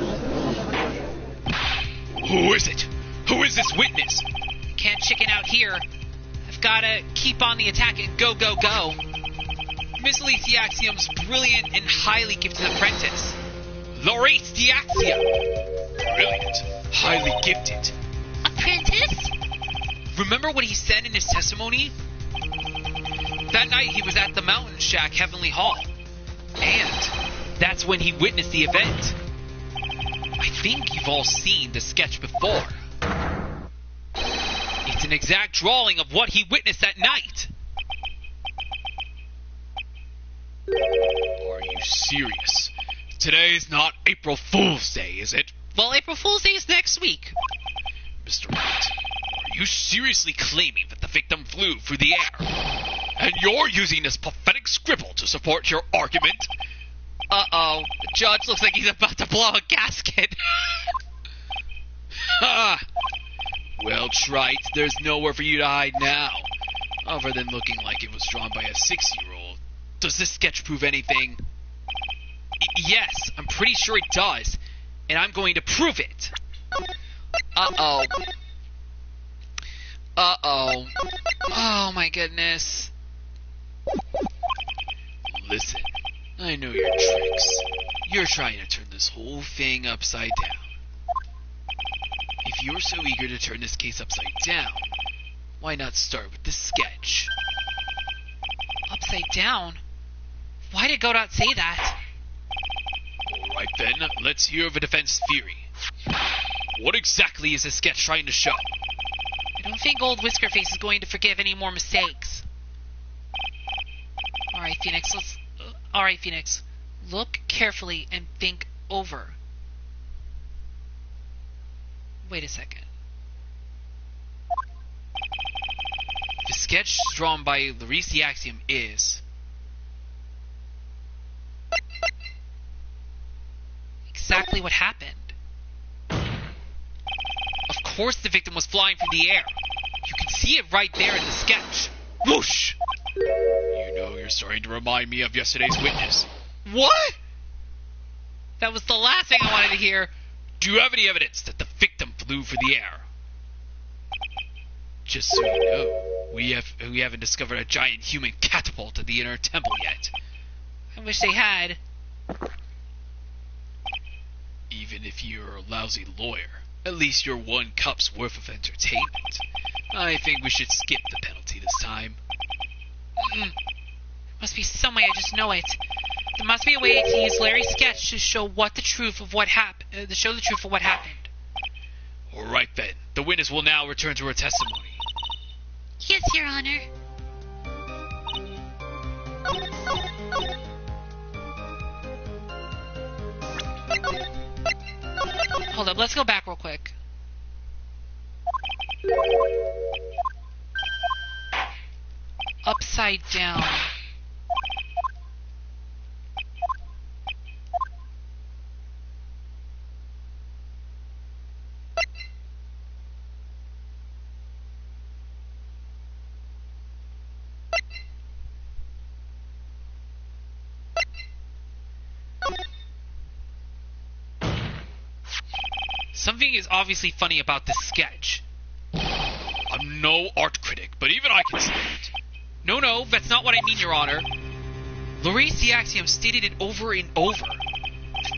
Who is it? Who is this witness? Can't chicken out here. I've gotta keep on the attack and go, go, go. Miss Elysiaxium's brilliant and highly gifted apprentice. Laurice Diaxium! Brilliant. Highly gifted. Apprentice? Remember what he said in his testimony? That night he was at the Mountain Shack Heavenly Hall. And that's when he witnessed the event. I think you've all seen the sketch before. It's an exact drawing of what he witnessed that night. Are you serious? Today's not April Fool's Day, is it? Well, April Fool's Day is next week. Mr. Wright, are you seriously claiming that the victim flew through the air? And you're using this pathetic scribble to support your argument? Uh-oh. The judge looks like he's about to blow a gasket. Ha! Well, Trite, there's nowhere for you to hide now. Other than looking like it was drawn by a 6-year-old. Does this sketch prove anything? Yes, I'm pretty sure it does. And I'm going to prove it. Uh-oh. Uh-oh. Oh, my goodness. Listen, I know your tricks. You're trying to turn this whole thing upside down. If you're so eager to turn this case upside down, why not start with the sketch? Upside down? Why did Godot say that? Alright then, let's hear the defense theory. What exactly is the sketch trying to show? I don't think old Whiskerface is going to forgive any more mistakes. Alright, Phoenix. Look carefully and think over. Wait a second. The sketch drawn by Laurice Diaxium is... exactly what happened. Of course the victim was flying through the air. You can see it right there in the sketch. Whoosh! You know, you're starting to remind me of yesterday's witness. What? That was the last thing I wanted to hear. Do you have any evidence that the victim flew through the air? Just so you know, we haven't discovered a giant human catapult at the inner temple yet. I wish they had. Even if you're a lousy lawyer, at least you're 1 cup's worth of entertainment. I think we should skip the penalty this time. Must be some way, I just know it. There must be a way to use Larry's sketch to show the truth of what happened. All right then, the witness will now return to her testimony. Yes, Your Honor. Hold up, let's go back real quick. Upside down. Something is obviously funny about this sketch. I'm no art critic, but even I can see it. No, that's not what I mean, Your Honor. Laurice Diaxium stated it over and over.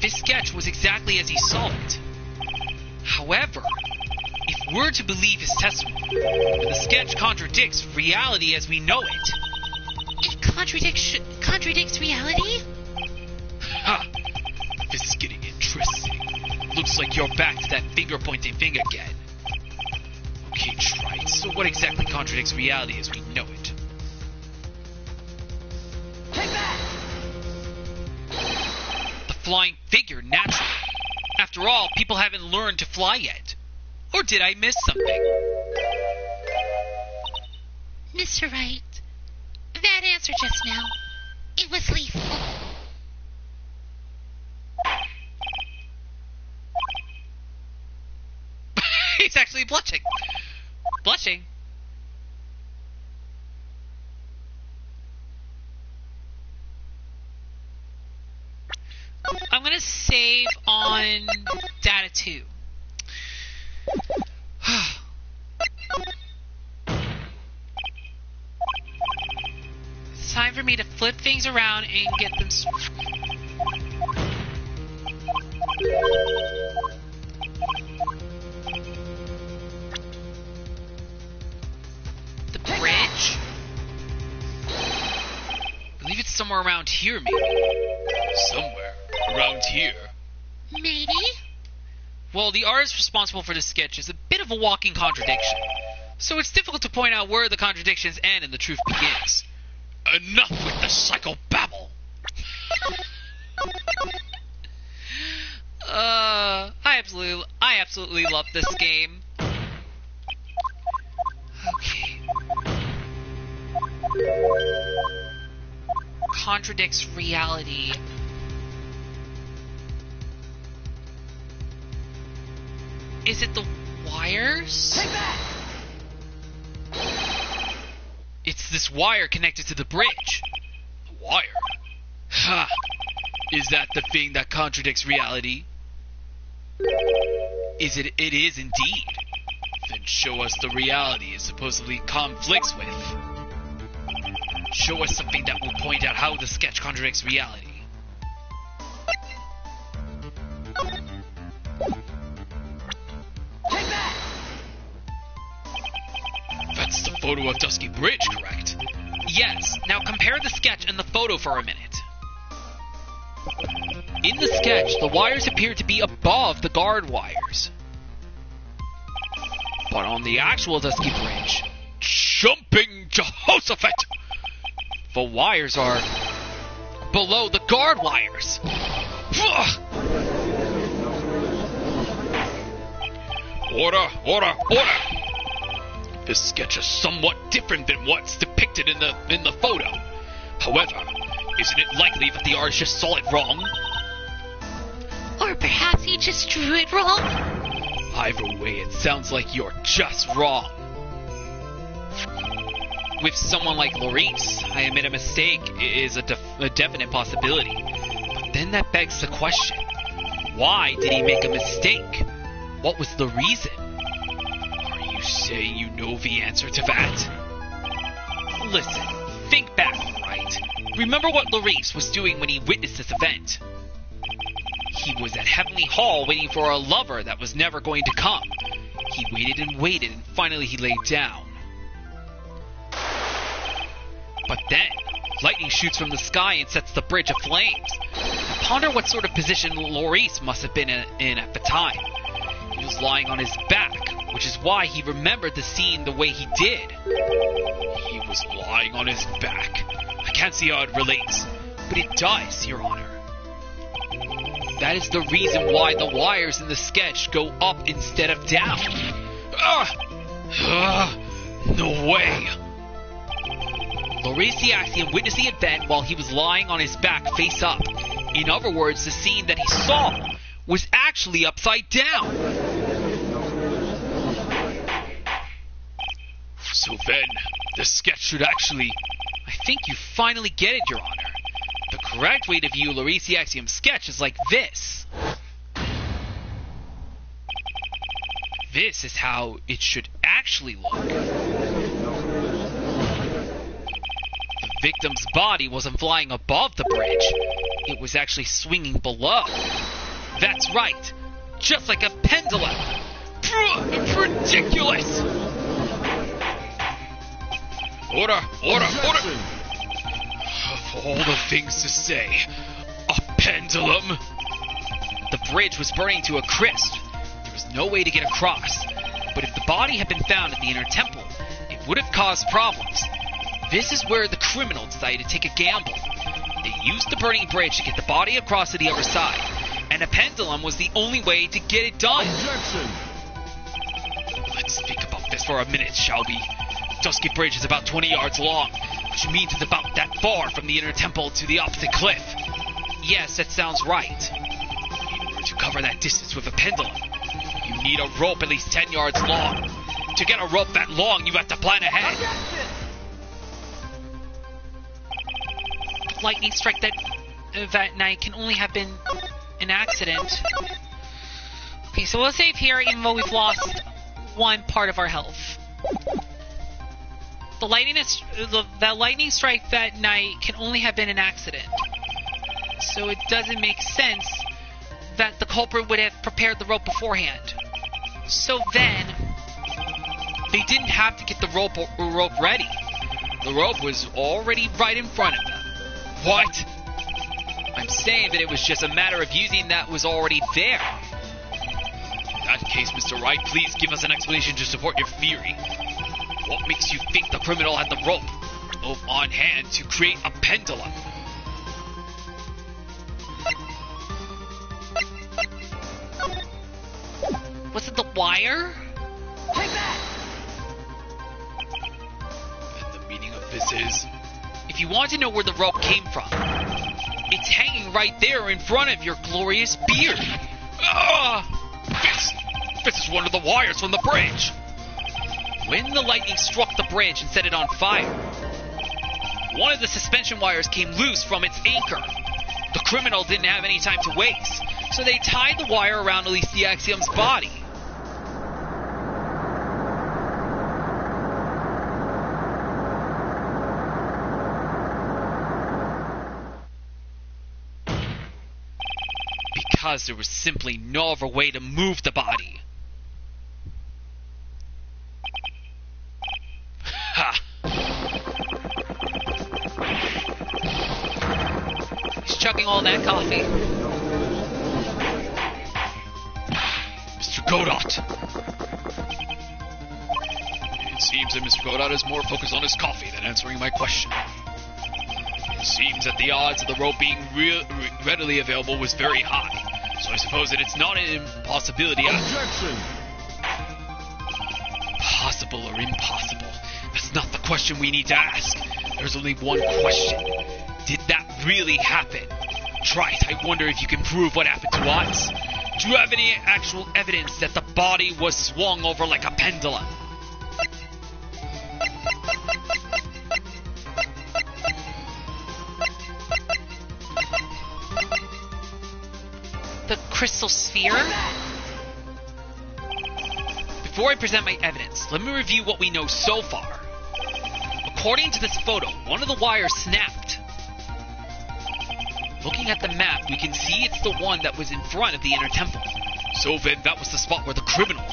This sketch was exactly as he saw it. However, if we're to believe his testimony, the sketch contradicts reality as we know it. It contradicts reality? Ha! This is getting interesting. Looks like you're back to that finger-pointing thing again. Okay, Trite, so what exactly contradicts reality as we know it? The flying figure, naturally. After all, people haven't learned to fly yet. Or did I miss something? Mr. Wright, that answer just now, it was lethal. He's actually blushing. Blushing? and data 2. It's time for me to flip things around and get them. The bridge? I believe it's somewhere around here, maybe. Somewhere around here. Maybe? Well, the artist responsible for this sketch is a bit of a walking contradiction, so it's difficult to point out where the contradictions end and the truth begins. Enough with the psychobabble. I absolutely love this game. Okay. Contradicts reality. Is it the wires? Take that! It's this wire connected to the bridge. The wire? Ha! Is that the thing that contradicts reality? It is indeed. Then show us the reality it supposedly conflicts with. Show us something that will point out how the sketch contradicts reality. Take that! That's the photo of Dusky Bridge, correct? Yes, now compare the sketch and the photo for a minute. In the sketch, the wires appear to be above the guard wires. But on the actual Dusky Bridge, Jumping Jehoshaphat! the wires are below the guard wires. Order, order, order! This sketch is somewhat different than what's depicted in the photo. However, isn't it likely that the artist just saw it wrong? Or perhaps he just drew it wrong? Either way, it sounds like you're just wrong. With someone like Laurice, I admit a mistake is a definite possibility. But then that begs the question, why did he make a mistake? What was the reason? Are you saying you know the answer to that? Listen, think back, right? Remember what Laurice was doing when he witnessed this event. He was at Heavenly Hall waiting for a lover that was never going to come. He waited and waited, and finally he laid down. But then, lightning shoots from the sky and sets the bridge aflames. Ponder what sort of position Laurice must have been in at the time. He was lying on his back, which is why he remembered the scene the way he did. He was lying on his back. I can't see how it relates, But it does, Your Honor. That is the reason why the wires in the sketch go up instead of down. No way! Laurice the Axiom witnessed the event while he was lying on his back face up. In other words, the scene that he saw was actually upside down. So then, the sketch should actually... I think you finally get it, Your Honor. The correct way to view Laurice the Axiom's sketch is like this. This is how it should actually look. The victim's body wasn't flying above the bridge. It was actually swinging below. That's right. Just like a pendulum. Ridiculous! Order, order, order! Of all the things to say, a pendulum? The bridge was burning to a crisp. There was no way to get across. But if the body had been found at the inner temple, it would have caused problems. This is where the criminal decided to take a gamble. They used the burning bridge to get the body across to the other side, and a pendulum was the only way to get it done. Objection! Let's think about this for a minute, shall we? Dusky Bridge is about 20 yards long, which means it's about that far from the inner temple to the opposite cliff. Yes, that sounds right. In order to cover that distance with a pendulum, you need a rope at least 10 yards long. To get a rope that long, you have to plan ahead. Lightning strike that night can only have been an accident. Okay, so we'll save here even though we've lost one part of our health. The lightning strike that night can only have been an accident. So it doesn't make sense that the culprit would have prepared the rope beforehand. So then, they didn't have to get the rope ready. The rope was already right in front of them. What? I'm saying that it was just a matter of using that was already there. In that case, Mr. Wright, please give us an explanation to support your theory. What makes you think the criminal had the rope on hand to create a pendulum? Was it the wire? And the meaning of this is... If you want to know where the rope came from, it's hanging right there in front of your glorious beard. This is one of the wires from the bridge. When the lightning struck the bridge and set it on fire, one of the suspension wires came loose from its anchor. The criminal didn't have any time to waste, so they tied the wire around Elysiaxium's body. Because there was simply no other way to move the body. Ha! He's chugging all that coffee. Mr. Godot! It seems that Mr. Godot is more focused on his coffee than answering my question. It seems that the odds of the rope being readily available was very high, so I suppose that it's not an impossibility. Objection! Possible or impossible? That's not the question we need to ask. There's only one question. Did that really happen? Try it. I wonder if you can prove what happened to us. Do you have any actual evidence that the body was swung over like a pendulum? The crystal sphere? Before I present my evidence, let me review what we know so far. According to this photo, one of the wires snapped. Looking at the map, we can see it's the one that was in front of the inner temple. So then that was the spot where the criminal...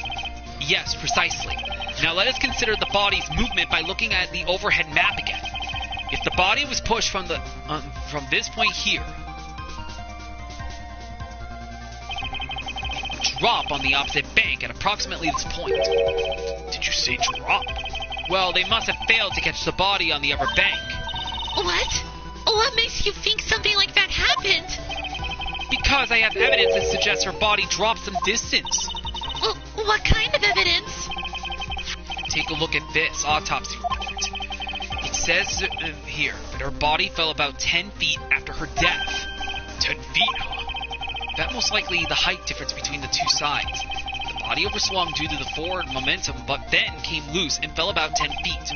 Yes, precisely. Now let us consider the body's movement by looking at the overhead map again. If the body was pushed from this point here, drop on the opposite bank at approximately this point. Did you say drop? Well, they must have failed to catch the body on the other bank. What? What makes you think something like that happened? Because I have evidence that suggests her body dropped some distance. What kind of evidence? Take a look at this autopsy report. It says here that her body fell about 10 feet after her death. 10 feet, huh? That most likely the height difference between the two sides. The body overswung due to the forward momentum, but then came loose and fell about 10 feet.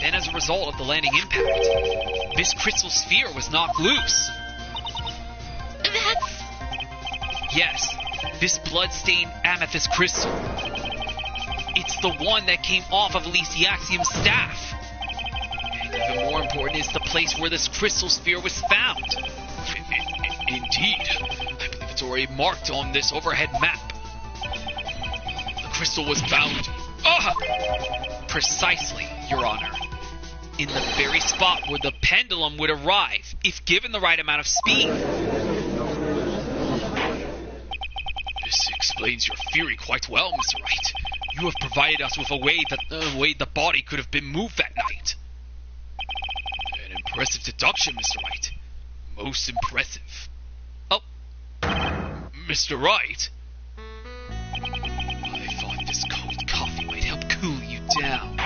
Then as a result of the landing impact, this crystal sphere was knocked loose. That's... Yes, this blood-stained amethyst crystal. It's the one that came off of Elysiaxium's staff. And even more important is the place where this crystal sphere was found. Indeed. I believe it's already marked on this overhead map. The crystal was found... Precisely, Your Honor. In the very spot where the pendulum would arrive, if given the right amount of speed. This explains your theory quite well, Mr. Wright. You have provided us with a way that the body could have been moved that night. An impressive deduction, Mr. Wright. Most impressive. Oh. Mr. Wright? I thought this cold coffee might help cool you down.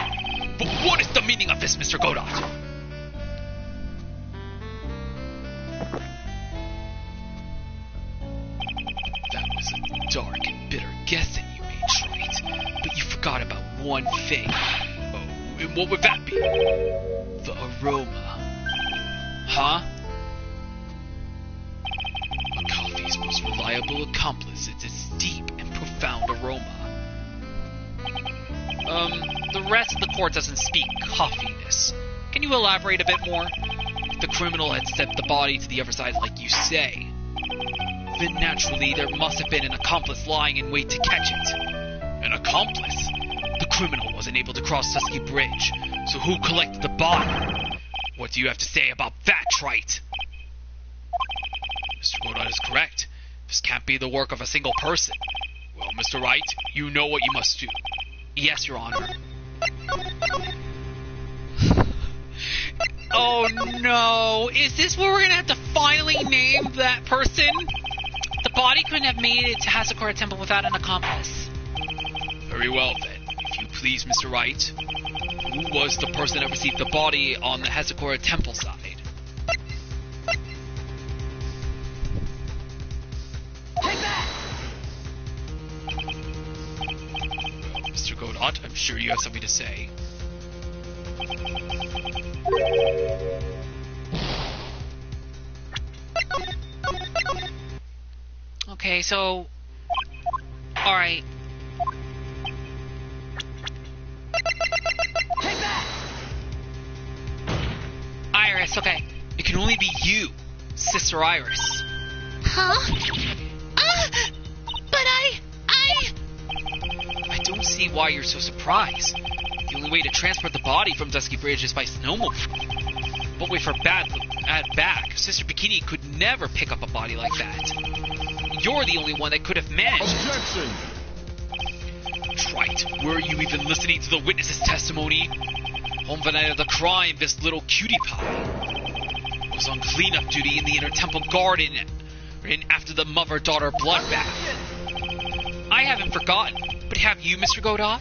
But what is the meaning of this, Mr. Godot? That was a dark and bitter guess that you made, Wright. But you forgot about one thing. Oh, and what would that be? The aroma. Huh? A coffee's most reliable accomplice is its deep and profound The rest of the court doesn't speak coffiness. Can you elaborate a bit more? If the criminal had stepped the body to the other side like you say, then naturally there must have been an accomplice lying in wait to catch it. An accomplice? The criminal wasn't able to cross Dusky Bridge, so who collected the body? What do you have to say about that, Trite? Mr. Godot is correct. This can't be the work of a single person. Well, Mr. Wright, you know what you must do. Yes, Your Honor. Oh no! Is this where we're gonna have to finally name that person? The body couldn't have made it to Hasakura Temple without an accomplice. Very well, then. If you please, Mr. Wright, who was the person that received the body on the Hasakura Temple side? Take that! Well, Mr. Godot, I'm sure you have something to say. Okay, so... Alright. Take that! Iris, okay. It can only be you, Sister Iris. Huh? But I... I don't see why you're so surprised. The only way to transport the body from Dusky Bridge is by snowmobile. But with her bad back, Sister Bikini could never pick up a body like that. You're the only one that could have managed. Objection! Trite, were you even listening to the witness's testimony? On the night of the crime, this little cutie pie was on cleanup duty in the Inner Temple Garden after the mother-daughter bloodbath. I haven't forgotten, but have you, Mr. Godot?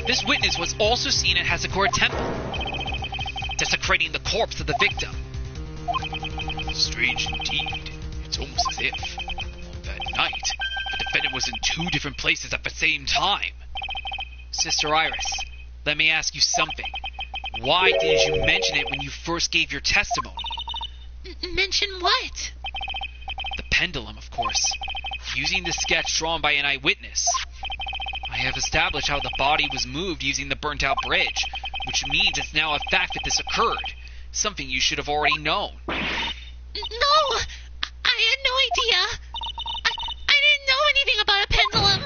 This witness was also seen at Hasakura Temple, desecrating the corpse of the victim. Strange indeed. It's almost as if, on that night, the defendant was in two different places at the same time. Sister Iris, let me ask you something. Why didn't you mention it when you first gave your testimony? Mention what? The pendulum, of course. Using the sketch drawn by an eyewitness. I have established how the body was moved using the burnt-out bridge, which means it's now a fact that this occurred. Something you should have already known. No! I had no idea! I didn't know anything about a pendulum!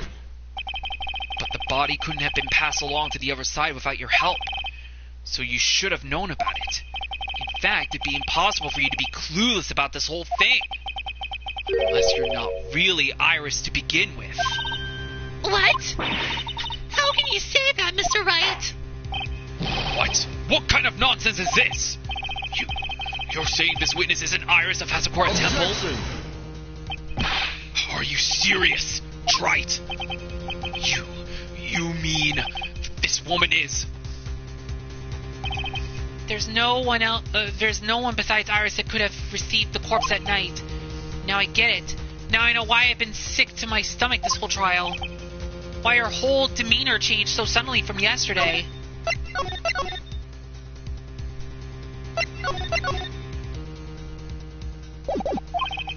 But the body couldn't have been passed along to the other side without your help. So you should have known about it. In fact, it'd be impossible for you to be clueless about this whole thing. Unless you're not really Iris to begin with. What? How can you say that, Mr. Wright? What? What kind of nonsense is this? You're saying this witness isn't Iris of Hasakura Temple? Objection! Are you serious, Trite? You mean this woman is... There's no one besides Iris that could have received the corpse that night. Now I get it. Now I know why I've been sick to my stomach this whole trial. Why her whole demeanor changed so suddenly from yesterday.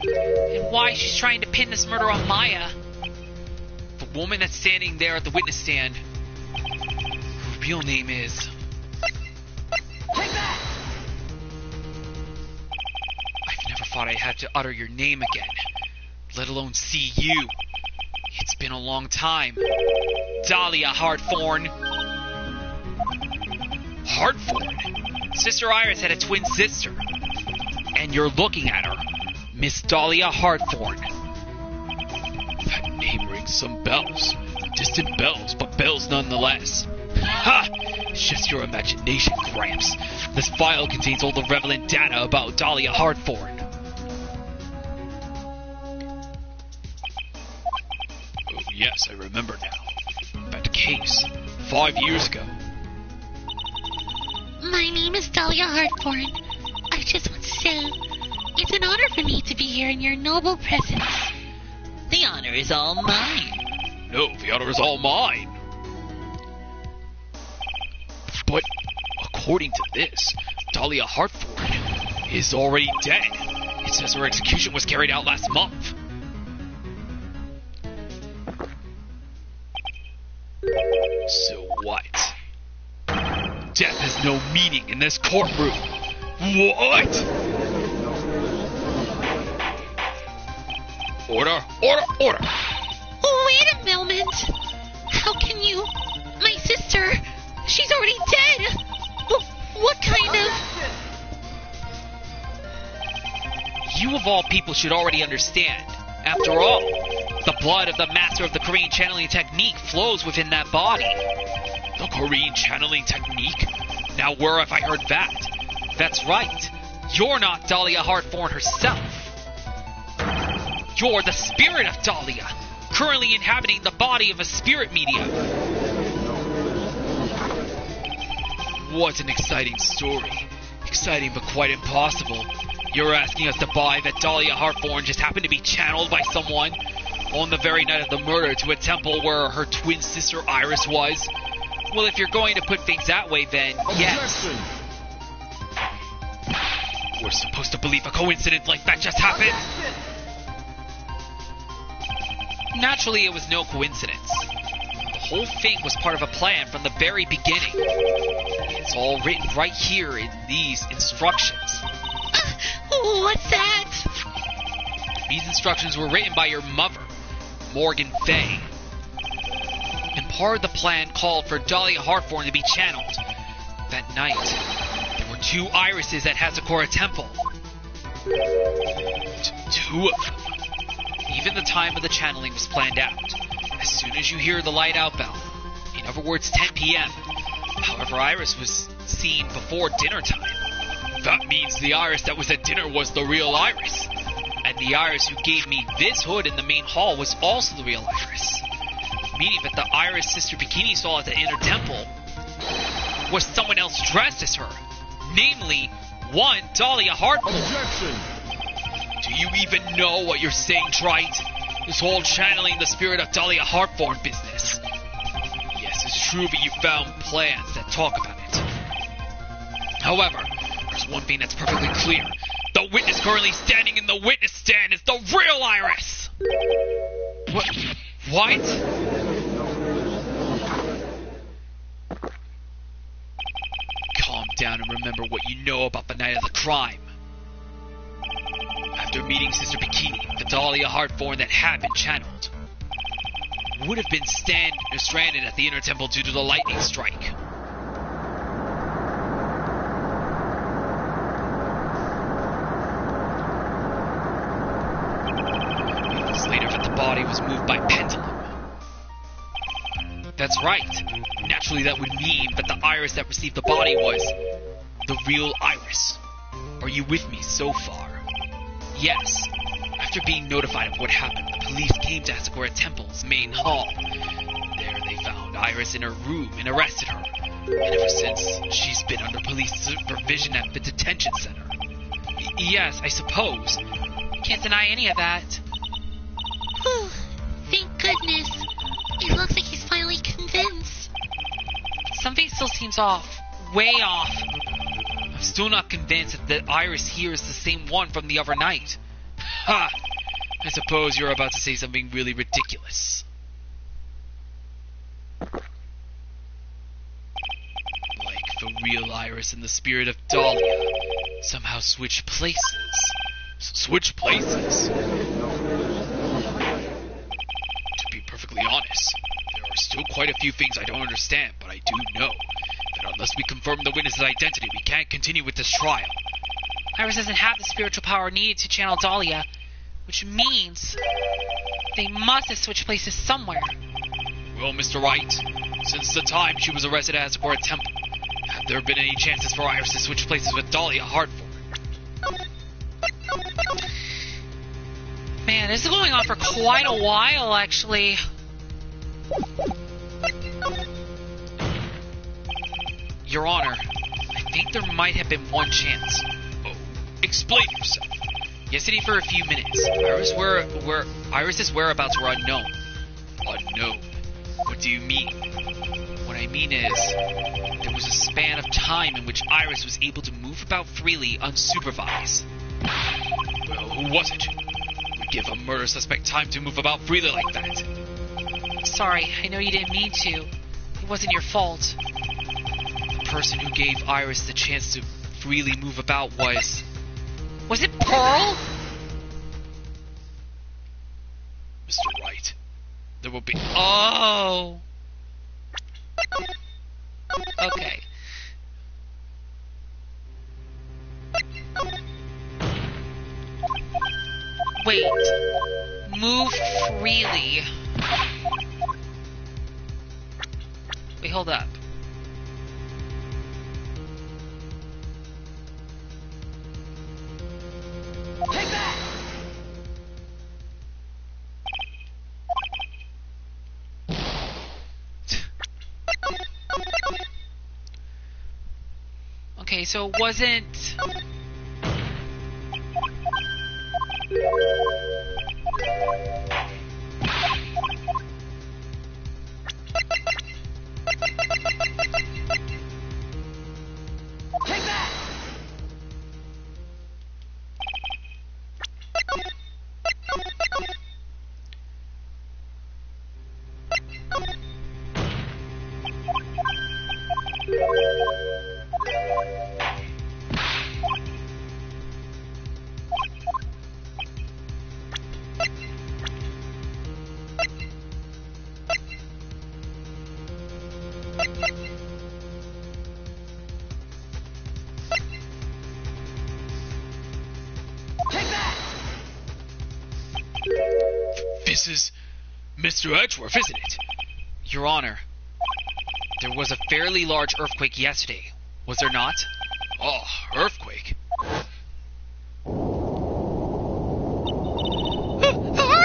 And why she's trying to pin this murder on Maya. The woman that's standing there at the witness stand, her real name is... Take that! I've never thought I had to utter your name again, let alone see you. It's been a long time. Dahlia Hartthorn. Hartthorn? Sister Iris had a twin sister. And you're looking at her, Miss Dahlia Hartthorn. That name rings some bells. Distant bells, but bells nonetheless. Ha! It's just your imagination, Gramps. This file contains all the relevant data about Dahlia Hartthorn. Oh, yes, I remember now. That case, 5 years ago. My name is Dahlia Hartthorn. I just want to say, it's an honor for me to be here in your noble presence. The honor is all mine. No, the honor is all mine. But, according to this, Dahlia Hartthorn is already dead. It says her execution was carried out last month. So What? Death has no meaning in this courtroom. What? Order, order, order. Wait a moment. How can you... My sister, she's already dead. What kind of... You of all people should already understand. After all, the blood of the master of the Korean channeling technique flows within that body. The Korean channeling technique? Now where have I heard that? That's right. You're not Dahlia Hartthorne herself. You're the spirit of Dahlia, currently inhabiting the body of a spirit medium. What an exciting story. Exciting but quite impossible. You're asking us to buy that Dahlia Hartthorne just happened to be channeled by someone on the very night of the murder to a temple where her twin sister Iris was? Well, if you're going to put things that way, then yes. We're supposed to believe a coincidence like that just happened? Naturally, it was no coincidence. The whole thing was part of a plan from the very beginning. It's all written right here in these instructions. What's that? These instructions were written by your mother, Morgan Fay. And part of the plan called for Dahlia Hartthorne to be channeled. That night, there were 2 irises at Hazakura Temple. 2 of them? Even the time of the channeling was planned out. As soon as you hear the light out bell, in other words 10 p.m., however, Iris was seen before dinner time. That means the Iris that was at dinner was the real Iris. And the Iris who gave me this hood in the main hall was also the real Iris. Meaning that the Iris Sister Bikini saw at the inner temple was someone else dressed as her. Namely, one Dahlia Hartthorne. Objection! Do you even know what you're saying, Trite? This whole channeling the spirit of Dahlia Hartthorne business. Yes, it's true, but you found plans that talk about it. However, there's one thing that's perfectly clear. The witness currently standing in the witness stand is the real Iris! What? Calm down and remember what you know about the night of the crime. After meeting Sister Bikini, the Dahlia Hartthorne that had been channeled would have been stranded at the inner temple due to the lightning strike. Later that the body was moved by pendulum. That's right. Naturally, that would mean that the Iris that received the body was the real Iris. Are you with me so far? Yes. After being notified of what happened, the police came to Hazakura Temple's main hall. There they found Iris in her room and arrested her. And ever since, she's been under police supervision at the detention center. Yes, I suppose. Can't deny any of that. Whew. Thank goodness. It looks like he's finally convinced. Something still seems off. Way off. I'm still not convinced that the Iris here is the same one from the other night. Ha! I suppose you're about to say something really ridiculous. Like the real Iris and the spirit of Dahlia somehow switch places. Switch places? To be perfectly honest, there are still quite a few things I don't understand, but I do know that unless we confirm the witness's identity, we can't continue with this trial. Iris doesn't have the spiritual power needed to channel Dahlia, which means they must have switched places somewhere. Well, Mr. Wright, since the time she was arrested at Hazakura Temple, have there been any chances for Iris to switch places with Dahlia Hartthorne? Man, this is going on for quite a while, actually. Your Honor, I think there might have been one chance. Oh, explain yourself. Yesterday for a few minutes, Iris's whereabouts were unknown. Unknown? What do you mean? What I mean is, there was a span of time in which Iris was able to move about freely unsupervised. Well, who was it? We give a murder suspect time to move about freely like that. Sorry, I know you didn't mean to. It wasn't your fault. The person who gave Iris the chance to freely move about was... Was it Pearl? Mr. Wright, there will be... Oh. Okay. Wait. Move freely. Wait, hold up. Take that! Okay, so it wasn't... Take that! Take that! This is Mr. Edgeworth, isn't it? Your Honor, there was a fairly large earthquake yesterday, was there not? Oh, earthquake. The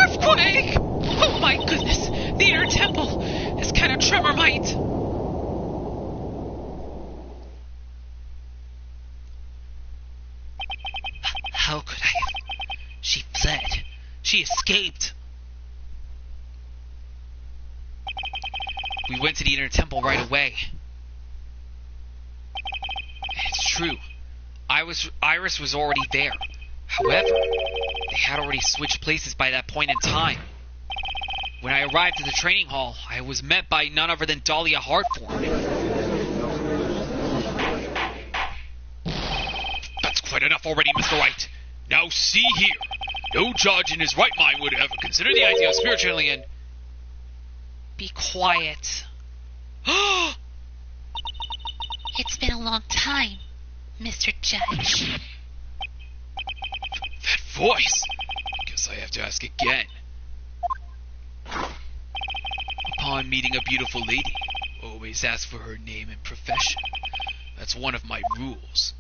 earthquake! Oh my goodness! The inner temple is kind of tremormite. How could I have... She fled. She escaped. We went to the inner temple right away. It's true. Iris was already there. However, they had already switched places by that point in time. When I arrived at the training hall, I was met by none other than Dahlia Hartforn. That's quite enough already, Mr. Wright. Now see here. No judge in his right mind would ever consider the idea of spiritually and... Be quiet. It's been a long time, Mr. Judge. That voice! Guess I have to ask again. Upon meeting a beautiful lady, always ask for her name and profession. That's one of my rules.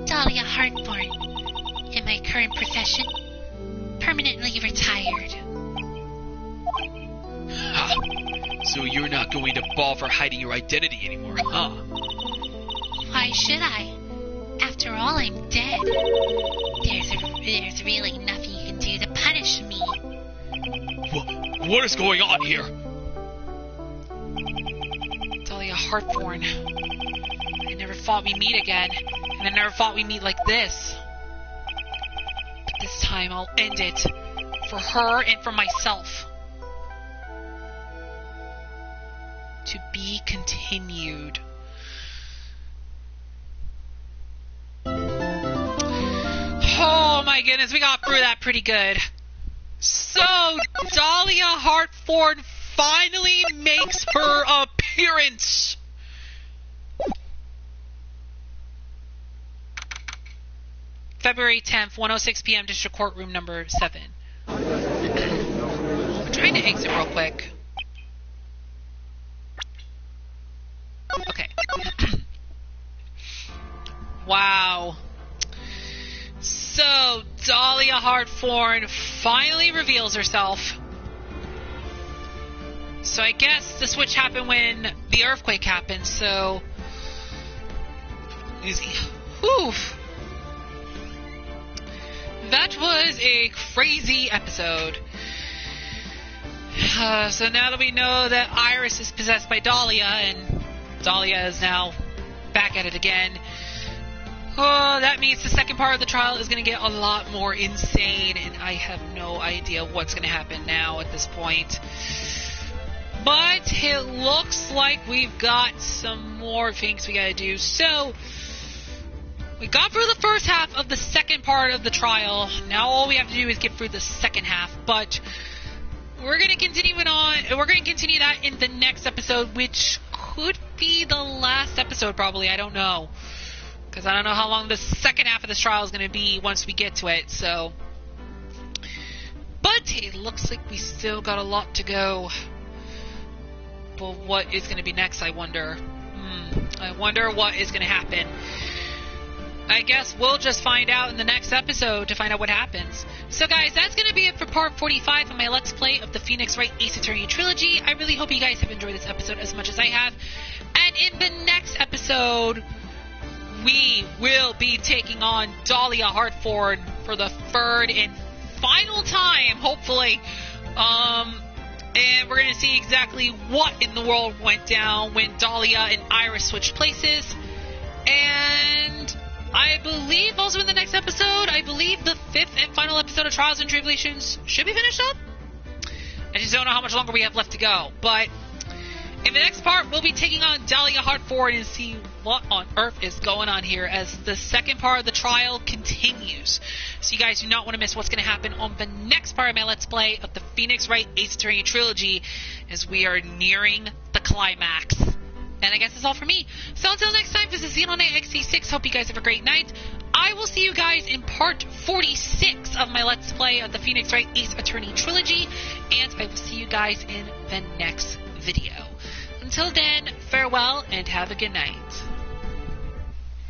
Dahlia Hartborn, in my current profession, permanently retired. Ha! So you're not going to bother hiding your identity anymore, huh? Why should I? After all, I'm dead. There's really nothing you can do to punish me. What is going on here? Dahlia Hartborn. I never thought we'd meet again, and I never thought we'd meet like this. But this time I'll end it. For her and for myself. To be continued. Oh my goodness, we got through that pretty good. So, Dahlia Hartforn finally makes her appearance. February 10th, 1:06 p.m., District Courtroom number 7. I'm trying to exit real quick. Okay. Wow. So, Dahlia Hartforn finally reveals herself. So I guess the switch happened when the earthquake happened, so... Easy. Whew. That was a crazy episode. So now that we know that Iris is possessed by Dahlia, and Dahlia is now back at it again, Oh, that means the second part of the trial is going to get a lot more insane, and I have no idea what's going to happen now at this point. But it looks like we've got some more things we got to do. So, we got through the first half of the second part of the trial. Now all we have to do is get through the second half, but we're going to continue it on. We're going to continue that in the next episode, which could be the last episode probably. I don't know. Because I don't know how long the second half of this trial is going to be once we get to it, so. But it looks like we still got a lot to go. But what is going to be next, I wonder? I wonder what is going to happen. I guess we'll just find out in the next episode to find out what happens. So guys, that's going to be it for part 45 of my Let's Play of the Phoenix Wright Ace Attorney Trilogy. I really hope you guys have enjoyed this episode as much as I have. And in the next episode, we will be taking on Dahlia Hartford for the third and final time, hopefully. And we're going to see exactly what in the world went down when Dahlia and Iris switched places. And I believe also in the next episode, I believe the fifth and final episode of Trials and Tribulations should be finished up. I just don't know how much longer we have left to go. But in the next part, we'll be taking on Dahlia Hartford and see what on earth is going on here as the second part of the trial continues. So you guys do not want to miss what's going to happen on the next part of my Let's Play of the Phoenix Wright Ace Attorney Trilogy as we are nearing the climax. And I guess that's all for me. So until next time, this is Xenonite XC6. Hope you guys have a great night. I will see you guys in part 46 of my Let's Play of the Phoenix Wright Ace Attorney Trilogy. And I will see you guys in the next video. Until then, farewell and have a good night.